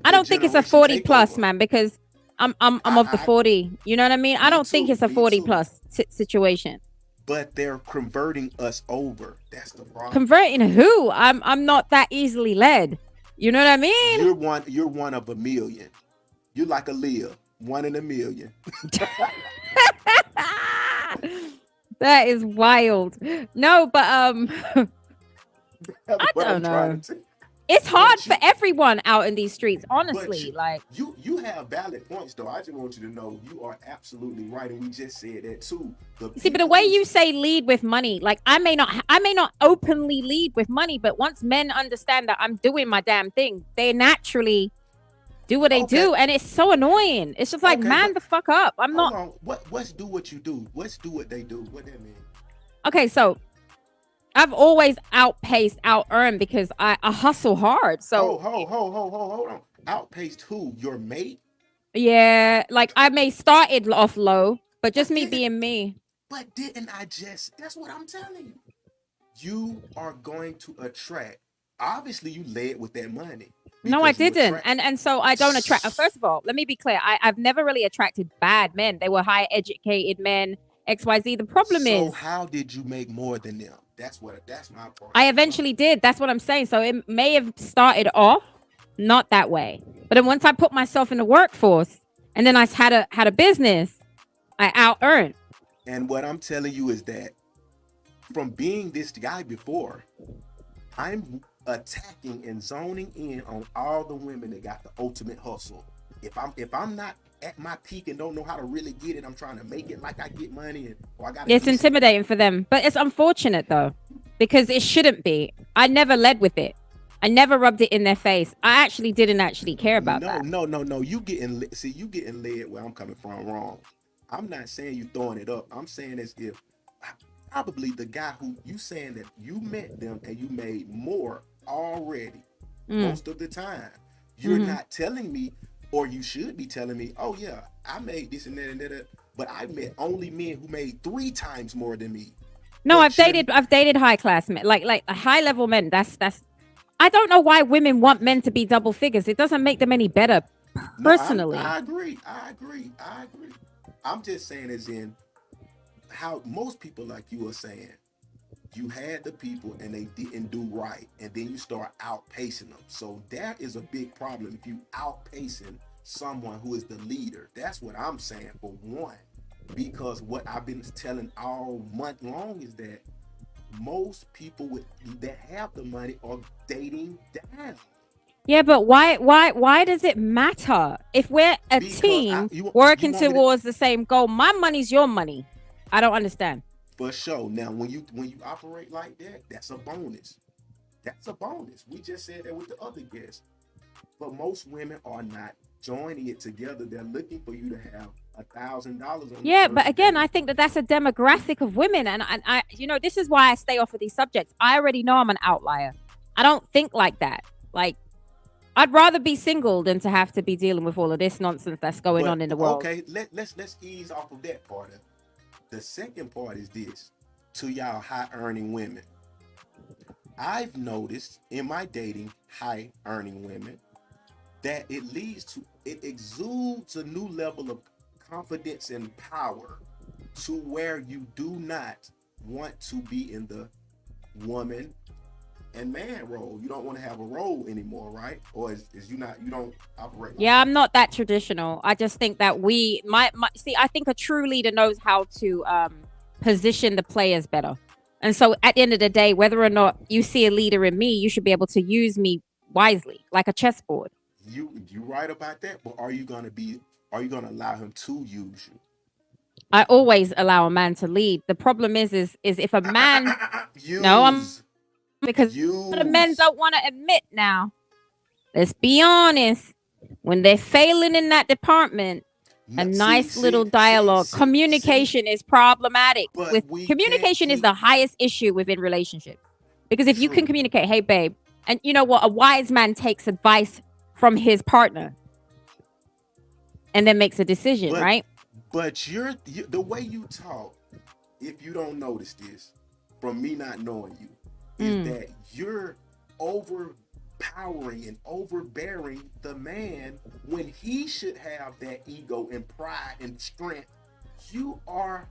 I don't think it's a 40 plus, man, because I'm of the 40. You know what I mean? I don't think it's a 40 plus situation. But they're converting us over. That's the problem. Converting who? I'm not that easily led. You know what I mean? You're one of a million. You're like a Leah, 1 in a million. That is wild. No, but I don't know. It's hard for everyone out in these streets, honestly. Like you have valid points, though. I just want you to know you are absolutely right, and we just said that too. See, but the way you say lead with money, like I may not openly lead with money, but once men understand that I'm doing my damn thing, they naturally do what they do, and it's so annoying. It's just like, man, the fuck up. I'm not. What's do what you do? What's do what they do? What that mean? Okay, so I've always out-earned because I hustle hard. So hold on. Outpaced who? Your mate? Yeah, like I may started off low, but just me being me. But didn't I just? That's what I'm telling you. You are going to attract. Obviously, you led with that money. No, I didn't. And so I don't attract. First of all, let me be clear. I've never really attracted bad men. They were high educated men, XYZ. The problem is. So how did you make more than them? That's my part. I eventually did. That's what I'm saying. So it may have started off not that way. But then once I put myself in the workforce and then I had a business, I out-earned. And what I'm telling you is that from being this guy before, I'm attacking and zoning in on all the women that got the ultimate hustle. If I'm not at my peak and don't know how to really get it, I'm trying to make it like I get money it's intimidating for them. But it's unfortunate though, because it shouldn't be. I never led with it. I never rubbed it in their face. I actually didn't care about that. No. You getting led where I'm coming from wrong. I'm not saying you throwing it up. I'm saying as if probably the guy who you saying that you met them and you made more already most of the time. You're not telling me, or you should be telling me, oh yeah, I made this and that and that, but I met only men who made 3 times more than me. No, I've dated high class men, like high level men. That's I don't know why women want men to be double figures. It doesn't make them any better personally. No, I agree. I'm just saying as in how most people like you are saying, you had the people and they didn't do right, and then you start outpacing them. So that is a big problem if you outpacing someone who is the leader. That's what I'm saying for one, because what I've been telling all month long is that most people that have the money are dating down. Yeah, but why does it matter if we're a team working towards the same goal? My money's your money. I don't understand. For sure. Now, when you operate like that, that's a bonus. That's a bonus. We just said that with the other guests. But most women are not joining it together. They're looking for you to have $1,000 on. Yeah, but again, I think that's a demographic of women, and I this is why I stay off of these subjects. I already know I'm an outlier. I don't think like that. Like, I'd rather be single than to have to be dealing with all of this nonsense that's going on in the world. Okay, let's ease off of that part of it. The second part is this: to y'all high earning women. I've noticed in my dating high earning women that it exudes a new level of confidence and power to where you do not want to be in the woman and man role. You don't want to have a role anymore, right? Or is you don't operate like Yeah, that? I'm not that traditional. I just think that I think a true leader knows how to position the players better. And so at the end of the day, whether or not you see a leader in me, you should be able to use me wisely, like a chessboard. You right about that, but are you gonna allow him to use you? I always allow a man to lead. The problem is if a man no, I'm because a lot of men don't want to admit now. Let's be honest. When they're failing in that department, a nice little dialogue. Communication is problematic. Communication is the highest issue within relationships. Because if you can communicate, hey babe, and you know what, a wise man takes advice from his partner and then makes a decision, right? But the way you talk, if you don't notice this, from me not knowing you, is that you're overpowering and overbearing the man when he should have that ego and pride and strength. You are,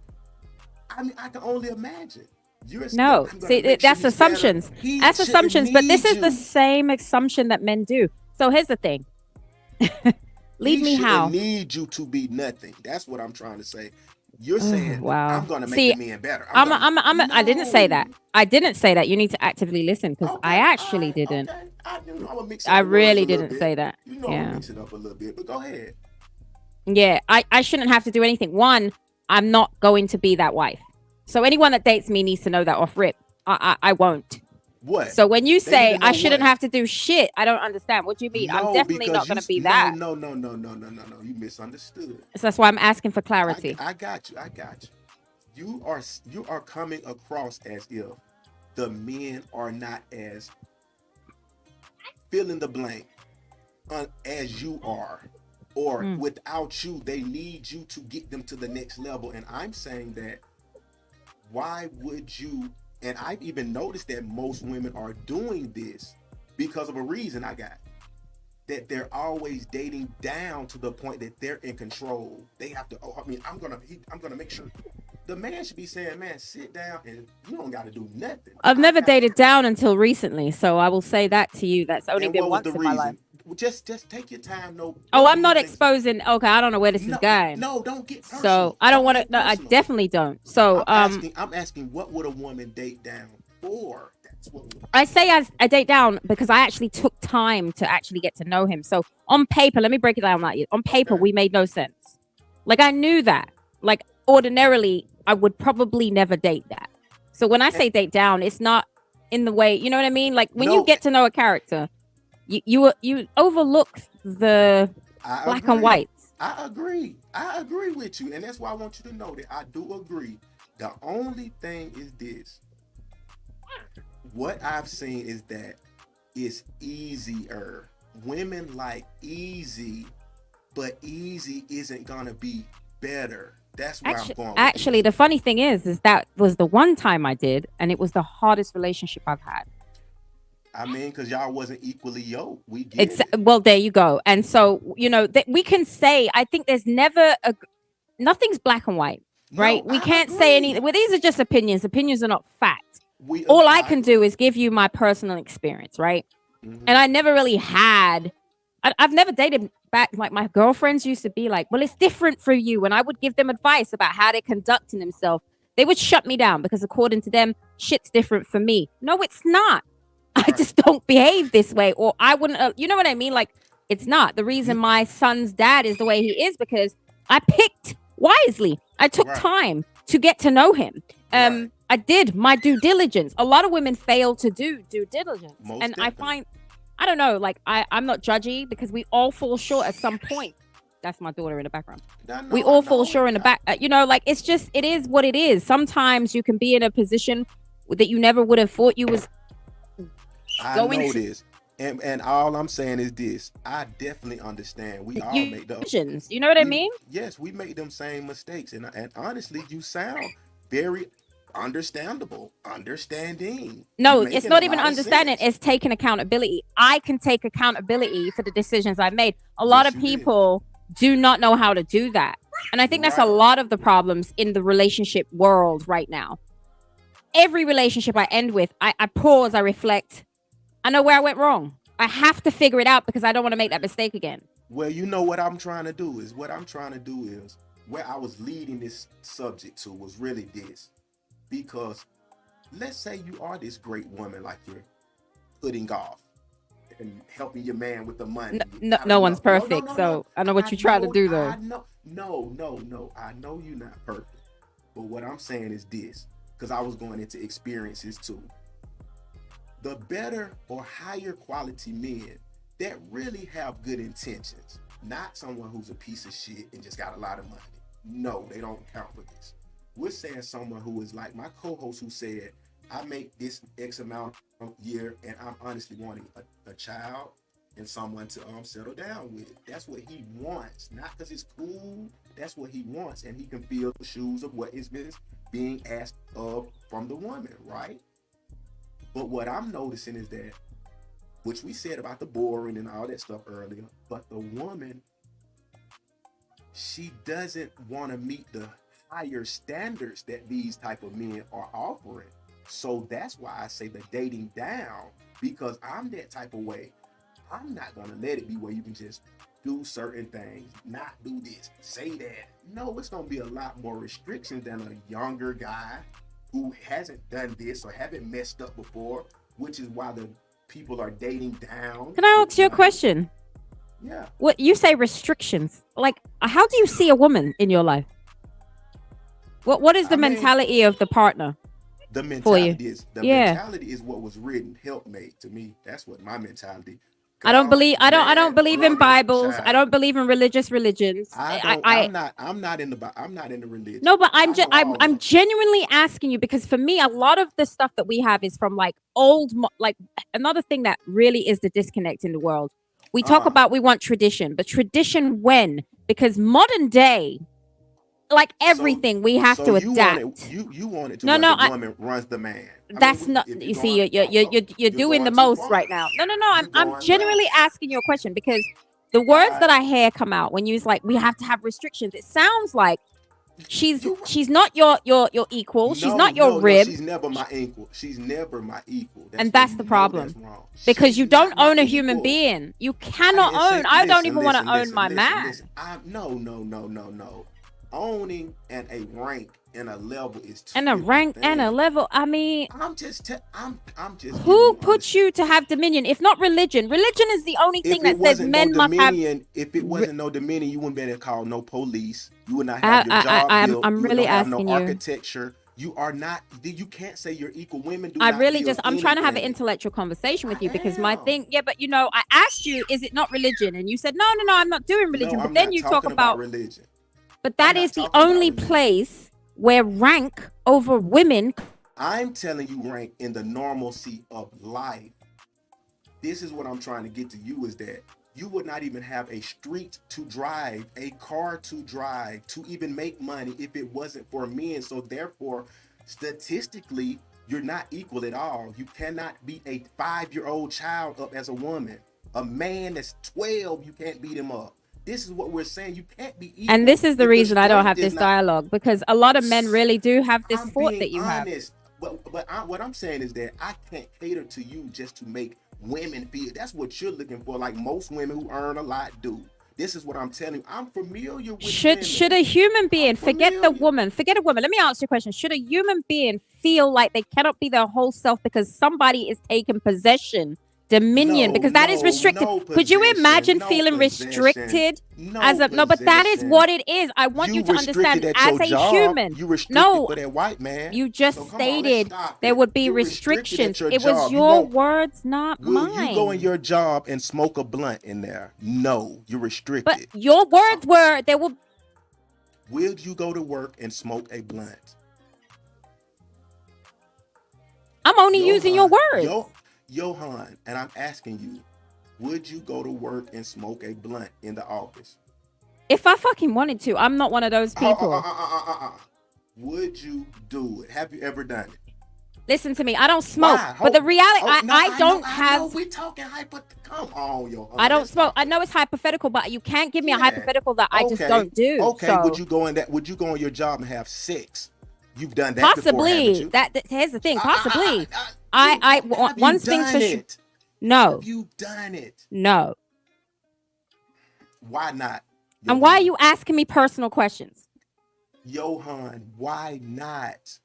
I mean, I can only imagine. No, see, that's assumptions. That's assumptions, but this is the same assumption that men do. So here's the thing. Lead me how? Need you to be nothing. That's what I'm trying to say. You're saying, wow. I'm going to make the men better. I didn't say that. I didn't say that. You need to actively listen because I actually didn't. I really didn't say that. You know, I'm gonna mix it up a little bit, but go ahead. Yeah, I shouldn't have to do anything. One, I'm not going to be that wife. So anyone that dates me needs to know that off rip. I won't. What? So when you say I shouldn't have to do shit, I don't understand. What do you mean? No, I'm definitely not going to be that. No. You misunderstood. So that's why I'm asking for clarity. I got you. You are coming across as if the men are not as fill in the blank as you are, or without you, they need you to get them to the next level. And I'm saying that why would you? And I've even noticed that most women are doing this because of a reason I got. That they're always dating down to the point that they're in control. They have to, I'm gonna make sure. The man should be saying, man, sit down and you don't gotta do nothing. I've never dated down until recently, so I will say that to you. That's only been once in my life. Just take your time. No. Oh, I'm not exposing. Okay, I don't know where this is going. No, don't get personal. So I don't want to. No, I definitely don't. So I'm asking, what would a woman date down for? That's what I say. I date down because I actually took time to actually get to know him. So on paper, let me break it down like this. On paper, we made no sense. Like I knew that. Like ordinarily, I would probably never date that. So when I say date down, it's not in the way. You know what I mean? Like when you get to know a character. You overlook the black and whites. I agree with you, and that's why I want you to know that I do agree. The only thing is this: what I've seen is that it's easier. Women like easy, but easy isn't gonna be better. That's where I'm going. Actually, the funny thing is that was the one time I did, and it was the hardest relationship I've had. I mean, because y'all wasn't equally yoked. We get it. Well, there you go. And so, you know, we can say, I think there's never nothing's black and white, right? We can't say anything. Well, these are just opinions. Opinions are not fact. All I can do is give you my personal experience, right? And I never really had, I've never dated back. Like my girlfriends used to be like, well, it's different for you. And I would give them advice about how they're conducting themselves. They would shut me down because according to them, shit's different for me. No, it's not. I just don't behave this way, or I wouldn't, you know what I mean? Like, it's not. The reason my son's dad is the way he is because I picked wisely. I took time to get to know him. I did my due diligence. A lot of women fail to do due diligence. I find, I don't know, like, I'm not judgy because we all fall short at some point. That's my daughter in the background. We all fall short in the back. You know, like, it's just, it is what it is. Sometimes you can be in a position that you never would have thought you was. I know this, and all I'm saying is this: I definitely understand. We all make those decisions. You know what I mean? Yes, we make them same mistakes, and honestly, you sound very understanding. No, it's not even understanding. It's taking accountability. I can take accountability for the decisions I made. A lot of people do not know how to do that, and I think that's a lot of the problems in the relationship world right now. Every relationship I end with, I pause, I reflect. I know where I went wrong. I have to figure it out because I don't want to make that mistake again. Well, you know what I'm trying to do is where I was leading this subject to was really this. Because let's say you are this great woman, like you're putting off and helping your man with the money. No one's perfect, so I know what you try to do though. No. I know you're not perfect. But what I'm saying is this, because I was going into experiences too. The better or higher quality men that really have good intentions, not someone who's a piece of shit and just got a lot of money. No, they don't count for this. We're saying someone who is like my co-host who said, I make this X amount a year and I'm honestly wanting a child and someone to settle down with. That's what he wants, not because it's cool. That's what he wants, and he can feel the shoes of what is being asked of from the woman, right? But what I'm noticing is that, which we said about the boring and all that stuff earlier, but the woman, she doesn't want to meet the higher standards that these type of men are offering. So that's why I say the dating down, because I'm that type of way. I'm not going to let it be where you can just do certain things, not do this, say that. No, it's going to be a lot more restrictions than a younger guy who hasn't done this or haven't messed up before, which is why the people are dating down. Can I ask you a question? Yeah. What you say restrictions? Like, how do you see a woman in your life? What is the mentality of the partner? The mentality you? is mentality is what was written, helpmate to me. That's what my mentality. I don't believe in Bibles. Child. I don't believe in religions. I'm not in the religion. No, but I'm genuinely asking you because for me, a lot of the stuff that we have is from like old, like another thing that really is the disconnect in the world. We talk about we want tradition, but tradition when? Because modern day, like everything, we have to adapt. You want it to the woman runs the man. That's not. You see, you're doing the most right now. No. I'm genuinely asking you a question because the words that I hear come out when you're like, we have to have restrictions. It sounds like she's not your equal. She's not your rib. She's never my equal. She's never my equal. That's the problem. Because you don't own a human being. You cannot own. I don't even want to own my man. No. Owning and a rank and a level is two and a rank things. And a level. I mean, I'm just. Who puts you to have dominion? If not religion, religion is the only thing that says men must have. If it wasn't no dominion, you wouldn't be able to call no police. You would not have your job built. I'm really asking you. Architecture. You are not. You can't say you're equal. Women do. I'm trying to have an intellectual conversation with you because my thing. Yeah, but I asked you, is it not religion? And you said no. I'm not doing religion. No, but then you talk about religion. But that is the only place where rank over women. I'm telling you rank in the normalcy of life. This is what I'm trying to get to you is that you would not even have a street to drive, a car to drive, to even make money if it wasn't for men. So therefore, statistically, you're not equal at all. You cannot beat a 5-year-old child up as a woman. A man that's 12, you can't beat him up. This is what we're saying. You can't be equal. And this is the reason I don't have this dialogue because a lot of men really do have this thought that you have. But what I'm saying is that I can't cater to you just to make women feel. That's what you're looking for. Like most women who earn a lot do. This is what I'm telling you. I'm familiar with women. Should a human being forget a woman? Let me ask you a question. Should a human being feel like they cannot be their whole self because somebody is taking possession? Dominion, because that is restricted. Could you imagine feeling restricted but that is what it is. I want you to understand as a human. You restricted for that white man. You just stated there would be restrictions. It was your words, not mine. Will you go in your job and smoke a blunt in there? No, you're restricted. But your words were there will. Will you go to work and smoke a blunt? I'm only using your words. Johan, and I'm asking you, would you go to work and smoke a blunt in the office? If I fucking wanted to, I'm not one of those people. Would you do it? Have you ever done it? Listen to me. I don't smoke, but the reality, I don't have. We talking hypothetical. Come on, Johan. I don't smoke. I know it's hypothetical, but you can't give me a hypothetical that I just don't do. Okay, so. Would you go on your job and have sex? You've done that possibly. Before, haven't you? Here's the thing. Possibly. I want things for sure. No. Have you done it? No. Why not? And why are you asking me personal questions? Johan, why not?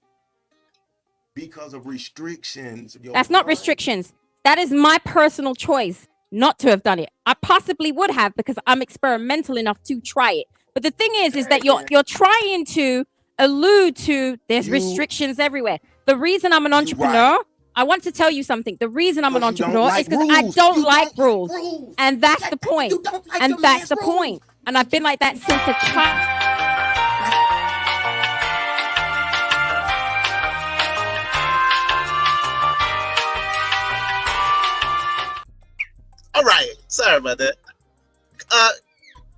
Because of restrictions. That's not restrictions. That is my personal choice not to have done it. I possibly would have because I'm experimental enough to try it. But the thing is that you're trying to allude to there's restrictions everywhere. The reason I'm an entrepreneur, I want to tell you something. The reason I'm an entrepreneur is because I don't like rules. And that's the point. And that's the point. And I've been like that since a child. All right, sorry about that.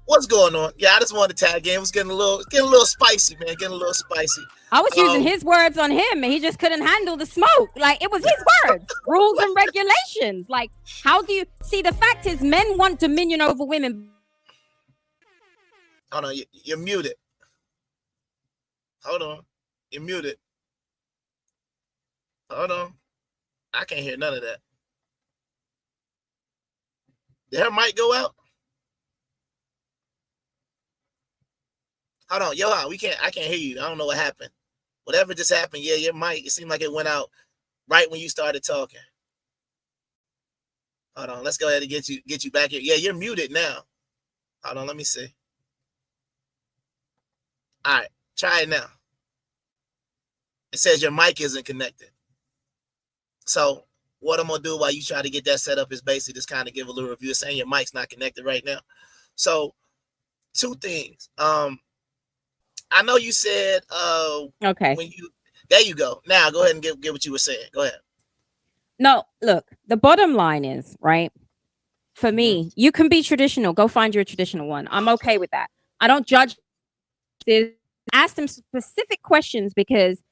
What's going on? Yeah, I just wanted to tag in. It was getting a little spicy, man. Getting a little spicy. I was using his words on him, and he just couldn't handle the smoke. Like, it was his words, rules and regulations. Like, how do you see? The fact is, men want dominion over women. Hold on, you're muted. Hold on, you're muted. Hold on, I can't hear none of that. Did her mic go out? Hold on, Johan, I can't hear you. I don't know what happened. Whatever just happened, yeah, your mic, it seemed like it went out right when you started talking. Hold on, let's go ahead and get you back here. Yeah, you're muted now. Hold on, let me see. All right, try it now. It says your mic isn't connected. So what I'm gonna do while you try to get that set up is basically just kind of give a little review. It's saying your mic's not connected right now. So two things. I know you said okay. There you go. Now go ahead and get what you were saying. Go ahead. No, look, the bottom line is, right? For me, you can be traditional. Go find your traditional one. I'm okay with that. I don't judge this. Ask them specific questions because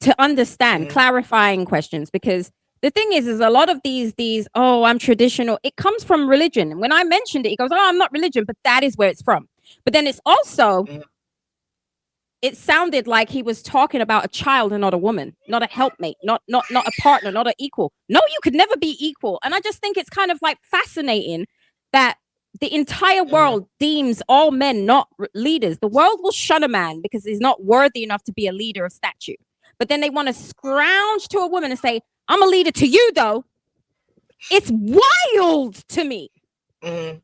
to understand, clarifying questions, because the thing is a lot of these, oh, I'm traditional. It comes from religion. And when I mentioned it, he goes, oh, I'm not religion, but that is where it's from. But then it's also, it sounded like he was talking about a child and not a woman, not a helpmate, not a partner, not an equal. No, you could never be equal. And I just think it's kind of like fascinating that the entire world deems all men not leaders. The world will shun a man because he's not worthy enough to be a leader of stature. But then they want to scrounge to a woman and say, I'm a leader to you, though. It's wild to me. But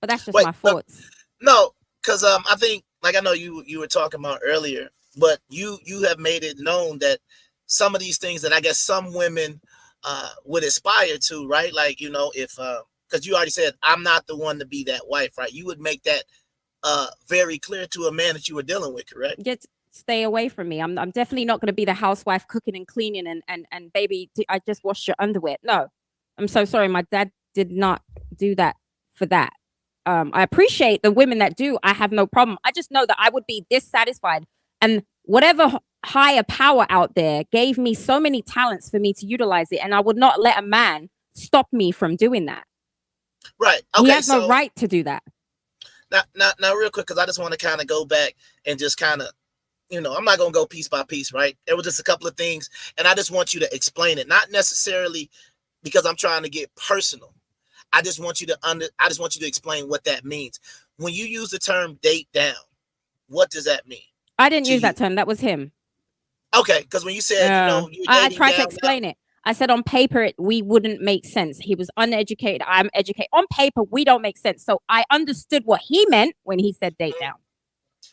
that's just my thoughts. No, because I think, like I know you were talking about earlier, but you have made it known that some of these things that I guess some women would aspire to, right? Like, you know, if because you already said I'm not the one to be that wife, right? You would make that very clear to a man that you were dealing with, correct? Stay away from me. I'm definitely not going to be the housewife cooking and cleaning and baby, I just washed your underwear. No, I'm so sorry. My dad did not do that for that. I appreciate the women that do. I have no problem. I just know that I would be dissatisfied. And whatever higher power out there gave me so many talents for me to utilize it. And I would not let a man stop me from doing that. Right. Okay, he has no right to do that. Now, real quick, because I just want to kind of go back and just kind of, you know, I'm not going to go piece by piece, right? There was just a couple of things, and I just want you to explain it, not necessarily because I'm trying to get personal. I just want you to explain what that means. When you use the term date down, what does that mean? I didn't use that term. That was him. Okay, because when you said, you know, I tried to explain it. I said on paper, we wouldn't make sense. He was uneducated. I'm educated. On paper, we don't make sense. So I understood what he meant when he said date down.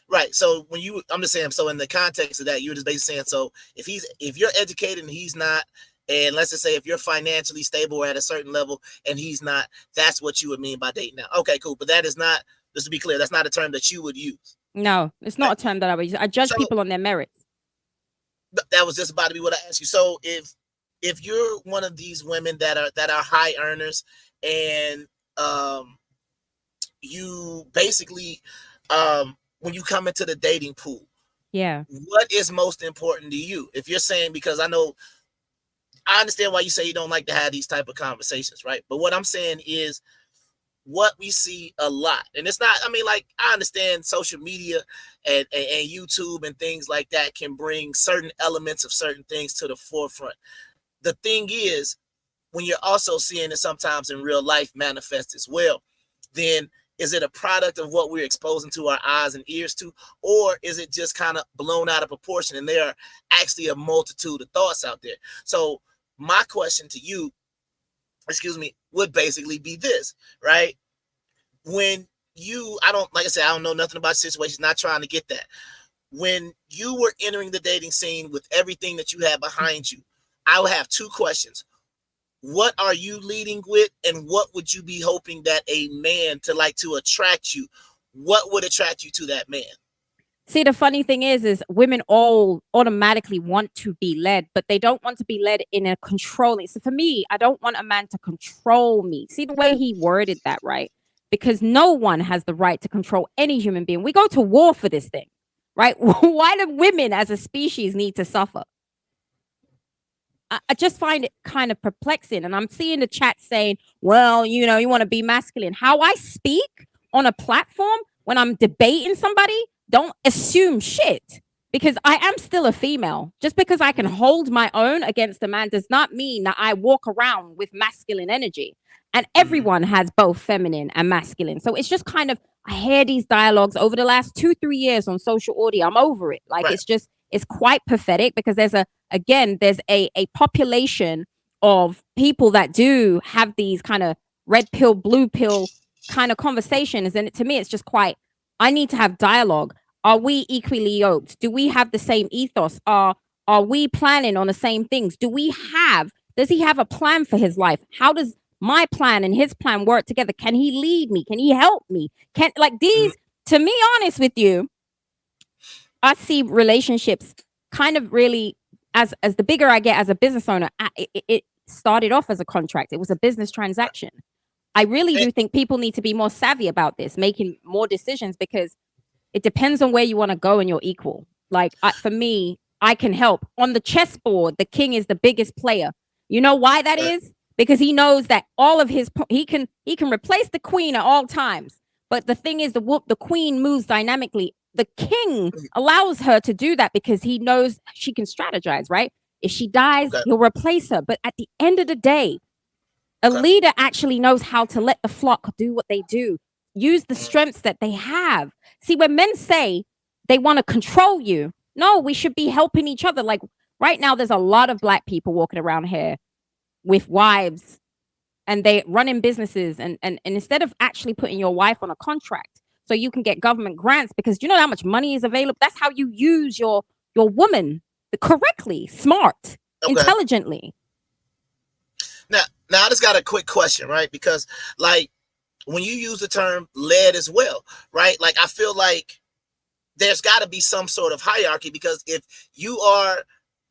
Right. So I'm just saying, so in the context of that, you're just basically saying, so if you're educated and he's not, and let's just say if you're financially stable or at a certain level and he's not, that's what you would mean by dating now. Okay, cool. But that is not, just to be clear, that's not a term that you would use. No, it's not a term that I would use. I judge people on their merits. That was just about to be what I asked you. So if you're one of these women that are high earners and you basically when you come into the dating pool, what is most important to you? If you're saying, because I understand why you say you don't like to have these type of conversations, right? But what I'm saying is what we see a lot, and it's not, I mean, like, I understand social media and YouTube and things like that can bring certain elements of certain things to the forefront. The thing is, when you're also seeing it sometimes in real life manifest as well, then is it a product of what we're exposing to our eyes and ears to, or is it just kind of blown out of proportion and there are actually a multitude of thoughts out there? So my question to you, would basically be this, right? When you, I don't know nothing about situations, not trying to get that. When you were entering the dating scene with everything that you had behind you, I would have two questions. What are you leading with, and what would you be hoping that a man to attract you? What would attract you to that man? See, the funny thing is women all automatically want to be led, but they don't want to be led in a controlling. So for me, I don't want a man to control me. See the way he worded that, right? Because no one has the right to control any human being. We go to war for this thing, right? Why do women as a species need to suffer? I just find it kind of perplexing. And I'm seeing the chat saying, well, you want to be masculine. How I speak on a platform when I'm debating somebody, don't assume shit, because I am still a female. Just because I can hold my own against a man does not mean that I walk around with masculine energy. And everyone has both feminine and masculine. So it's just kind of, I hear these dialogues over the last 2-3 years on social audio. I'm over it. Like, right. It's quite pathetic, because there's a population of people that do have these kind of red pill, blue pill kind of conversations. And to me, it's just quite, I need to have dialogue. Are we equally yoked? Do we have the same ethos? Are we planning on the same things? Does he have a plan for his life? How does my plan and his plan work together? Can he lead me? Can he help me? To me, honest with you, I see relationships kind of really, as the bigger I get as a business owner, it started off as a contract. It was a business transaction. I really do think people need to be more savvy about this, making more decisions, because it depends on where you want to go and you're equal. For me, I can help. On the chessboard, the king is the biggest player. You know why that is? Because he knows that all of he can replace the queen at all times. But the thing is, the queen moves dynamically. The king allows her to do that because he knows she can strategize, right? If she dies, he'll replace her. But at the end of the day, a leader actually knows how to let the flock do what they do, use the strengths that they have. See, when men say they want to control you, no, we should be helping each other. Like right now, there's a lot of Black people walking around here with wives, and they running businesses. And instead of actually putting your wife on a contract so you can get government grants, because you know how much money is available. That's how you use your woman correctly, smart, intelligently. Now I just got a quick question, right? Because when you use the term led as well, right? I feel like there's got to be some sort of hierarchy, because if you are,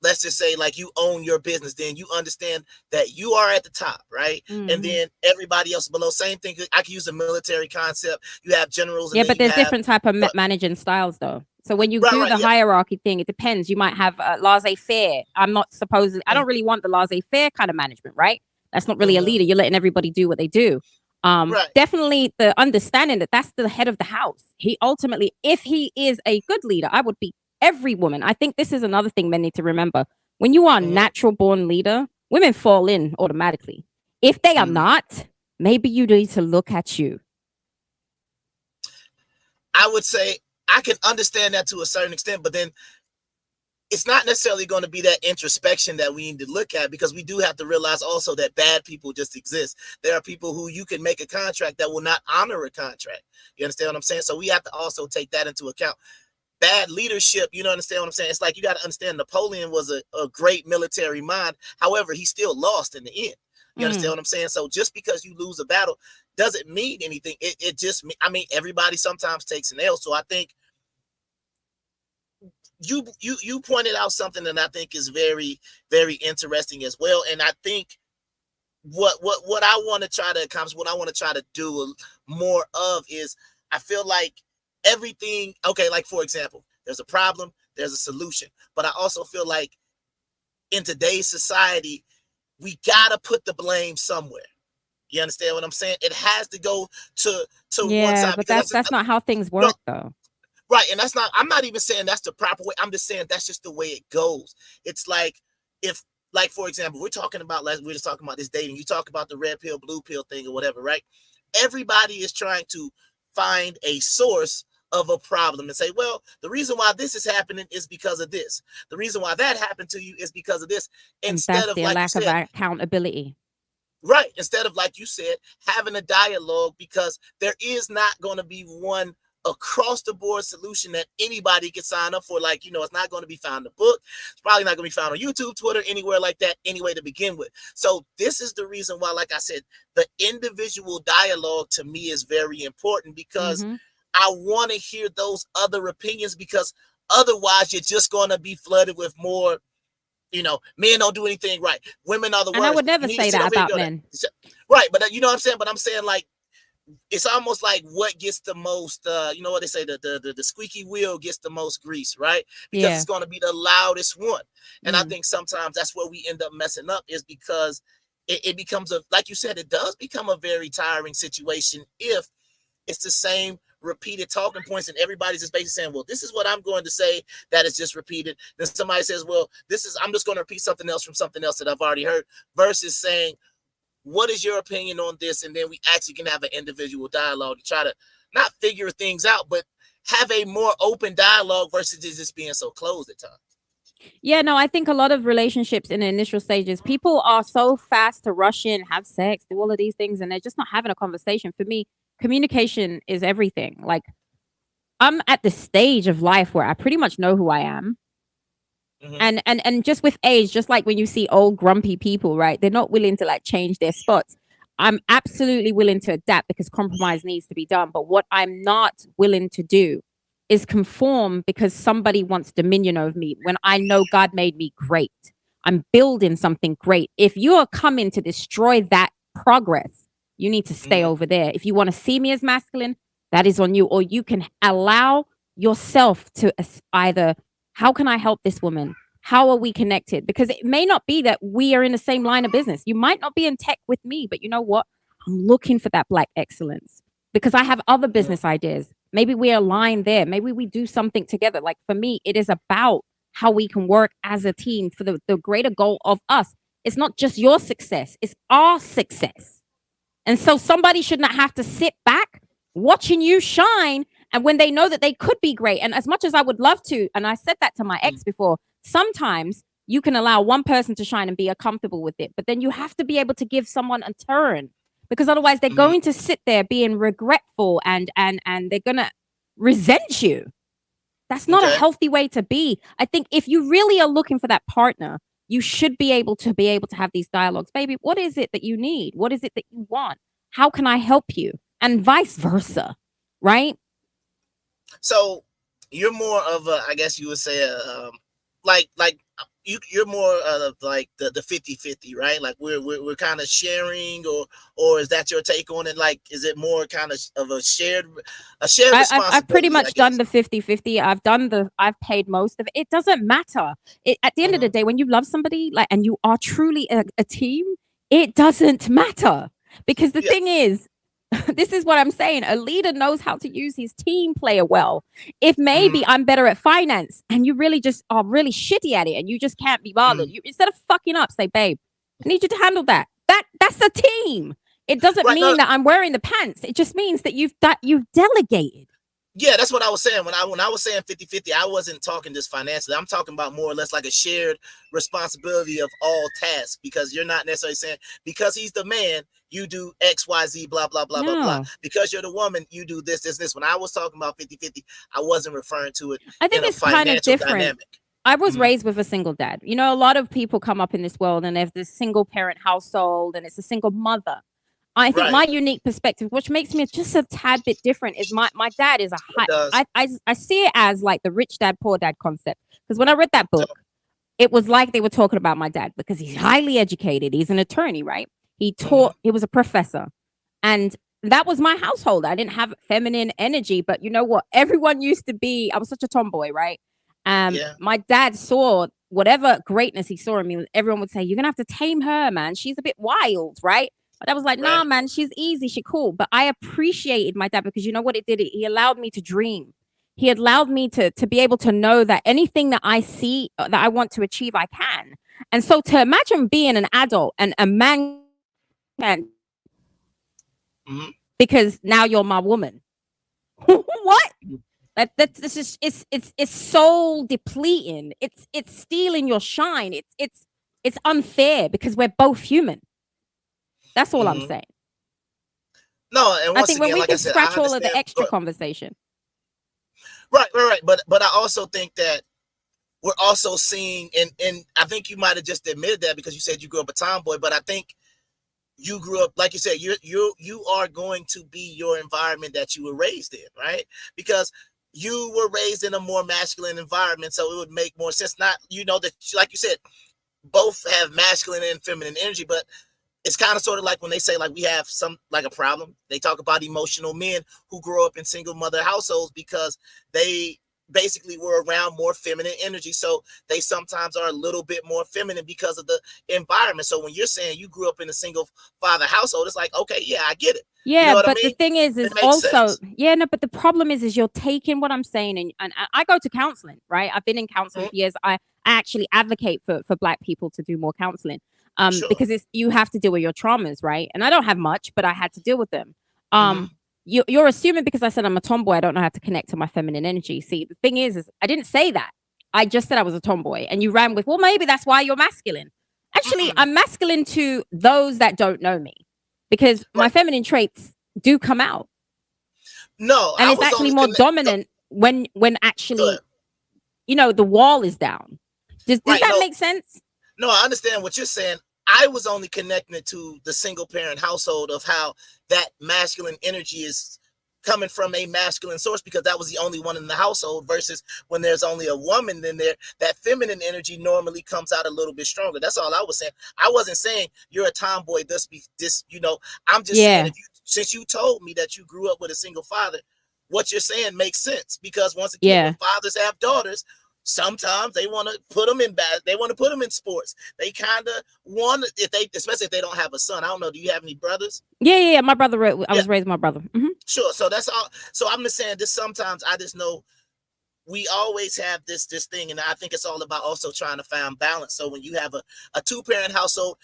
let's just say, you own your business, then you understand that you are at the top, right? Mm-hmm. And then everybody else below. Same thing. I can use a military concept. You have generals. And but there's different type of managing styles, though. So when you do the hierarchy thing, it depends. You might have laissez-faire. I don't really want the laissez-faire kind of management, right? That's not really a leader. You're letting everybody do what they do. Definitely the understanding that that's the head of the house. He ultimately, if he is a good leader, I would be every woman. I think this is another thing men need to remember. When you are a natural born leader, women fall in automatically. If they are not, maybe you need to look at you. I would say I can understand that to a certain extent, but then it's not necessarily going to be that introspection that we need to look at, because we do have to realize also that bad people just exist. There are people who you can make a contract that will not honor a contract. You understand what I'm saying? So we have to also take that into account. Bad leadership, you understand what I'm saying? It's like, you got to understand Napoleon was a great military mind. However, he still lost in the end. You understand what I'm saying? So just because you lose a battle doesn't mean anything. It just, everybody sometimes takes an L. So I think you pointed out something that I think is very, very interesting as well. And I think what I want to try to accomplish, what I want to try to do more of is, I feel like everything, for example, there's a problem, there's a solution. But I also feel like in today's society, we gotta put the blame somewhere. You understand what I'm saying? It has to go to one side. But that's not how things work, though. Right, and I'm not even saying that's the proper way. I'm just saying that's just the way it goes. It's like, if, like, for example, we're talking about, like, we're just talking about this dating. You talk about the red pill, blue pill thing or whatever, right? Everybody is trying to find a source of a problem and say, well, the reason why this is happening is because of this. The reason why that happened to you is because of this. Instead of, like, lack of accountability. Right. Instead of, like you said, having a dialogue, because there is not going to be one across the board solution that anybody can sign up for. Like, it's not going to be found in a book. It's probably not going to be found on YouTube, Twitter, anywhere like that, anyway, to begin with. So this is the reason why, like I said, the individual dialogue to me is very important, because I want to hear those other opinions, because otherwise you're just going to be flooded with more, men don't do anything right. Women are the worst. And I would never say that about men. Right. But you know what I'm saying? But I'm saying, like, it's almost like what gets the most, you know what they say, the squeaky wheel gets the most grease, right? Because it's going to be the loudest one. And I think sometimes that's where we end up messing up, is because it becomes like you said, it does become a very tiring situation if it's the same repeated talking points and everybody's just basically saying, well, this is what I'm going to say, that is just repeated. Then somebody says, well, I'm just going to repeat something else from something else that I've already heard, versus saying, what is your opinion on this? And then we actually can have an individual dialogue to try to not figure things out, but have a more open dialogue versus just being so closed at times. Yeah, no, I think a lot of relationships in the initial stages, people are so fast to rush in, have sex, do all of these things, and they're just not having a conversation. For me, communication is everything. Like, I'm at the stage of life where I pretty much know who I am. And just with age, just like when you see old grumpy people, right? They're not willing to, like, change their spots. I'm absolutely willing to adapt, because compromise needs to be done. But what I'm not willing to do is conform because somebody wants dominion over me, when I know God made me great. I'm building something great. If you are coming to destroy that progress, you need to stay over there. If you want to see me as masculine, that is on you. Or you can allow yourself to either, how can I help this woman? How are we connected? Because it may not be that we are in the same line of business. You might not be in tech with me, but you know what? I'm looking for that Black excellence, because I have other business ideas. Maybe we align there. Maybe we do something together. Like, for me, it is about how we can work as a team for the greater goal of us. It's not just your success, it's our success. And so somebody should not have to sit back watching you shine, and when they know that they could be great. And as much as I would love to, and I said that to my ex before, sometimes you can allow one person to shine and be comfortable with it, but then you have to be able to give someone a turn, because otherwise they're going to sit there being regretful and they're going to resent you. That's not a healthy way to be. I think if you really are looking for that partner, you should be able to have these dialogues. Baby, what is it that you need? What is it that you want? How can I help you? And vice versa, right? So you're more of a, I guess you would say, like you're more of like the 50-50, right? Like we're kind of sharing, or is that your take on it? Like, is it more kind of a shared responsibility? I've pretty much done the 50-50. I've paid most of it. It doesn't matter. At the end of the day, when you love somebody, like, and you are truly a team, it doesn't matter, because the thing is, this is what I'm saying. A leader knows how to use his team player well. If maybe I'm better at finance and you really just are really shitty at it and you just can't be bothered, you, instead of fucking up, say, babe, I need you to handle that. That's a team. It doesn't mean that I'm wearing the pants. It just means that you've delegated. Yeah, that's what I was saying. When I was saying 50-50, I wasn't talking just financially. I'm talking about more or less like a shared responsibility of all tasks, because you're not necessarily saying, because he's the man, you do X, Y, Z, blah, blah, blah, blah, blah. Because you're the woman, you do this, this, this. When I was talking about 50-50, I wasn't referring to it. I think it's kind of different. Dynamic. I was raised with a single dad. You know, a lot of people come up in this world and there's this single parent household and it's a single mother. I think my unique perspective, which makes me just a tad bit different, is my dad is I see it as like the rich dad, poor dad concept. Because when I read that book, it was like they were talking about my dad, because he's highly educated. He's an attorney, right? He taught, he was a professor. And that was my household. I didn't have feminine energy, but you know what? Everyone used to be, I was such a tomboy, right? My dad saw whatever greatness he saw in me. Everyone would say, you're going to have to tame her, man. She's a bit wild, right? But I was like, nah, man, she's easy. She's cool. But I appreciated my dad, because you know what it did? He allowed me to dream. He allowed me to be able to know that anything that I see that I want to achieve, I can. And so to imagine being an adult and a man can't, because now you're my woman. What? That's just it's soul depleting. It's stealing your shine. It's unfair because we're both human. That's all I'm saying. No, and once I think when again, we like can I said, scratch I all of the understand. extra conversation. Right. But I also think that we're also seeing, and I think you might have just admitted that because you said you grew up a tomboy, but I think you grew up, like you said, you are going to be your environment that you were raised in, right? Because you were raised in a more masculine environment, so it would make more sense. Not, that, like you said, both have masculine and feminine energy, but it's kind of sort of like when they say like we have a problem. They talk about emotional men who grow up in single mother households because they basically were around more feminine energy, so they sometimes are a little bit more feminine because of the environment. So when you're saying you grew up in a single father household, it's like, okay, yeah, I get it. Yeah, What but I mean? the thing is also sense. yeah, no, but the problem is you're taking what I'm saying and I go to counseling, right? I've been in counseling for years. I actually advocate for Black people to do more counseling. Because you have to deal with your traumas, right? And I don't have much, but I had to deal with them. You're assuming because I said I'm a tomboy, I don't know how to connect to my feminine energy. See, the thing is I didn't say that. I just said I was a tomboy, and you ran with, well, maybe that's why you're masculine. Actually, I'm masculine to those that don't know me, because my feminine traits do come out. No, and it's actually more dominant when actually, the wall is down. Does that make sense? No, I understand what you're saying. I was only connecting it to the single parent household of how that masculine energy is coming from a masculine source, because that was the only one in the household, versus when there's only a woman in there, that feminine energy normally comes out a little bit stronger. That's all I was saying. I wasn't saying you're a tomboy. I'm just saying, since you told me that you grew up with a single father, what you're saying makes sense, because once again, when fathers have daughters, sometimes they want to put them in they want to put them in sports. They kind of want, especially if they don't have a son. I don't know. Do you have any brothers? Yeah. My brother, I was raised with my brother. Sure. So that's all. So I'm just saying this. Sometimes I just know we always have this thing, and I think it's all about also trying to find balance. So when you have a two-parent household,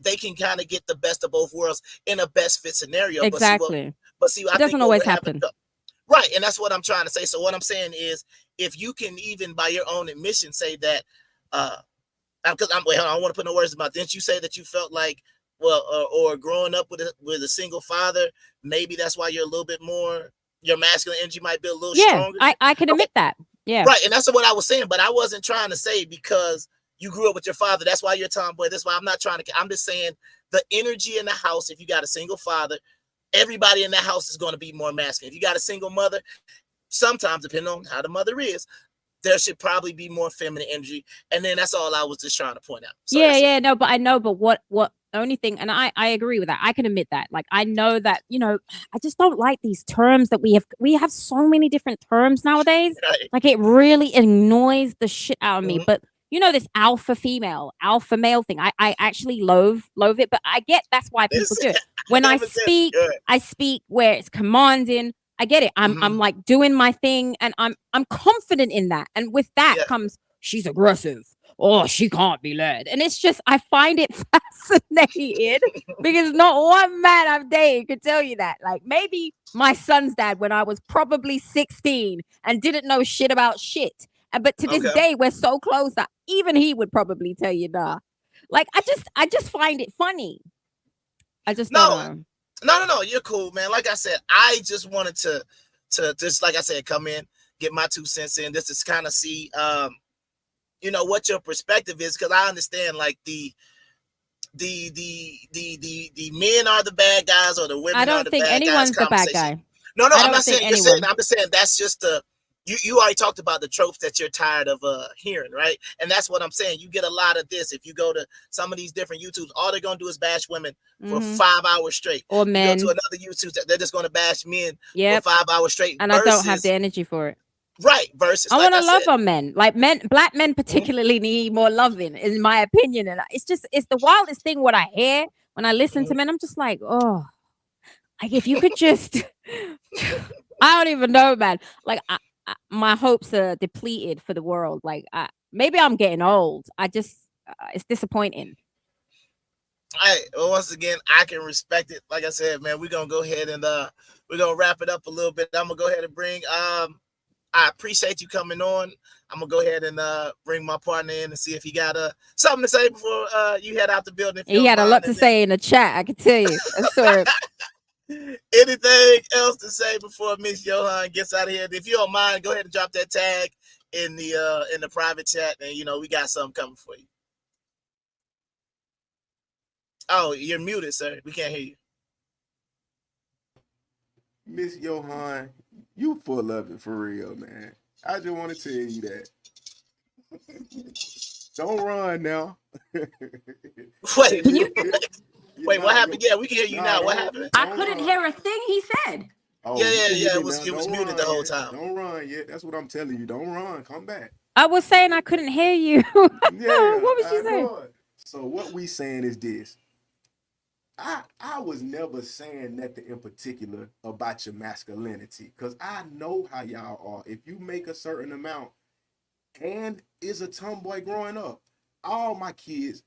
they can kind of get the best of both worlds in a best fit scenario. Exactly. But see, it doesn't always happen. Right, and that's what I'm trying to say. So what I'm saying is, if you can even by your own admission say that, because I don't want to put no words about. Didn't you say that you felt like, or growing up with a single father, maybe that's why you're a little bit more, your masculine energy might be a little stronger? I can admit that. Yeah. Right, and that's what I was saying, but I wasn't trying to say because you grew up with your father, that's why you're a tomboy. That's why I'm not trying to. I'm just saying the energy in the house. If you got a single father, everybody in that house is going to be more masculine. If you got a single mother, sometimes, depending on how the mother is, there should probably be more feminine energy. And then that's all I was just trying to point out. So no, but I know, but what only thing, and I agree with that. I can admit that. Like, I know that, I just don't like these terms that we have so many different terms nowadays. Right. Like, it really annoys the shit out of me. But this alpha female, alpha male thing, I actually loathe it, but I get that's why people do it. When I speak where it's commanding. I get it. I'm like doing my thing, and I'm confident in that. And with that comes, she's aggressive. Oh, she can't be led. And it's just, I find it fascinating because not one man I've dated could tell you that. Like, maybe my son's dad when I was probably 16 and didn't know shit about shit. But to this day, we're so close that even he would probably tell you, nah. Like, I just find it funny. I just don't know. No, you're cool, man. Like I said, I just wanted to just, like I said, come in, get my 2 cents in, just to kind of see, what your perspective is, because I understand, like, the men are the bad guys or the women are the bad guys. I don't think anyone's the bad guy. No, I'm not saying you're saying. I'm just saying that's just you already talked about the tropes that you're tired of hearing, right? And that's what I'm saying. You get a lot of this. If you go to some of these different YouTubes, all they're gonna do is bash women for 5 hours straight. Or men. You go to another YouTube, they're just gonna bash men for 5 hours straight. And I don't have the energy for it. Right. Versus, I want to love on men. Like, Black men particularly need more loving, in my opinion. And it's the wildest thing what I hear when I listen to men. I'm just like, oh, like, if you could just, I don't even know, man. Like, my hopes are depleted for the world. Like, maybe I'm getting old. I just it's disappointing. All right. Well, once again, I can respect it. Like I said, man, we're gonna go ahead and we're gonna wrap it up a little bit. I'm gonna go ahead and bring I appreciate you coming on. I'm gonna go ahead and bring my partner in and see if he got something to say before you head out the building. He had a lot to say in the chat, I can tell you. I saw it. Anything else to say before Miss Johan gets out of here? If you don't mind, go ahead and drop that tag in the private chat, and we got something coming for you. Oh, you're muted, sir. We can't hear you. Miss Johan, you full of it for real, man. I just want to tell you that. Don't run now. Wait, wait, what happened? Yeah, we can hear you now. What happened? I couldn't hear a thing he said. Oh, yeah. It was muted the whole time. Don't run yet. That's what I'm telling you. Don't run. Come back. I was saying I couldn't hear you. Yeah. What was she saying? So what we saying is this. I was never saying nothing in particular about your masculinity, because I know how y'all are. If you make a certain amount and is a tomboy growing up, all my kids,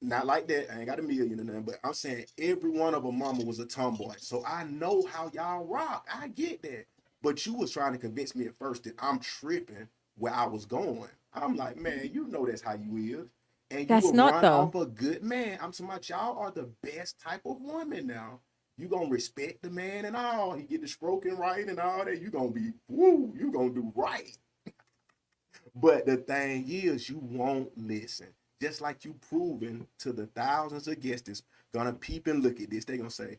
not like that, I ain't got a million or nothing, but I'm saying every one of them mama was a tomboy. So I know how y'all rock. I get that. But you was trying to convince me at first that I'm tripping where I was going. I'm like, man, you know that's how you is. And you That's will not run though. off a good man. I'm talking about y'all are the best type of woman now. You gonna respect the man and all. He get the stroking right and all that. You gonna be, woo, you gonna do right. But the thing is, you won't listen. Just like you proven to the thousands of guests that's gonna peep and look at this. They gonna say,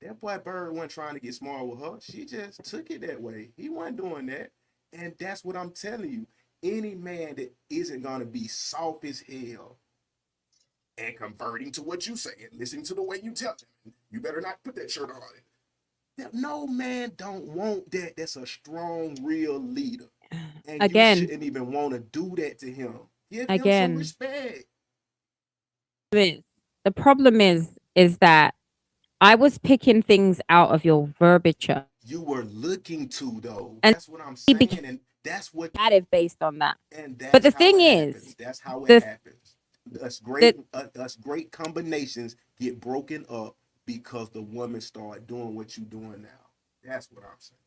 that boy Bird wasn't trying to get smart with her. She just took it that way. He wasn't doing that. And that's what I'm telling you. Any man that isn't gonna be soft as hell and converting to what you say and listening to the way you tell him, you better not put that shirt on. No man don't want that. That's a strong, real leader. And again, you shouldn't even want to do that to him. Give him some respect. The problem is that I was picking things out of your verbiage. You were looking to, though. And that's what I'm saying. And that's what based on that. And that's but the how thing it is, happens. That's how it happens. Us great combinations get broken up because the women start doing what you're doing now. That's what I'm saying.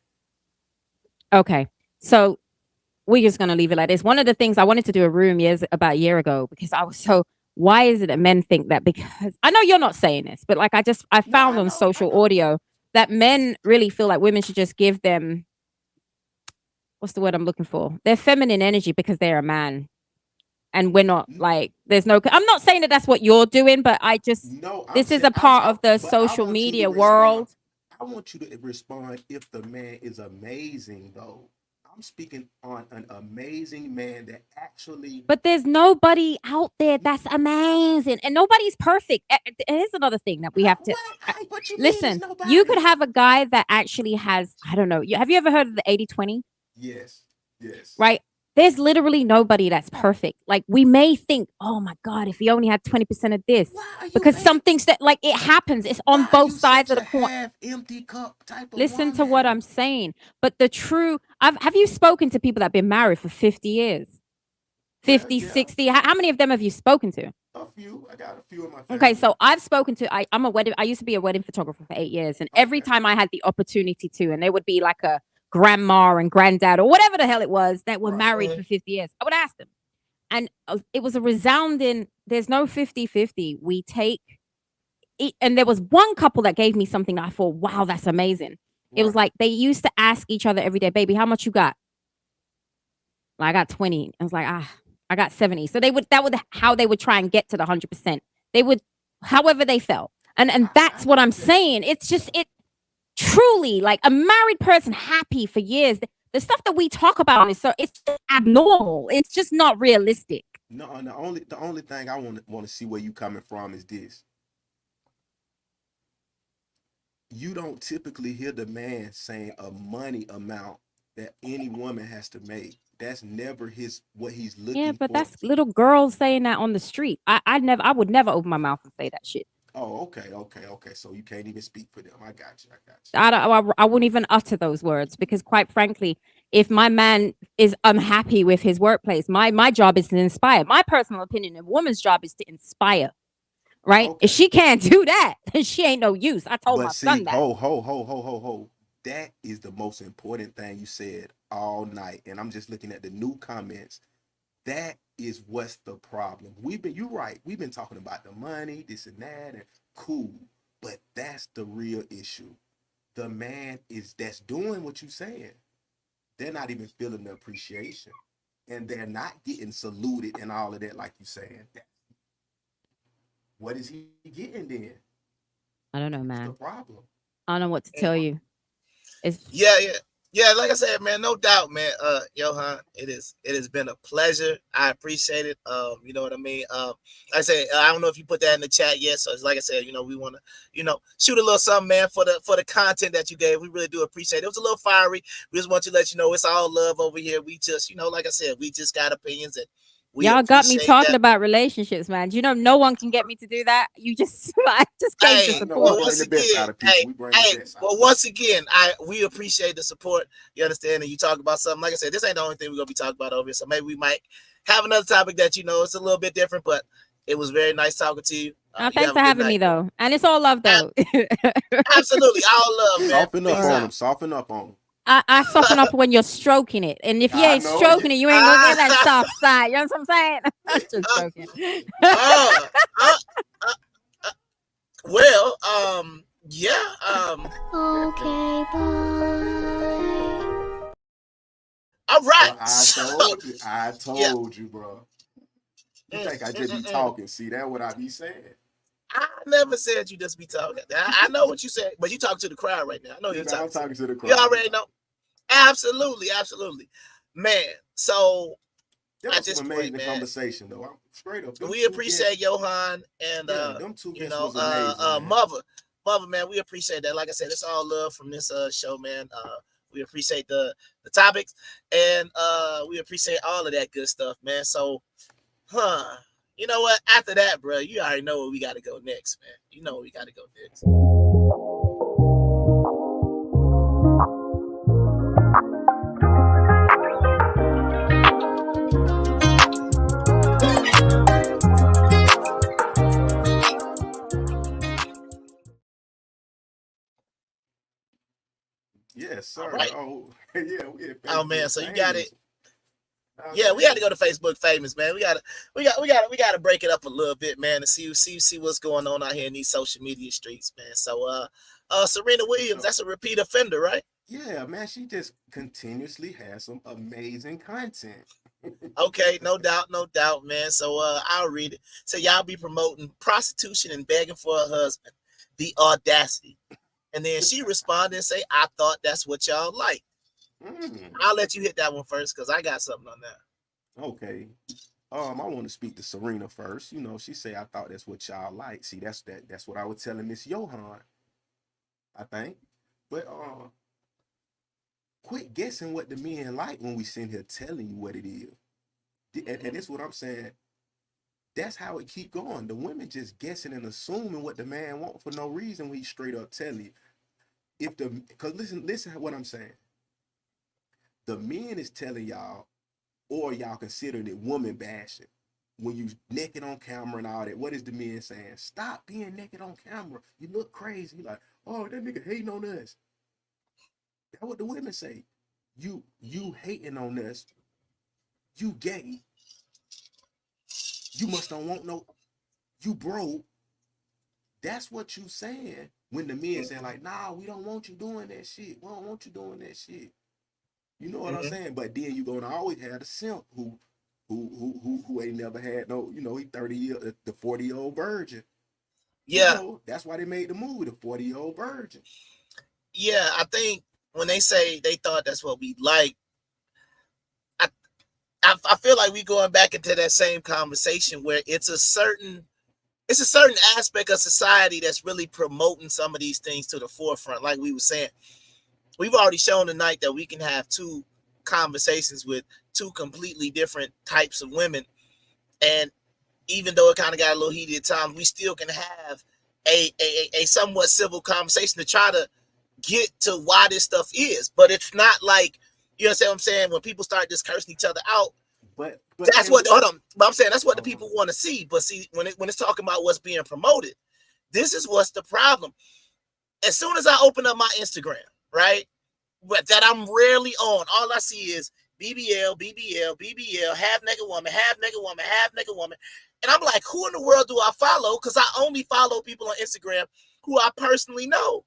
Okay, so we're just gonna leave it like this. One of the things I wanted to do a room about a year ago, because I was so, why is it that men think that? Because I know you're not saying this, but like I found on social audio that men really feel like women should just give them, what's the word I'm looking for? Their feminine energy because they're a man. And we're not like, there's no, I'm not saying that that's what you're doing, but this is a part of the social media world. I want you to respond if the man is amazing, though. I'm speaking on an amazing man that actually. But there's nobody out there that's amazing, and nobody's perfect. Here's another thing that we have to listen. You could have a guy that actually has, I don't know. Have you ever heard of the 80-20? Yes. Right. There's literally nobody that's perfect. Like, we may think, oh my God, if he only had 20% of this, because some things that, like, it happens. It's on both sides of the coin. Empty cup type of Listen to what I'm saying. But the true, have you spoken to people that have been married for 50 years? 50, 60? How many of them have you spoken to? A few. I got a few in my family. Okay, so I've spoken to, I used to be a wedding photographer for 8 years. And every time I had the opportunity to, and there would be like a grandma and granddad or whatever the hell it was that were married for 50 years, I would ask them. And it was a resounding, there's no 50-50. We take it. And there was one couple that gave me something that I thought, wow, that's amazing. It was like, they used to ask each other every day, baby, how much you got? Like, I got 20. I was like, I got 70. So that would how they would try and get to the 100%. They would, however they felt. And that's what I'm saying. It's just, truly, like, a married person happy for years. The stuff that we talk about is it's abnormal. It's just not realistic. No, the only thing I want to see where you coming from is this. You don't typically hear the man saying a money amount that any woman has to make. That's never what he's looking for. Yeah, but that's little girls saying that on the street. I would never open my mouth and say that shit. Oh, okay. So you can't even speak for them. I got you. I wouldn't even utter those words because, quite frankly, if my man is unhappy with his workplace, my job is to inspire. My personal opinion, a woman's job is to inspire, right? Okay. If she can't do that, then she ain't no use. I told But my see, son that. ho. That is the most important thing you said all night. And I'm just looking at the new comments. That is what's the problem. You're right. We've been talking about the money, this and that, and cool. But that's the real issue. The man that's doing what you're saying. They're not even feeling the appreciation. And they're not getting saluted and all of that, like you're saying. What is he getting then? I don't know, That's man. the problem. I don't know what to tell you. Yeah. Like I said, man, no doubt, man. Johan, it has been a pleasure. I appreciate it. You know what I mean. Like I said, I don't know if you put that in the chat yet. So it's like I said, we want to, shoot a little something, man, for the content that you gave. We really do appreciate it. It was a little fiery. We just want to let you know it's all love over here. We just, like I said, we just got opinions and y'all got me talking about relationships, man. Do you know no one can get me to do that? You just I just came to support. Once again, we appreciate the support. You understand? And you talk about something. Like I said, this ain't the only thing we're gonna be talking about over here. So maybe we might have another topic that it's a little bit different, but it was very nice talking to you. Thanks for having me though. And it's all love though. Absolutely, all love, man. Soften up on them. I soften up when you're stroking it. And if you ain't stroking it, you ain't gonna get that soft side. You know what I'm saying? I'm just joking. Well, yeah. Okay, bye. All right. I told you, bro. You think I just be talking? See, that's what I be saying. I never said you just be talking. I know what you said, but you talking to the crowd right now. I know you're talking. I'm talking to the crowd. You already know. Absolutely, man. So that was an amazing conversation, though. I'm straight up. We appreciate Johan and them two was amazing, Mother, man. We appreciate that. Like I said, it's all love from this show, man. We appreciate the topics and we appreciate all of that good stuff, man. So, you know what? After that, bro, you already know where we got to go next, man. You know where we got to go next. Yes, sir. Right. Oh, yeah. Oh man, so you got it. Yeah, we had to go to Facebook Famous, man. We gotta break it up a little bit, man, to see what's going on out here in these social media streets, man. So Serena Williams, that's a repeat offender, right? Yeah, man, she just continuously has some amazing content. Okay, no doubt, man. So I'll read it. So y'all be promoting prostitution and begging for a husband. The audacity. And then she responded and say, I thought that's what y'all like. I'll let you hit that one first because I got something on that. Okay. I want to speak to Serena first. She say I thought that's what y'all like. See, that's what I was telling Miss Johan, I think. But quit guessing what the men like when we sitting here telling you what it is. And that's what I'm saying. That's how it keep going. The women just guessing and assuming what the man want for no reason when he straight up tell you. Because listen to what I'm saying. The men is telling y'all, or y'all considering it woman bashing. When you naked on camera and all that, what is the men saying? Stop being naked on camera. You look crazy. Like, oh, that nigga hating on us. That's what the women say. You hating on us. You gay. You must don't want no. You broke. That's what you saying when the men say like, nah, we don't want you doing that shit. We don't want you doing that shit. You know what I'm saying? But then you gonna always have the simp who ain't never had no, he 30 years, the 40-year-old virgin. Yeah. That's why they made the movie, the 40-year-old virgin. Yeah, I think when they say they thought that's what we like, I feel like we going back into that same conversation where it's a certain aspect of society that's really promoting some of these things to the forefront. Like we were saying, we've already shown tonight that we can have two conversations with two completely different types of women. And even though it kind of got a little heated at times, we still can have a somewhat civil conversation to try to get to why this stuff is. But it's not like, you understand what I'm saying, when people start just cursing each other out. But that's what hold on. But I'm saying that's what the people want to see. But see, when it's talking about what's being promoted, this is what's the problem. As soon as I open up my Instagram, right, that I'm rarely on, all I see is BBL, BBL, BBL, half naked woman, half naked woman, half naked woman. And I'm like, who in the world do I follow? Because I only follow people on Instagram who I personally know.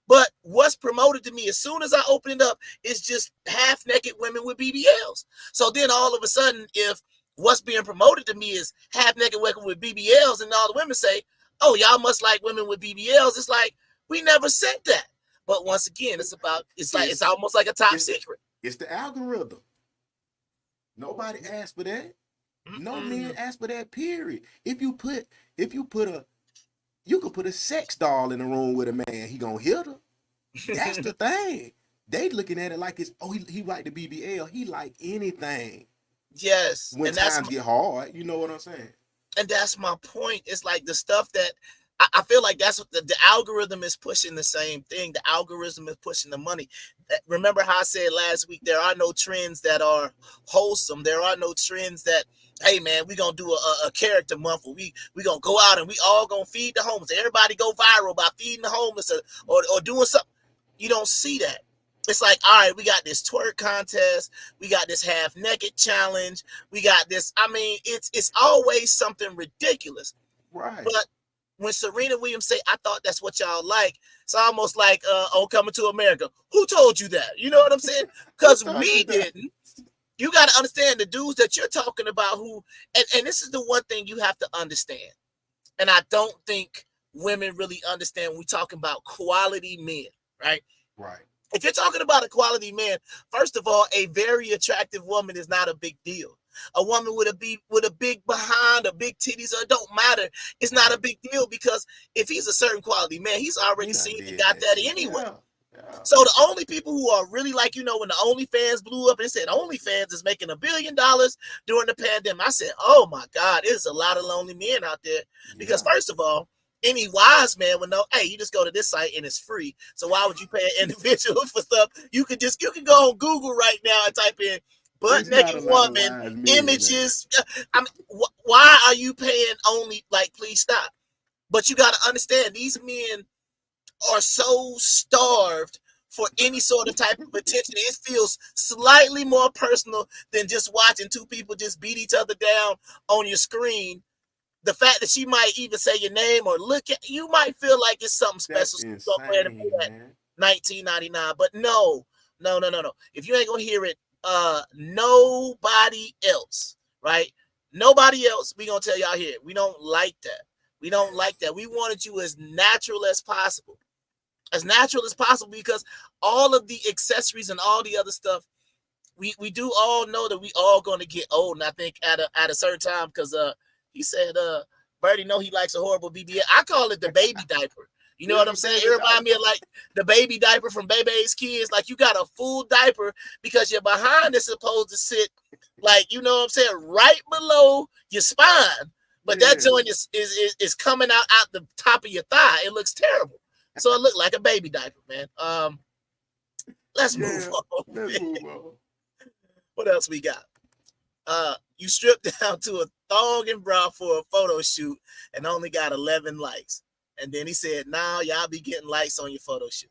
But what's promoted to me as soon as I open it up is just half naked women with BBLs. So then all of a sudden, if what's being promoted to me is half naked women with BBLs, and all the women say, oh, y'all must like women with BBLs, it's like, we never said that. But once again, it's almost like a top secret. It's the algorithm. Nobody asked for that. No men asked for that, period. You could put a sex doll in the room with a man, he gonna hit her. That's the thing. They looking at it like it's, oh, he like the BBL. He like anything. Yes. When times get hard, you know what I'm saying? And that's my point. It's like the stuff that I feel like that's what the algorithm is pushing the same thing. The algorithm is pushing the money. Remember how I said last week, there are no trends that are wholesome. There are no trends that, hey man, we're gonna do a character month where we gonna go out and we all gonna feed the homeless. Everybody go viral by feeding the homeless or doing something. You don't see that. It's like, all right, we got this twerk contest, we got this half naked challenge, we got this. I mean, it's always something ridiculous. Right. But when Serena Williams say, I thought that's what y'all like, it's almost like, oh, Coming to America. Who told you that? You know what I'm saying? Because we didn't. You got to understand the dudes that you're talking about who, and this is the one thing you have to understand. And I don't think women really understand when we're talking about quality men, right? Right. If you're talking about a quality man, first of all, a very attractive woman is not a big deal. A woman with a big behind, a big titties, it don't matter. It's not a big deal, because if he's a certain quality man, he's already seen and got that anyway. Yeah. So the only people who are really, like, when the OnlyFans blew up and said OnlyFans is making $1 billion during the pandemic, I said, oh my God, there's a lot of lonely men out there. Because first of all, any wise man would know, hey, you just go to this site and it's free. So why would you pay an individual for stuff? You can go on Google right now and type in butt naked woman images. I mean, why are you paying only? Like, please stop. But you got to understand, these men are so starved for any sort of type of attention. It feels slightly more personal than just watching two people just beat each other down on your screen. The fact that she might even say your name or look at you might feel like it's something special. That's So go ahead and pay that $19.99. But no. If you ain't gonna hear it, nobody else, right? Nobody else. We gonna tell y'all here. We don't like that. We don't like that. We wanted you as natural as possible. As natural as possible, because all of the accessories and all the other stuff, we do all know that we all going to get old. And I think at a certain time, because he said Birdie know he likes a horrible BBL. I call it the baby diaper. You know what I'm saying? It reminds me of like the baby diaper from Bebe's Kids. Like, you got a full diaper because your behind is supposed to sit, like, you know what I'm saying, right below your spine. But that joint is coming out the top of your thigh. It looks terrible. So it looked like a baby diaper, man. Let's move on. Let's move on. What else we got? You stripped down to a thong and bra for a photo shoot and only got 11 likes. And then he said, now y'all be getting likes on your photo shoot.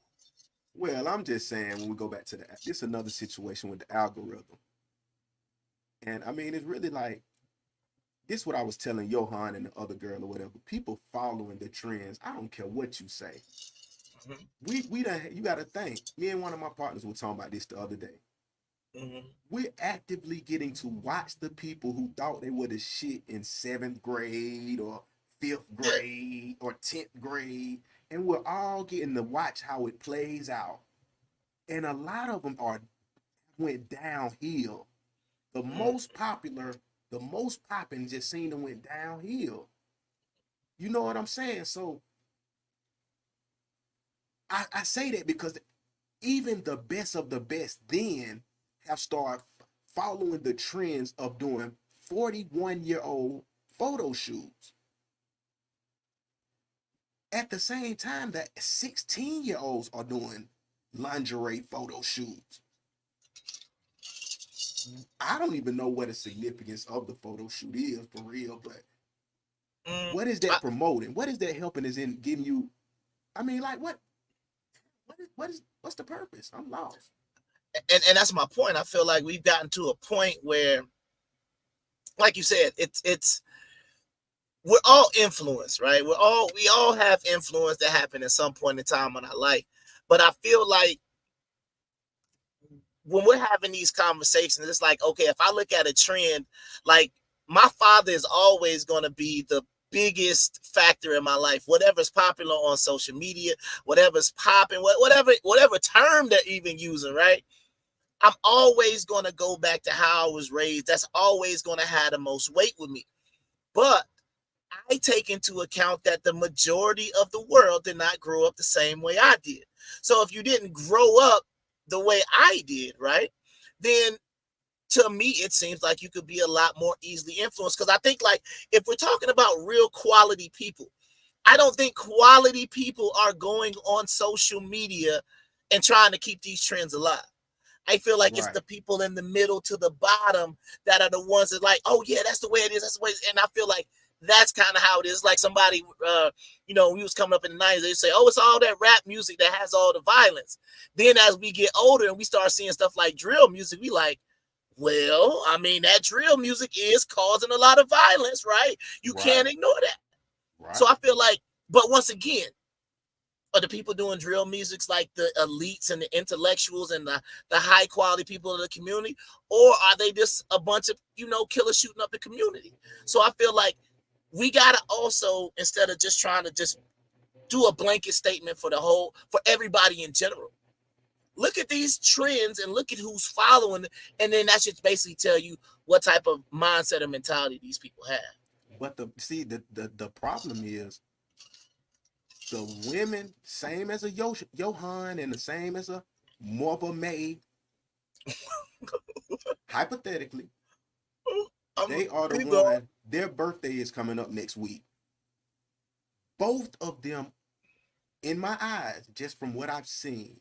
Well, I'm just saying, when we go back to this another situation with the algorithm. And I mean, it's really like, this is what I was telling Johan and the other girl or whatever. People following the trends. I don't care what you say. You got to think. Me and one of my partners were talking about this the other day. We're actively getting to watch the people who thought they were the shit in 7th grade or 5th grade or 10th grade. And we're all getting to watch how it plays out. And a lot of them went downhill. The most popular, the most popping just seemed to went downhill. You know what I'm saying? So I say that because even the best of the best then have started following the trends of doing 41-year-old photo shoots. at the same time that 16-year-olds are doing lingerie photo shoots. I don't even know what the significance of the photo shoot is for real, but what is that promoting? What is that helping is in getting you? I mean, like what's the purpose? I'm lost. And that's my point. I feel like we've gotten to a point where, like you said, it's we're all influenced, right? We all have influence that happened at some point in time in our life. But I feel like when we're having these conversations, it's like, okay, if I look at a trend, like my father is always going to be the biggest factor in my life. Whatever's popular on social media, whatever's popping, whatever term they're even using, right? I'm always going to go back to how I was raised. That's always going to have the most weight with me. But I take into account that the majority of the world did not grow up the same way I did. So if you didn't grow up the way I did, right, then to me, it seems like you could be a lot more easily influenced. Because I think, like, if we're talking about real quality people, I don't think quality people are going on social media and trying to keep these trends alive. I feel like it's the people in the middle to the bottom that are the ones that like, oh yeah, that's the way it is. That's the way it is. And I feel like that's kind of how it is. Like somebody, we was coming up in the 90s, they say, oh, it's all that rap music that has all the violence. Then as we get older and we start seeing stuff like drill music, we like, well, I mean, that drill music is causing a lot of violence, right? You can't ignore that. Right. So I feel like, but once again, are the people doing drill musics like the elites and the intellectuals and the high quality people of the community? Or are they just a bunch of, killers shooting up the community? So I feel like we got to also, instead of just trying to just do a blanket statement for everybody in general, look at these trends and look at who's following. And then that should basically tell you what type of mindset or mentality these people have. But the problem is, the women, same as a Johan and the same as a Momma May, hypothetically, they are the one, their birthday is coming up next week. Both of them, in my eyes, just from what I've seen,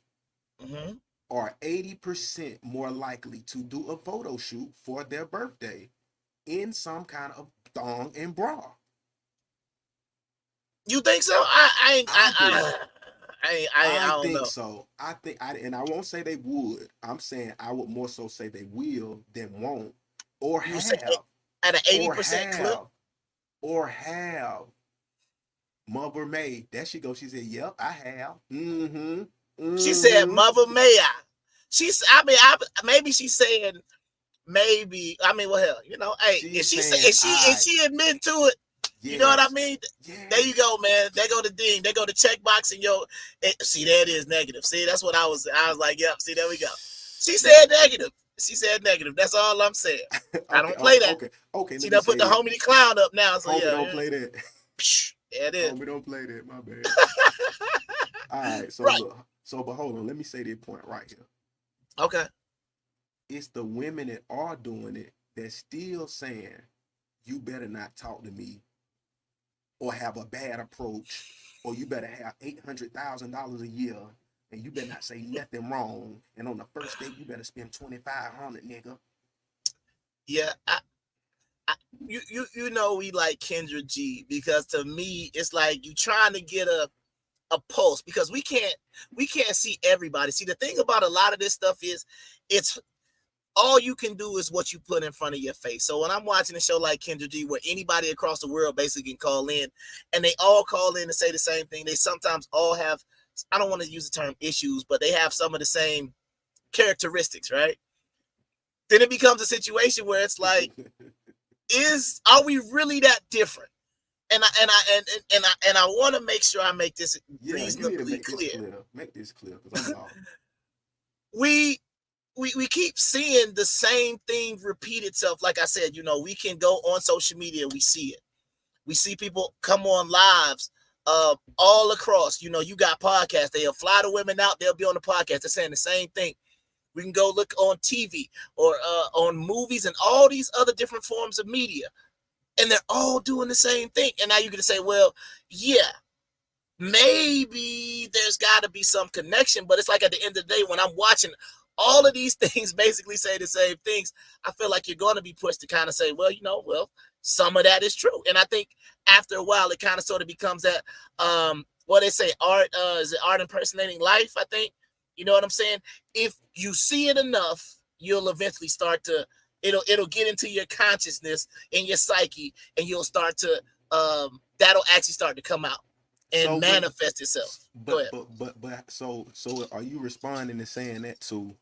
are 80% more likely to do a photo shoot for their birthday in some kind of thong and bra. You think so? I don't think know. So. And I won't say they would. I'm saying I would more so say they will than won't, or You have say at an 80% clip, or have. Mother May, there she goes. She said, "Yep, I have." She said, "Mother May I." Maybe she's saying maybe. I mean, well, hell, hey, if she admit to it. Yes. You know what I mean? Yes. There you go, man. There go the ding. There go the checkbox in your. See, there it is, negative. See, that's what I was like, yep. See, there we go. She said negative. She said negative. That's all I'm saying. I don't play that. Okay. She done put the homie the clown up now. So homie don't play that. Yeah, it is. Homie don't play that. My bad. All right. So look, but hold on. Let me say this point right here. Okay. It's the women that are doing it that's still saying, you better not talk to me or have a bad approach, or you better have $800,000 a year, and you better not say nothing wrong. And on the first date, you better spend $2,500, nigga. Yeah, we like Kendra G, because to me, it's like you trying to get a pulse, because we can't see everybody. See, the thing about a lot of this stuff is it's all you can do is what you put in front of your face. So when I'm watching a show like Kendra G, where anybody across the world basically can call in, and they all call in and say the same thing, they sometimes all have, I don't want to use the term issues, but they have some of the same characteristics, right? Then it becomes a situation where it's like, are we really that different? And I want to make sure I make this reasonably clear. Make this clear, because I'm lost. We keep seeing the same thing repeat itself. Like I said, we can go on social media, we see it. We see people come on lives all across. You got podcasts. They'll fly the women out. They'll be on the podcast. They're saying the same thing. We can go look on TV or on movies and all these other different forms of media, and they're all doing the same thing. And now you can say, well, yeah, maybe there's got to be some connection. But it's like at the end of the day, when I'm watching all of these things basically say the same things, I feel like you're going to be pushed to kind of say, well, some of that is true. And I think after a while, it kind of sort of becomes that, what they say, art, is it art impersonating life? I think, you know what I'm saying? If you see it enough, you'll eventually start to, it'll get into your consciousness and your psyche, and you'll start to, that'll actually start to come out and manifest itself. But so are you responding to saying that to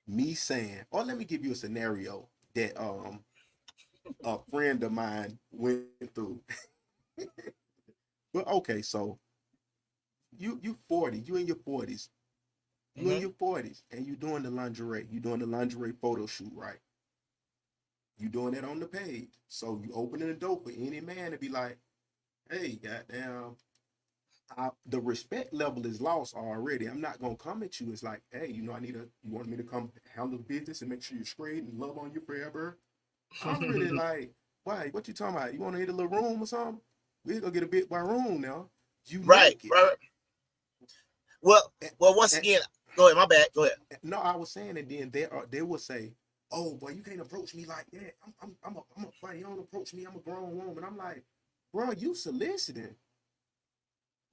me saying, or let me give you a scenario that a friend of mine went through. But okay, so you 40, you in your 40s. You in your 40s and you doing the lingerie. You doing the lingerie photo shoot, right? You doing it on the page. So you opening the door for any man to be like, hey, goddamn, the respect level is lost already. I'm not gonna come at you. It's like, hey, you want me to come handle the business and make sure you're straight and love on you forever. I'm really like, why? What you talking about? You want to hit a little room or something? We gonna get a bit by room now. You right. Well, once again, go ahead. My bad. Go ahead. No, I was saying, and then they will say, oh, boy, you can't approach me like that. I'm a boy, you don't approach me. I'm a grown woman. I'm like, bro, you soliciting.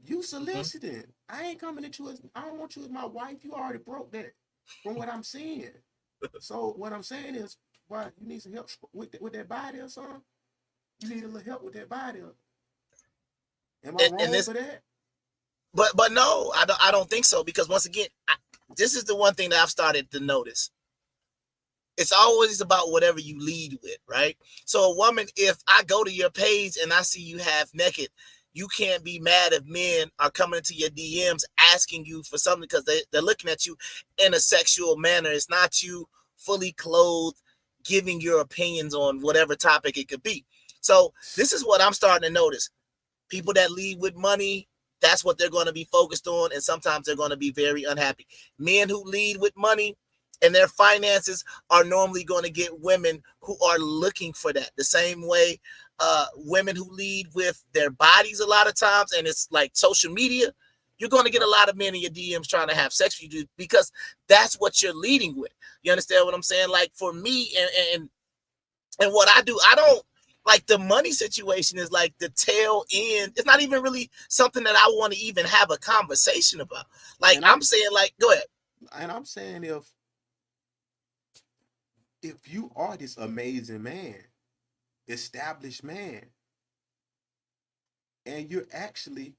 You soliciting. I ain't coming at you as, I don't want you as my wife. You already broke that from what I'm seeing. So what I'm saying is, why you need some help with that body or something? You need a little help with that body. Am I wrong for that? But no, I don't think so, because once again, this is the one thing that I've started to notice. It's always about whatever you lead with, right? So a woman, if I go to your page and I see you half naked, you can't be mad if men are coming into your DMs asking you for something because they're looking at you in a sexual manner. It's not you fully clothed giving your opinions on whatever topic it could be. So this is what I'm starting to notice. People that lead with money, that's what they're going to be focused on, and sometimes they're going to be very unhappy. Men who lead with money and their finances are normally going to get women who are looking for that. The same way women who lead with their bodies a lot of times, and it's like social media, you're going to get a lot of men in your DMs trying to have sex with you because that's what you're leading with. You understand what I'm saying? Like for me and what I do, I don't like the money situation is like the tail end. It's not even really something that I want to even have a conversation about. Like I'm saying, like, go ahead. And I'm saying if you are this amazing man, established man, and you're actually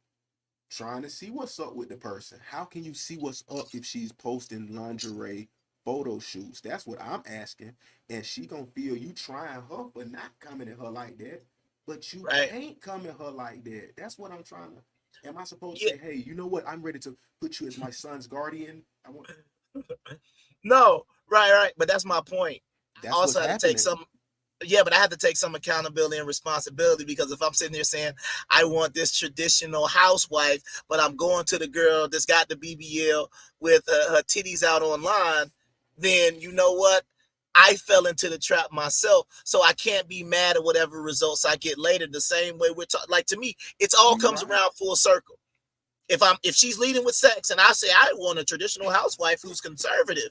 trying to see what's up with the person, how can you see what's up if she's posting lingerie photo shoots? That's what I'm asking. And she gonna feel you trying her for not coming at her like that, but you ain't coming at her like that. That's what I'm trying to. Am I supposed to say, hey, you know what? I'm ready to put you as my son's guardian? I want. No, right. But that's my point. That's I also what's have to take some. Yeah, but I have to take some accountability and responsibility, because if I'm sitting here saying I want this traditional housewife, but I'm going to the girl that's got the BBL with her titties out online, then you know what? I fell into the trap myself, so I can't be mad at whatever results I get later. The same way we're talking, like to me, it's all comes around full circle. If she's leading with sex and I say I want a traditional housewife who's conservative,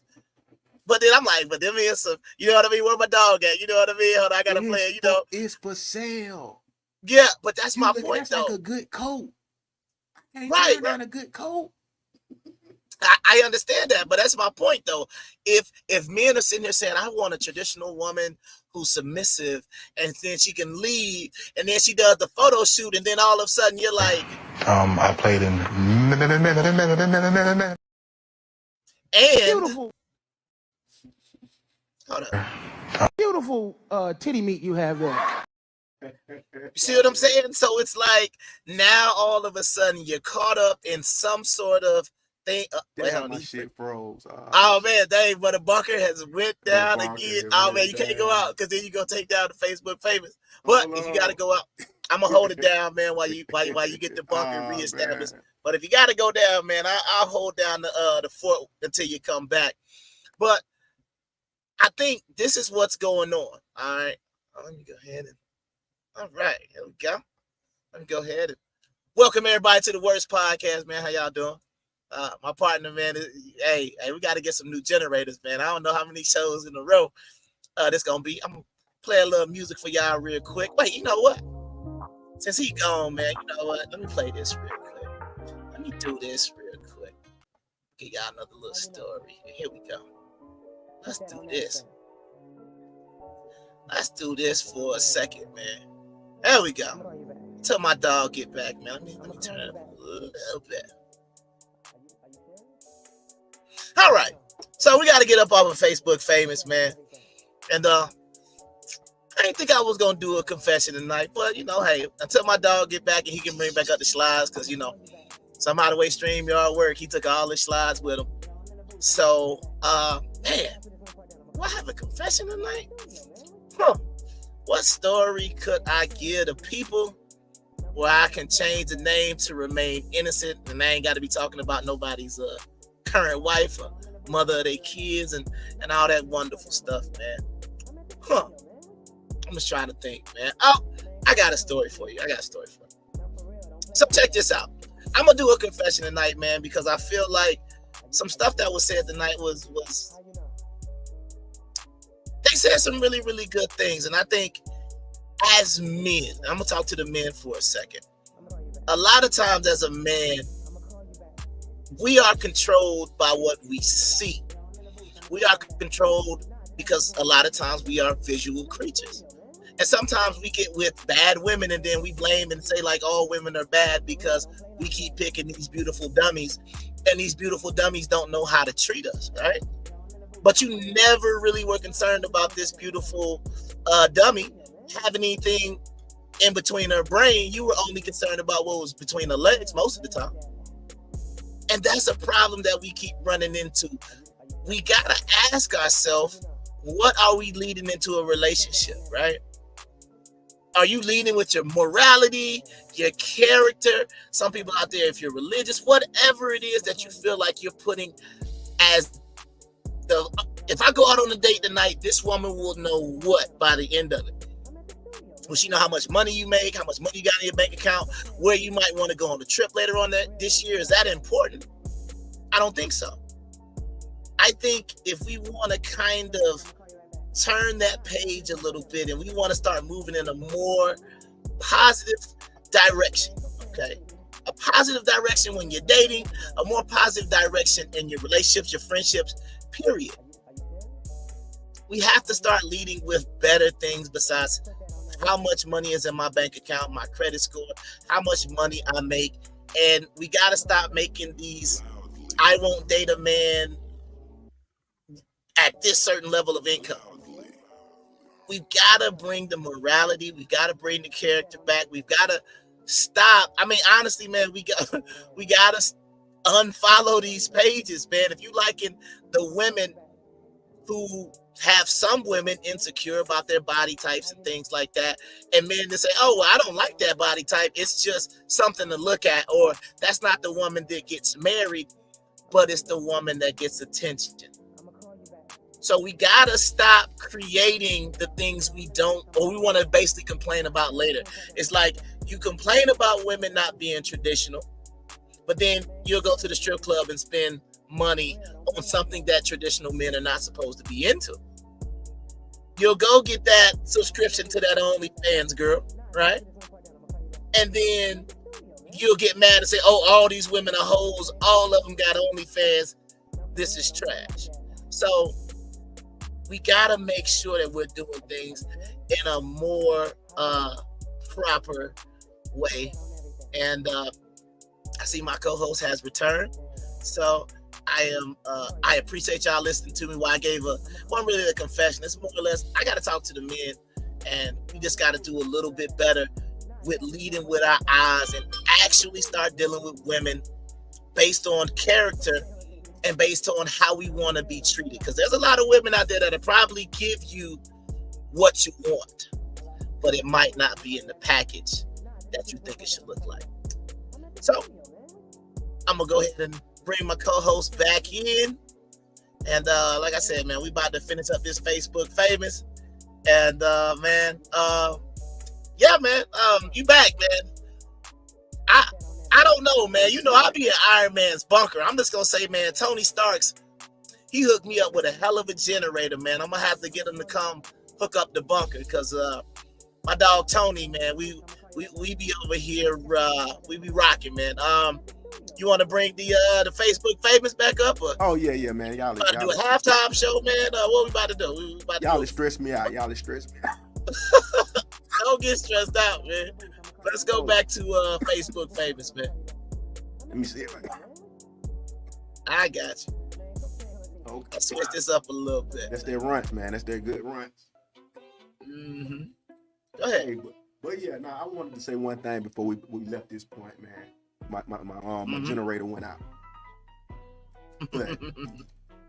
but then I'm like, but them is some, you know what I mean? Where my dog at? You know what I mean? Hold on, I gotta play it, you know. It's for sale. Yeah, but that's my point, that's though. Like a good coat. I can't right. turn down a good coat. I understand that, but that's my point, though. If men are sitting here saying, I want a traditional woman who's submissive, and then she can lead, and then she does the photo shoot, and then all of a sudden you're like, I played in. And Beautiful. Hold up. Beautiful titty meat you have there. You see what I'm saying? So it's like now all of a sudden you're caught up in some sort of thing. Damn, my shit froze. Oh man, dang, but the bunker has went down again. Oh man, you can't go out because then you gonna take down the Facebook famous. But if you gotta go out, I'm gonna hold it down, man, while you get the bunker reestablished. Man. But if you gotta go down, man, I'll hold down the fort until you come back. But I think this is what's going on. All right, let me go ahead and. All right, here we go. Let me go ahead and Welcome everybody to the Worst Podcast, man. How y'all doing? My partner, man. Hey, we got to get some new generators, man. I don't know how many shows in a row this gonna be. I'm gonna play a little music for y'all real quick. Wait, you know what? Since he gone, man, you know what? Let me play this real quick. Let me do this real quick. Give y'all another little story. Here we go. Let's do this. Let's do this for a second, man. There we go. Till my dog get back, man. Let me turn it up a little bit. All right. So we got to get up off of Facebook famous, man. And I didn't think I was going to do a confession tonight. But, you know, hey, until my dog get back and he can bring back up the slides. Because, you know, somehow the way StreamYard work, he took all the slides with him. So, man, do I have a confession tonight? What story could I give to people where I can change the name to remain innocent, and I ain't got to be talking about nobody's current wife or mother of their kids and all that wonderful stuff, man? I'm just trying to think, man. Oh, I got a story for you. So check this out. I'm gonna do a confession tonight, man, because I feel like some stuff that was said tonight was they said some really, really good things. And I think as men, I'm going to talk to the men for a second. A lot of times as a man, we are controlled by what we see. We are controlled because a lot of times we are visual creatures. And sometimes we get with bad women and then we blame and say like all women are bad because we keep picking these beautiful dummies and these beautiful dummies don't know how to treat us, right? But you never really were concerned about this beautiful dummy having anything in between her brain. You were only concerned about what was between her legs most of the time. And that's a problem that we keep running into. We got to ask ourselves, what are we leading into a relationship, right? Are you leading with your morality, your character? Some people out there, if you're religious, whatever it is that you feel like you're putting as if I go out on a date tonight, this woman will know what by the end of it. Will she know how much money you make, how much money you got in your bank account, where you might want to go on a trip later on this year? Is that important? I don't think so. I think if we want to kind of turn that page a little bit and we want to start moving in a more positive direction, okay? A positive direction when you're dating, a more positive direction in your relationships, your friendships, period. We have to start leading with better things besides how much money is in my bank account, my credit score, how much money I make. And we got to stop making these, I won't date a man at this certain level of income. We've got to bring the morality. We got to bring the character back. We've got to stop. I mean, honestly, man, we got to unfollow these pages, man. If you liking the women who have some women insecure about their body types and things like that, and men that say, oh, well, I don't like that body type, it's just something to look at, or that's not the woman that gets married, but it's the woman that gets attention. So we gotta stop creating the things we don't, or we want to basically complain about later. It's like you complain about women not being traditional, but then you'll go to the strip club and spend money on something that traditional men are not supposed to be into. You'll go get that subscription to that OnlyFans girl, right? And then you'll get mad and say, oh, all these women are hoes. All of them got OnlyFans. This is trash. So we got to make sure that we're doing things in a more proper way. And I see my co-host has returned. So I appreciate y'all listening to me while I gave wasn't really a confession. It's more or less, I got to talk to the men, and we just got to do a little bit better with leading with our eyes and actually start dealing with women based on character and based on how we want to be treated. Because there's a lot of women out there that'll probably give you what you want, but it might not be in the package that you think it should look like. So I'm going to go ahead and bring my co-host back in. And like I said, man, we about to finish up this Facebook famous. And man, yeah, man, you back, man. I don't know, man. You know, I'll be in Iron Man's bunker. I'm just gonna say, man, Tony Stark's, he hooked me up with a hell of a generator, man. I'm gonna have to get him to come hook up the bunker because my dog Tony, man, we be over here, we be rocking, man. You want to bring the Facebook famous back up? Or oh yeah, man. Y'all do a halftime show, man. What we about to do? Y'all stress me out. Don't get stressed out, man. Let's go back to Facebook famous, man. Let me see it. I got you. Okay. Let's switch this up a little bit. That's their runts, man. That's their good runts. Mm-hmm. Go ahead. Hey, but yeah, I wanted to say one thing before we left this point, man. My generator went out. But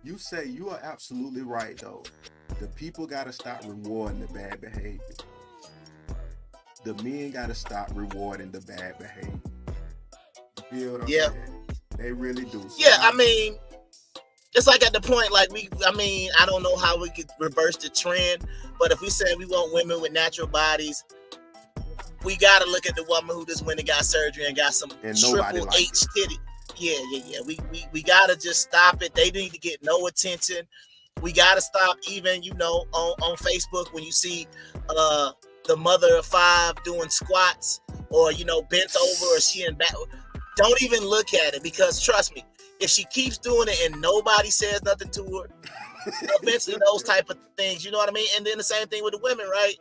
you say you are absolutely right, though. The people gotta stop rewarding the bad behavior. The men gotta stop rewarding the bad behavior. You feel what I'm saying? They really do. So yeah, I mean, it's like at the point, like I don't know how we could reverse the trend, but if we say we want women with natural bodies, we gotta look at the woman who just went and got surgery and got some triple H titty. Yeah. We gotta just stop it. They need to get no attention. We gotta stop even, on Facebook when you see the mother of 5 doing squats or bent over or she in back. Don't even look at it because trust me, if she keeps doing it and nobody says nothing to her, eventually those type of things, you know what I mean? And then the same thing with the women, right?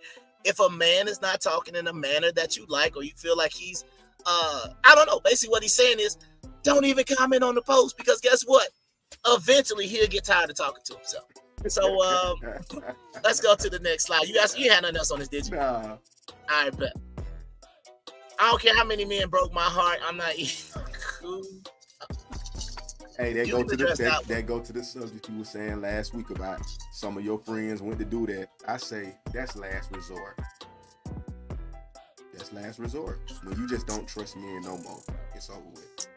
If a man is not talking in a manner that you like or you feel like he's, I don't know, basically what he's saying is don't even comment on the post because guess what? Eventually he'll get tired of talking to himself. So let's go to the next slide. You had nothing else on this, did you? Nah. All right, bet. I don't care how many men broke my heart. I'm not even cool. Hey, that go to the subject you were saying last week about some of your friends went to do that. I say that's last resort. That's last resort. When you just don't trust men no more, it's over with.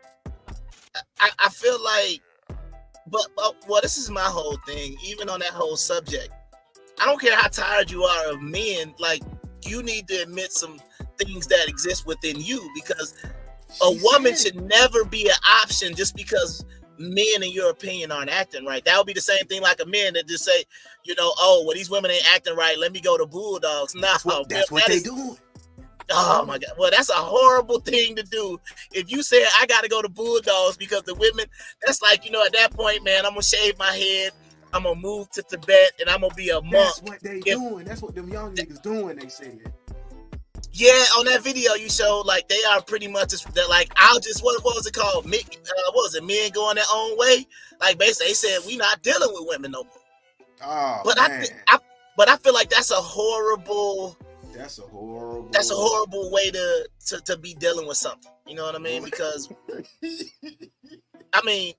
I feel like, but this is my whole thing. Even on that whole subject, I don't care how tired you are of men. Like you need to admit some things that exist within you because a woman should never be an option just because men, in your opinion, aren't acting right. That would be the same thing like a man that just say, these women ain't acting right. Let me go to Bulldogs. No, that's what they do. Oh my God. Well, that's a horrible thing to do. If you say I got to go to Bulldogs because the women, that's like, at that point, man, I'm going to shave my head. I'm going to move to Tibet and I'm going to be a monk. That's what they doing. That's what them young niggas doing, they said. Yeah, on that video you showed, like they are pretty much just like what was it called? What was it? Men going their own way. Like basically, they said we not dealing with women no more. Oh, but man. I feel like that's a horrible. That's a horrible way to be dealing with something. You know what I mean? Because I mean,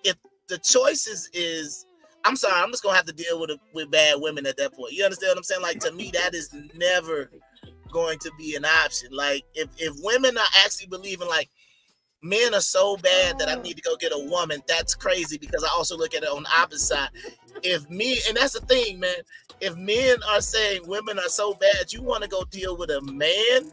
if the choice is, I'm sorry, I'm just gonna have to deal with bad women at that point. You understand what I'm saying? Like to me, that is never going to be an option. Like if women are actually believing like men are so bad that I need to go get a woman, that's crazy because I also look at it on the opposite side. If men, and that's the thing, man, if men are saying women are so bad, you want to go deal with a man?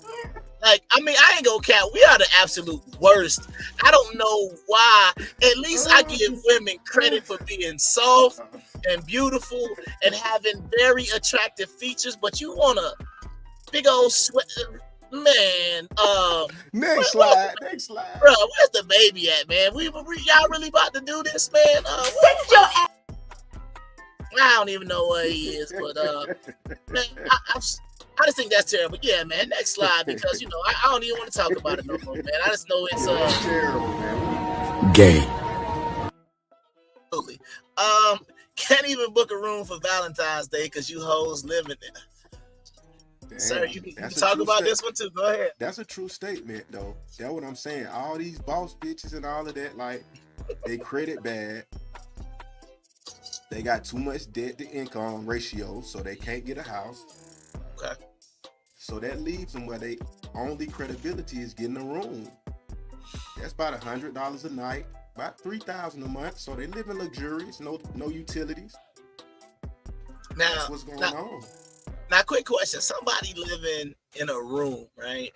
Like, I mean, I ain't gonna count. We are the absolute worst. I don't know why. At least I give women credit for being soft and beautiful and having very attractive features, but you want a big old sweat, man. Next slide. Bro, where's the baby at, man? Y'all really about to do this, man? Sit your ass. I don't even know where he is, but man, I just think that's terrible. Yeah, man. Next slide because I don't even want to talk about it no more, man. I just know it's terrible, man. Gay. Absolutely. Can't even book a room for Valentine's Day because you hoes live in there. Damn, sir, you can talk about this one too. Go ahead. That's a true statement, though. That's what I'm saying. All these boss bitches and all of that, like, they credit bad. They got too much debt to income ratio, so they can't get a house. Okay. So that leaves them where they only credibility is getting a room. That's about $100 a night, about $3,000 a month. So they live in luxurious, no utilities. Now, that's what's going on. Now, quick question: somebody living in a room, right?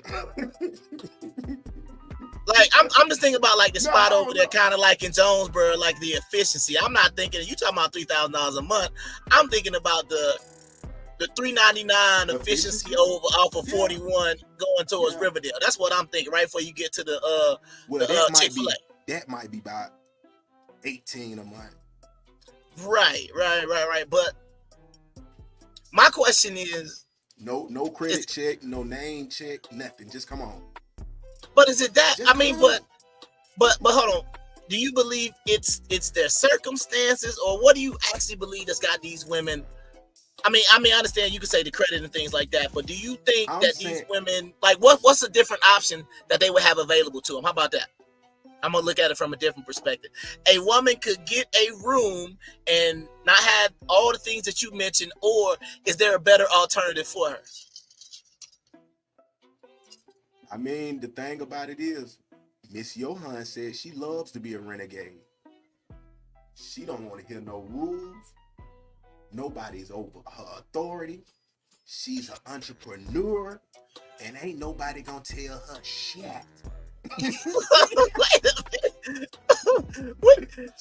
Like, I'm just thinking about like the spot over there, kind of like in Jonesboro, like the efficiency. I'm not thinking you talking about $3,000 a month. I'm thinking about the $399 efficiency off of 41 going towards Riverdale. That's what I'm thinking. Right before you get to the Chick-fil-A. That might be about $18 a month. Right. But my question is, no credit check, no name check, nothing. Just come on. But is it that? I mean, but hold on. Do you believe it's their circumstances, or what do you actually believe that's got these women? I mean, I understand you could say the credit and things like that, but do you think these women, like, what's a different option that they would have available to them? How about that? I'm gonna look at it from a different perspective. A woman could get a room and not have all the things that you mentioned, or is there a better alternative for her? I mean, the thing about it is, Miss Johan said she loves to be a renegade. She don't want to hear no rules. Nobody's over her authority. She's an entrepreneur, and ain't nobody gonna tell her shit. Wait a minute.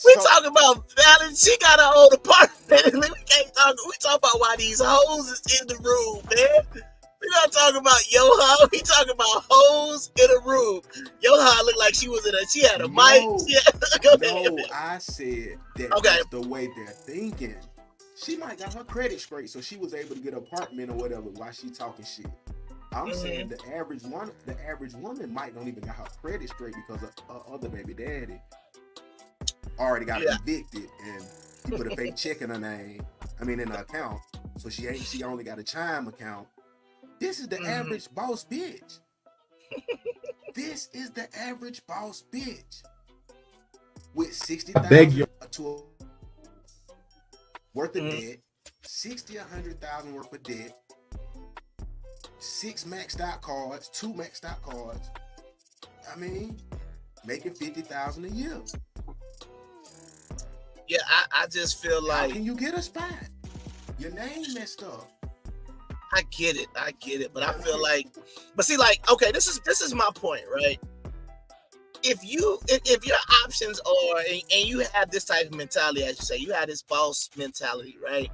we talking about Valen. She got her own apartment. We can't talk. We talk about why these hoes is in the room, man. We're not talking about Johan. We talking about hoes in a room. Johan looked like she was in a. She had a mic. I said that that's the way they're thinking. She might got her credit straight, so she was able to get an apartment or whatever while she talking shit. I'm saying the average woman might not even got her credit straight because her other baby daddy already got evicted and he put a fake check in her name. I mean, in her account, so she only got a Chime account. This is the average boss bitch. This is the average boss bitch with $60,000 worth of debt, $60,000-$100,000 worth of debt, 6 maxed out cards, 2 maxed out cards. I mean, making $50,000 a year. Yeah, I just feel like. How can you get a spot? Your name messed up. I get it, but I feel like, but see, like, okay, this is my point, right? If your options are, and you have this type of mentality, as you say, you have this boss mentality, right?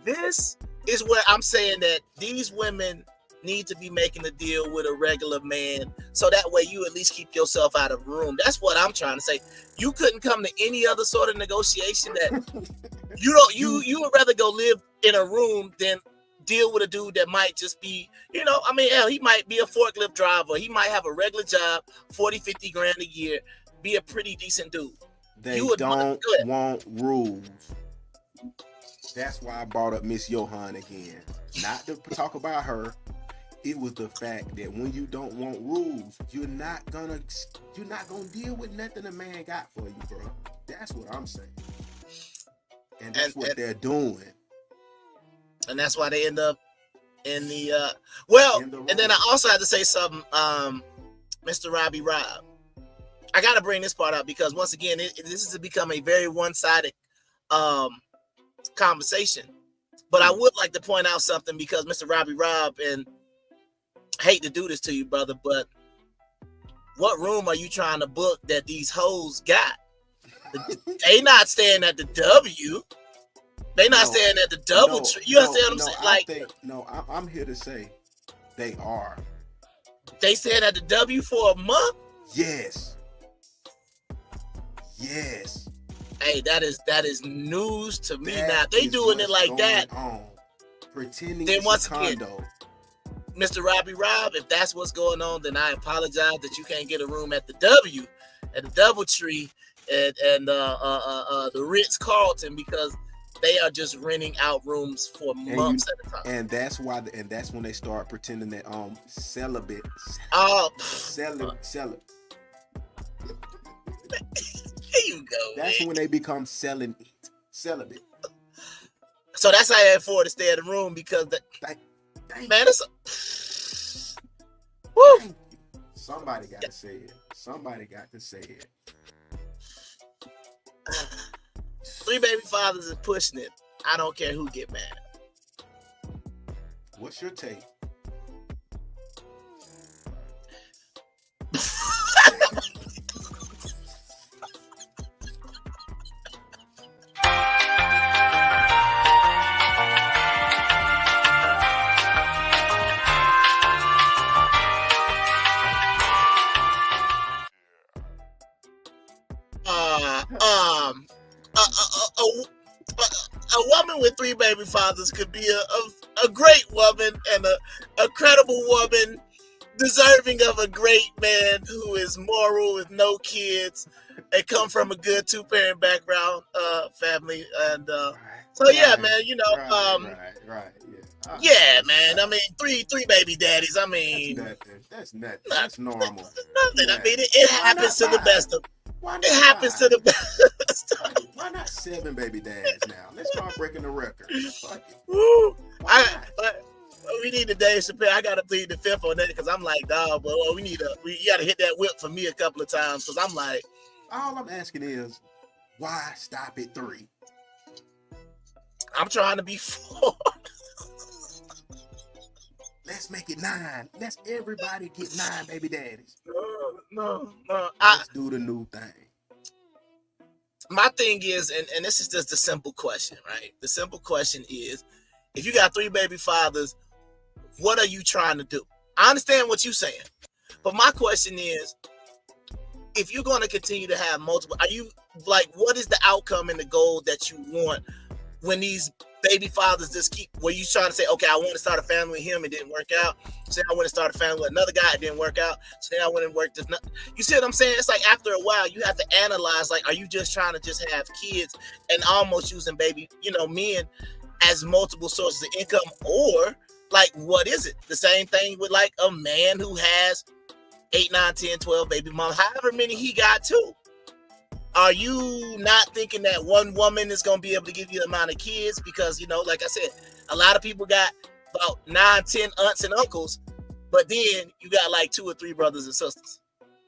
This is where I'm saying that these women need to be making a deal with a regular man, so that way you at least keep yourself out of room. That's what I'm trying to say. You couldn't come to any other sort of negotiation that you would rather go live in a room than deal with a dude that might just be, I mean, hell, he might be a forklift driver. He might have a regular job, 40-50 grand a year, be a pretty decent dude. They don't want rules. That's why I brought up Miss Johan again. Not to talk about her. It was the fact that when you don't want rules, you're not gonna deal with nothing a man got for you, bro. That's what I'm saying. And that's what they're doing. And that's why they end up in the and then I also had to say something, Mr. Robbie Rob. I gotta bring this part up because once again, this has become a very one-sided conversation. But I would like to point out something because Mr. Robbie Rob, and I hate to do this to you, brother, but what room are you trying to book that these hoes got? They not staying at the W. They not staying at the Double Tree. You understand what I'm saying? I'm here to say they are. They staying at the W for a month? Yes. Hey, that is news to me now. They doing it like that. Pretending then it's once a again, condo. Mr. Robbie Rob, if that's what's going on, then I apologize that you can't get a room at the W, at the Double Tree, and the Ritz Carlton, because they are just renting out rooms for months at a time. And that's why. And that's when they start pretending that celibate. Celibate. There you go. That's when they become celibate. So that's how they afford to stay in the room because man, it's woo. Somebody got to say it. Somebody got to say it. 3 baby fathers is pushing it. I don't care who get mad. What's your take? a woman with 3 baby fathers could be a great woman and a credible woman, deserving of a great man who is moral with no kids and come from a good 2-parent background family. And so yeah, man, you know, yeah, man. I mean, three baby daddies. I mean, that's nothing. That's normal. Nothing. I mean, it happens to the best of. It happens to the best. Why not 7 baby dads now? Let's start breaking the record. Woo! We need a Dave Chappelle. I gotta plead the 5th on that because I'm like, dog, but you gotta hit that whip for me a couple of times because I'm like, all I'm asking is, why stop at 3? I'm trying to be 4. Let's make it 9. Let's everybody get 9 baby daddies. No. Let's do the new thing. My thing is, and this is just a simple question, right? The simple question is, if you got 3 baby fathers, what are you trying to do? I understand what you're saying, but my question is, if you're going to continue to have multiple, are you like, what is the outcome and the goal that you want when these baby fathers just keep, where you trying to say, okay, I want to start a family with him, it didn't work out. So I want to start a family with another guy, it didn't work out. So then I went and worked this. You see what I'm saying? It's like after a while, you have to analyze, like, are you just trying to just have kids and almost using baby, men as multiple sources of income, or like, what is it? The same thing with like a man who has 8, 9, 10, 12 baby moms, however many he got too. Are you not thinking that one woman is going to be able to give you the amount of kids? Because, like I said, a lot of people got about 9, 10 aunts and uncles, but then you got like 2 or 3 brothers and sisters.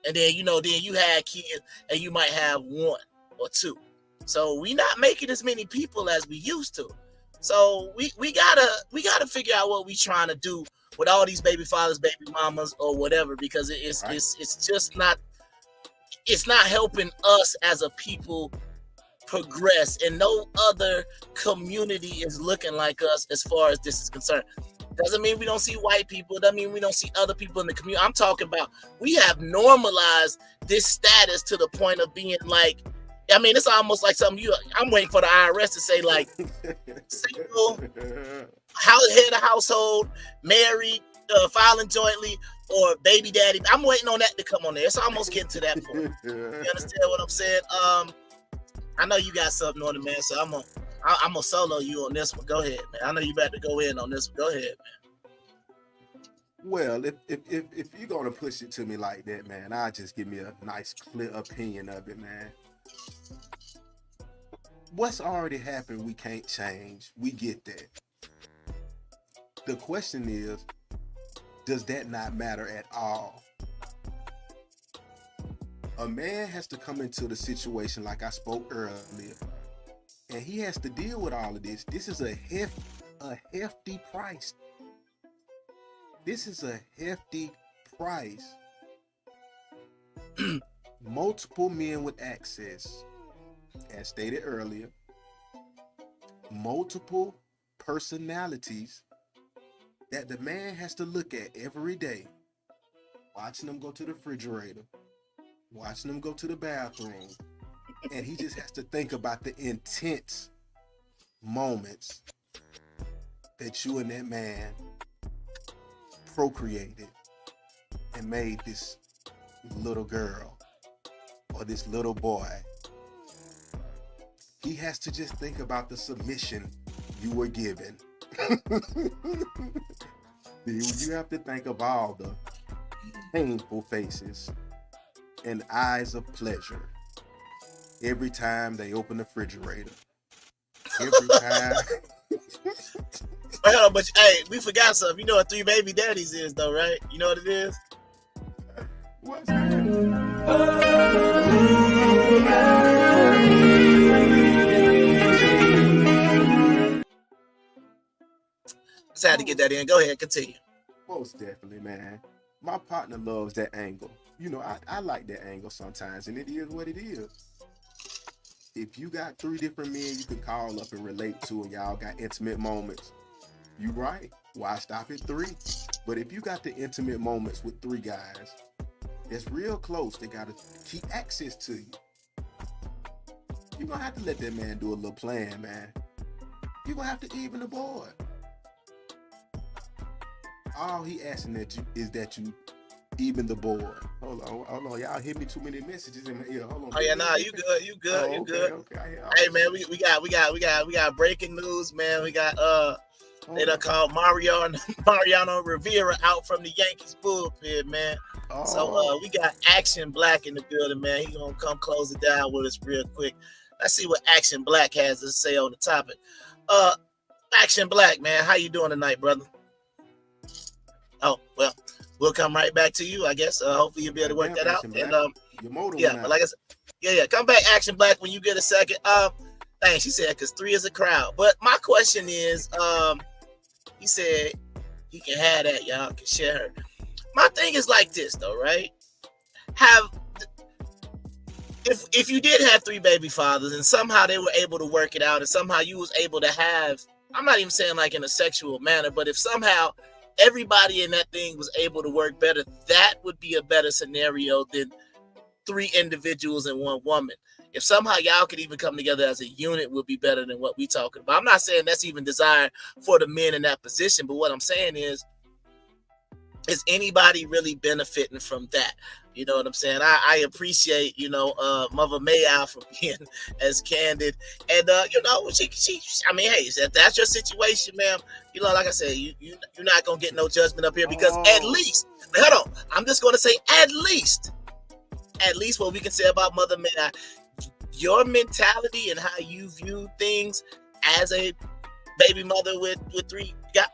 And then, then you had kids and you might have 1 or 2. So we not making as many people as we used to. So we gotta figure out what we trying to do with all these baby fathers, baby mamas, or whatever, because it's just not, it's not helping us as a people progress, and no other community is looking like us as far as this is concerned. Doesn't mean we don't see white people. Doesn't mean we don't see other people in the community. I'm talking about, we have normalized this status to the point of being like, I mean, it's almost like something I'm waiting for the IRS to say, like, single, head of household, married, filing jointly, or baby daddy. I'm waiting on that to come on there. It's almost getting to that point. You understand what I'm saying? I know you got something on it, man. So I'm gonna solo you on this one. Go ahead, man. I know you about to go in on this one. Go ahead, man. Well, if you're gonna push it to me like that, man, I'll just give me a nice, clear opinion of it, man. What's already happened, we can't change. We get that. The question is, does that not matter at all? A man has to come into the situation like I spoke earlier, and he has to deal with all of this. This is a hefty price. This is a hefty price. Multiple men with access, as stated earlier, multiple personalities that the man has to look at every day, watching them go to the refrigerator, watching them go to the bathroom, and he just has to think about the intense moments that you and that man procreated and made this little girl or this little boy. He has to just think about the submission you were given. You have to think of all the painful faces and eyes of pleasure every time they open the refrigerator. Every time. Well, but hey, we forgot something. You know what 3 baby daddies is, though, right? You know what it is? What's that? Just had to get that in. Go ahead, continue. Most definitely, man. My partner loves that angle. I like that angle sometimes, and it is what it is. If you got 3 different men you can call up and relate to, and y'all got intimate moments, you right. Why stop at 3? But if you got the intimate moments with 3 guys that's real close, they got to keep access to you. You're going to have to let that man do a little plan, man. you're gonna have to even the board. All he asking that you even the board. Hold on, y'all hit me too many messages in my ear. Hold on. Oh yeah, nah, you good, you Oh, good. Okay. Hey man, we got breaking news, man. We got they done called Mariano Rivera out from the Yankees bullpen, man. So we got Action Black in the building, man. He gonna come close it down with us real quick. Let's see what Action Black has to say on the topic. Action Black, man, how you doing tonight, brother? Oh, well, we'll come right back to you, I guess. Hopefully you'll be able to work that out. And yeah, but like I said, yeah, come back, Action Black, when you get a second. Dang, she said because 3 is a crowd. But my question is, he said he can have that, y'all can share her. My thing is like this though, right? If you did have 3 baby fathers and somehow they were able to work it out and somehow you was able to have, I'm not even saying like in a sexual manner, but if somehow everybody in that thing was able to work better, that would be a better scenario than 3 individuals and 1 woman. If somehow y'all could even come together as a unit, would be better than what we talking about. I'm not saying that's even desired for the men in that position, but what I'm saying is anybody really benefiting from that? You know what I'm saying? I appreciate, Mother Mayow for being as candid. And, she I mean, hey, if that's your situation, ma'am, like I said, you're not going to get no judgment up here because at least, hold on, I'm just going to say at least what we can say about Mother Mayow, your mentality and how you view things as a baby mother with 3 guys.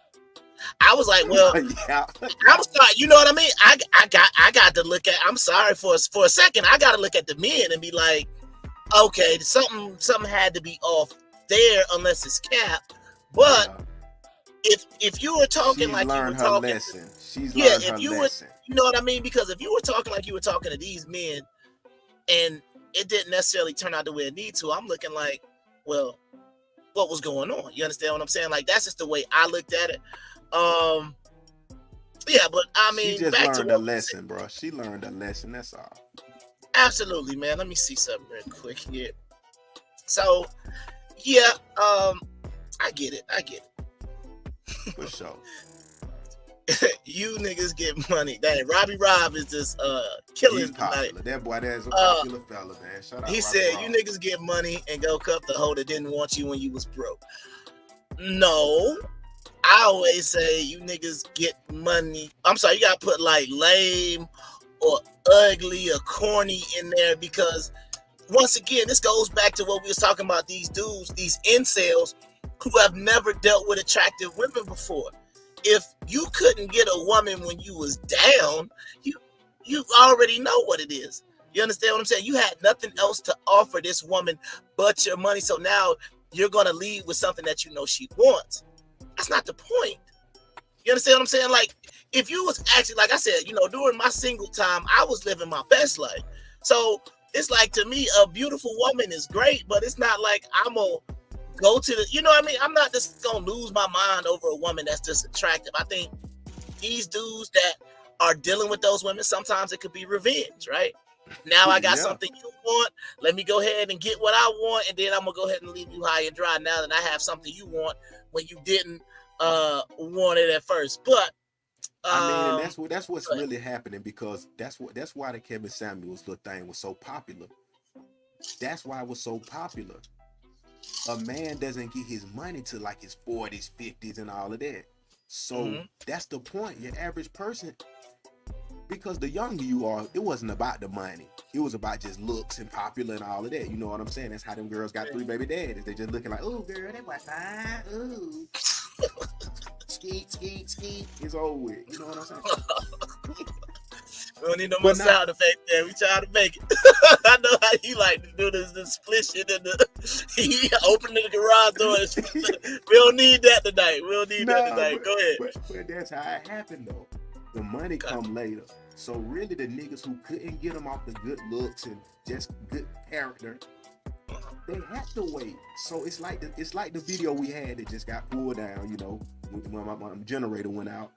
I was like, well, I'm sorry. You know what I mean? I got to look at. I'm sorry for a second. I got to look at the men and be like, okay, something had to be off there unless it's Cap. But if you were talking like you were talking, lesson. She's learned her lesson. You know what I mean? Because if you were talking like you were talking to these men, and it didn't necessarily turn out the way it needed to, I'm looking like, well, what was going on? You understand what I'm saying? Like that's just the way I looked at it. Yeah, but I mean, she just learned a lesson, bro. She learned a lesson. That's all. Absolutely, man. Let me see something real quick here. So, yeah, I get it. For sure. You niggas get money. Dang, Robbie Rob is just killing tonight. That boy, that's a popular fella, man. Shout out. He said, "You niggas get money and go cuff the hoe that didn't want you when you was broke." No. I always say you niggas get money. I'm sorry, you gotta put like lame or ugly or corny in there because once again, this goes back to what we was talking about, these dudes, these incels who have never dealt with attractive women before. If you couldn't get a woman when you was down, you already know what it is. You understand what I'm saying? You had nothing else to offer this woman but your money. So now you're gonna lead with something that you know she wants. That's not the point. You understand what I'm saying? Like, if you was actually, like I said, during my single time, I was living my best life. So it's like, to me, a beautiful woman is great, but it's not like I'm going to go to the, you know what I mean? I'm not just going to lose my mind over a woman that's just attractive. I think these dudes that are dealing with those women, sometimes it could be revenge, right? Now I got something you want. Let me go ahead and get what I want, and then I'm gonna go ahead and leave you high and dry. Now that I have something you want when you didn't want it at first. But I mean, that's what's really happening because that's why the Kevin Samuels little thing was so popular. That's why it was so popular. A man doesn't get his money to like his 40s, 50s, and all of that. So that's the point. Your average person. Because the younger you are, it wasn't about the money. It was about just looks and popular and all of that. You know what I'm saying? That's how them girls got 3 baby daddies. They just looking like, oh, girl, that was fine. Ooh. Skeet. It's over with. You know what I'm saying? We don't need no more sound effects, man. We trying to make it. I know how you like to do this split shit in he opening the garage door. We don't need that tonight. Go ahead. But that's how it happened, though. The money come later. So really the niggas who couldn't get them off the good looks and just good character, they had to wait. So it's like the video we had that just got pulled down, when my generator went out.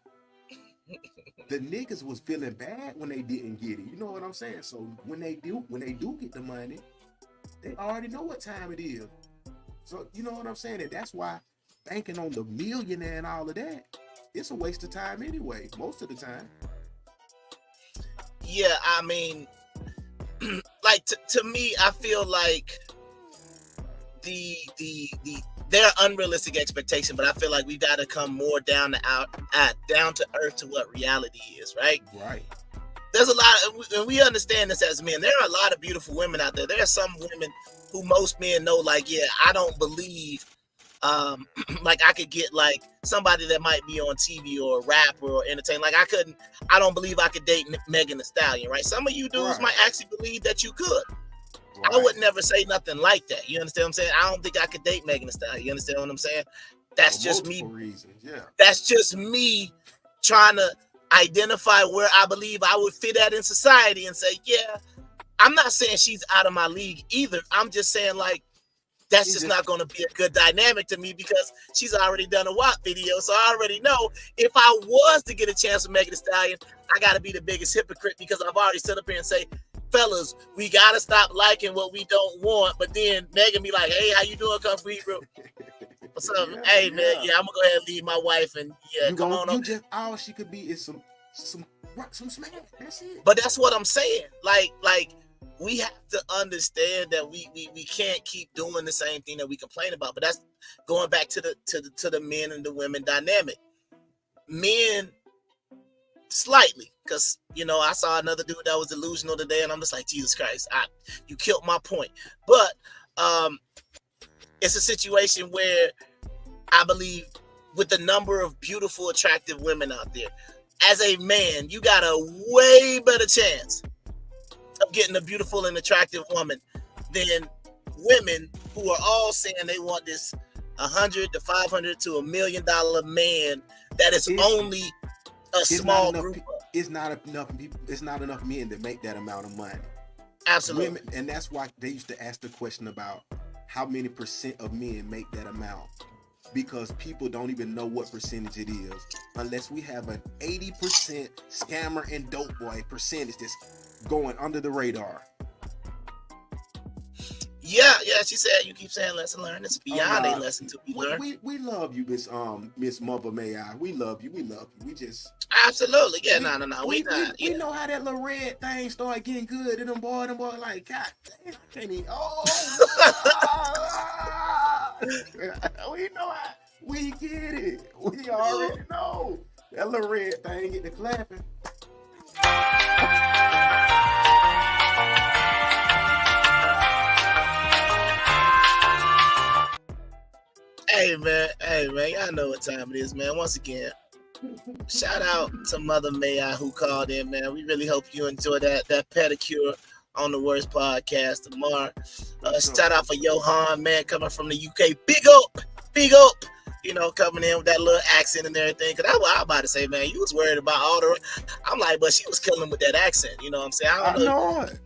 The niggas was feeling bad when they didn't get it. You know what I'm saying? So when they do get the money, they already know what time it is. So you know what I'm saying? And that's why banking on the millionaire and all of that, it's a waste of time anyway, most of the time. Yeah, I mean, like to me, I feel like there are unrealistic expectations, but I feel like we got to come more down to earth to what reality is, right? Right. There's a lot, and we understand this as men. There are a lot of beautiful women out there. There are some women who most men know, like, yeah, I don't believe, like I could get like somebody that might be on TV or a rapper or entertain. Like I don't believe I could date Megan Thee Stallion, right? Some of you dudes might actually believe that you could. Right. I would never say nothing like that. You understand what I'm saying? I don't think I could date Megan Thee Stallion. You understand what I'm saying? That's just me. Reasons, yeah. That's just me trying to identify where I believe I would fit at in society and say, yeah, I'm not saying she's out of my league either. I'm just saying, like, that's just not going to be a good dynamic to me because she's already done a WAP video. So I already know if I was to get a chance with Megan Thee Stallion, I got to be the biggest hypocrite because I've already stood up here and say, fellas, we got to stop liking what we don't want. But then Megan be like, hey, how you doing, Kung Fu Hebrew? What's up? Yeah, hey, man, yeah, I'm going to go ahead and leave my wife and come on. You just, all she could be is some smack. That's it. But that's what I'm saying. Like, we have to understand that we can't keep doing the same thing that we complain about. But that's going back to the men and the women dynamic. Men slightly, because I saw another dude that was delusional today, and I'm just like, Jesus Christ, you killed my point. But it's a situation where I believe with the number of beautiful, attractive women out there, as a man, you got a way better chance of getting a beautiful and attractive woman than women who are all saying they want this $100 to $500 to $1 million man that is only a small group. It's not enough people. It's not enough men that make that amount of money. Absolutely. Women, and that's why they used to ask the question about how many percent of men make that amount, because people don't even know what percentage it is unless we have an 80% scammer and dope boy percentage that's going under the radar. Yeah, she said you keep saying lesson learned. It's beyond a lesson to be learned. We love you, Miss Momma May I. We love you. We just absolutely. Yeah, no. We know how that little red thing started getting good, and them boy like, God damn, I can't even. We know how. We get it. We already know that little red thing get the clapping. Hey man, y'all know what time it is, man. Once again, shout out to Mother May I who called in, man. We really hope you enjoy that pedicure on the Worst Podcast tomorrow. Shout out for Johan, man, coming from the UK. Big up. Coming in with that little accent and everything. Cause that's what I was about to say, man. You was worried about all the. I'm like, but she was killing with that accent. You know what I'm saying? I know it.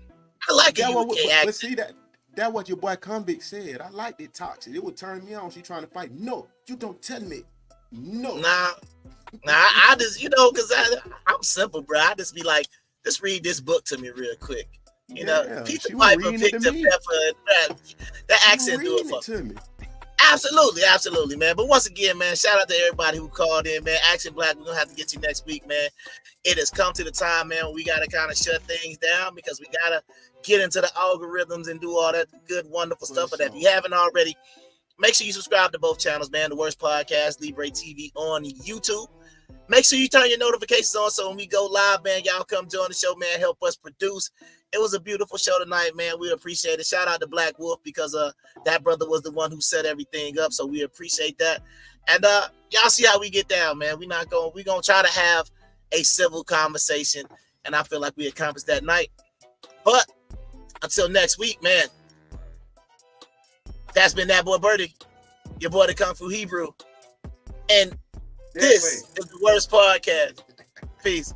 I like it. UK but see that what your boy Convict said. I liked it toxic. It would turn me on. She trying to fight. No, you don't tell me. No. Nah. I just, because I'm simple, bro. I just be like, just read this book to me real quick. Peter Piper picked up Pepper. That accent do it for me. Absolutely, man. But once again, man, shout out to everybody who called in, man. Action Black, we're gonna have to get you next week, man. It has come to the time, man, where we gotta kind of shut things down because we gotta get into the algorithms and do all that good, wonderful stuff. But if you haven't already, make sure you subscribe to both channels, man. The Worst Podcast, Libre TV on YouTube. Make sure you turn your notifications on so when we go live, man, y'all come join the show, man. Help us produce. It was a beautiful show tonight, man. We appreciate it. Shout out to Black Wolf because that brother was the one who set everything up, so we appreciate that. And y'all see how we get down, man. We're gonna try to have a civil conversation, and I feel like we accomplished that night. But until next week, man. That's been that boy Birdie, your boy the Kung Fu Hebrew, and this is the Worst Podcast. Peace.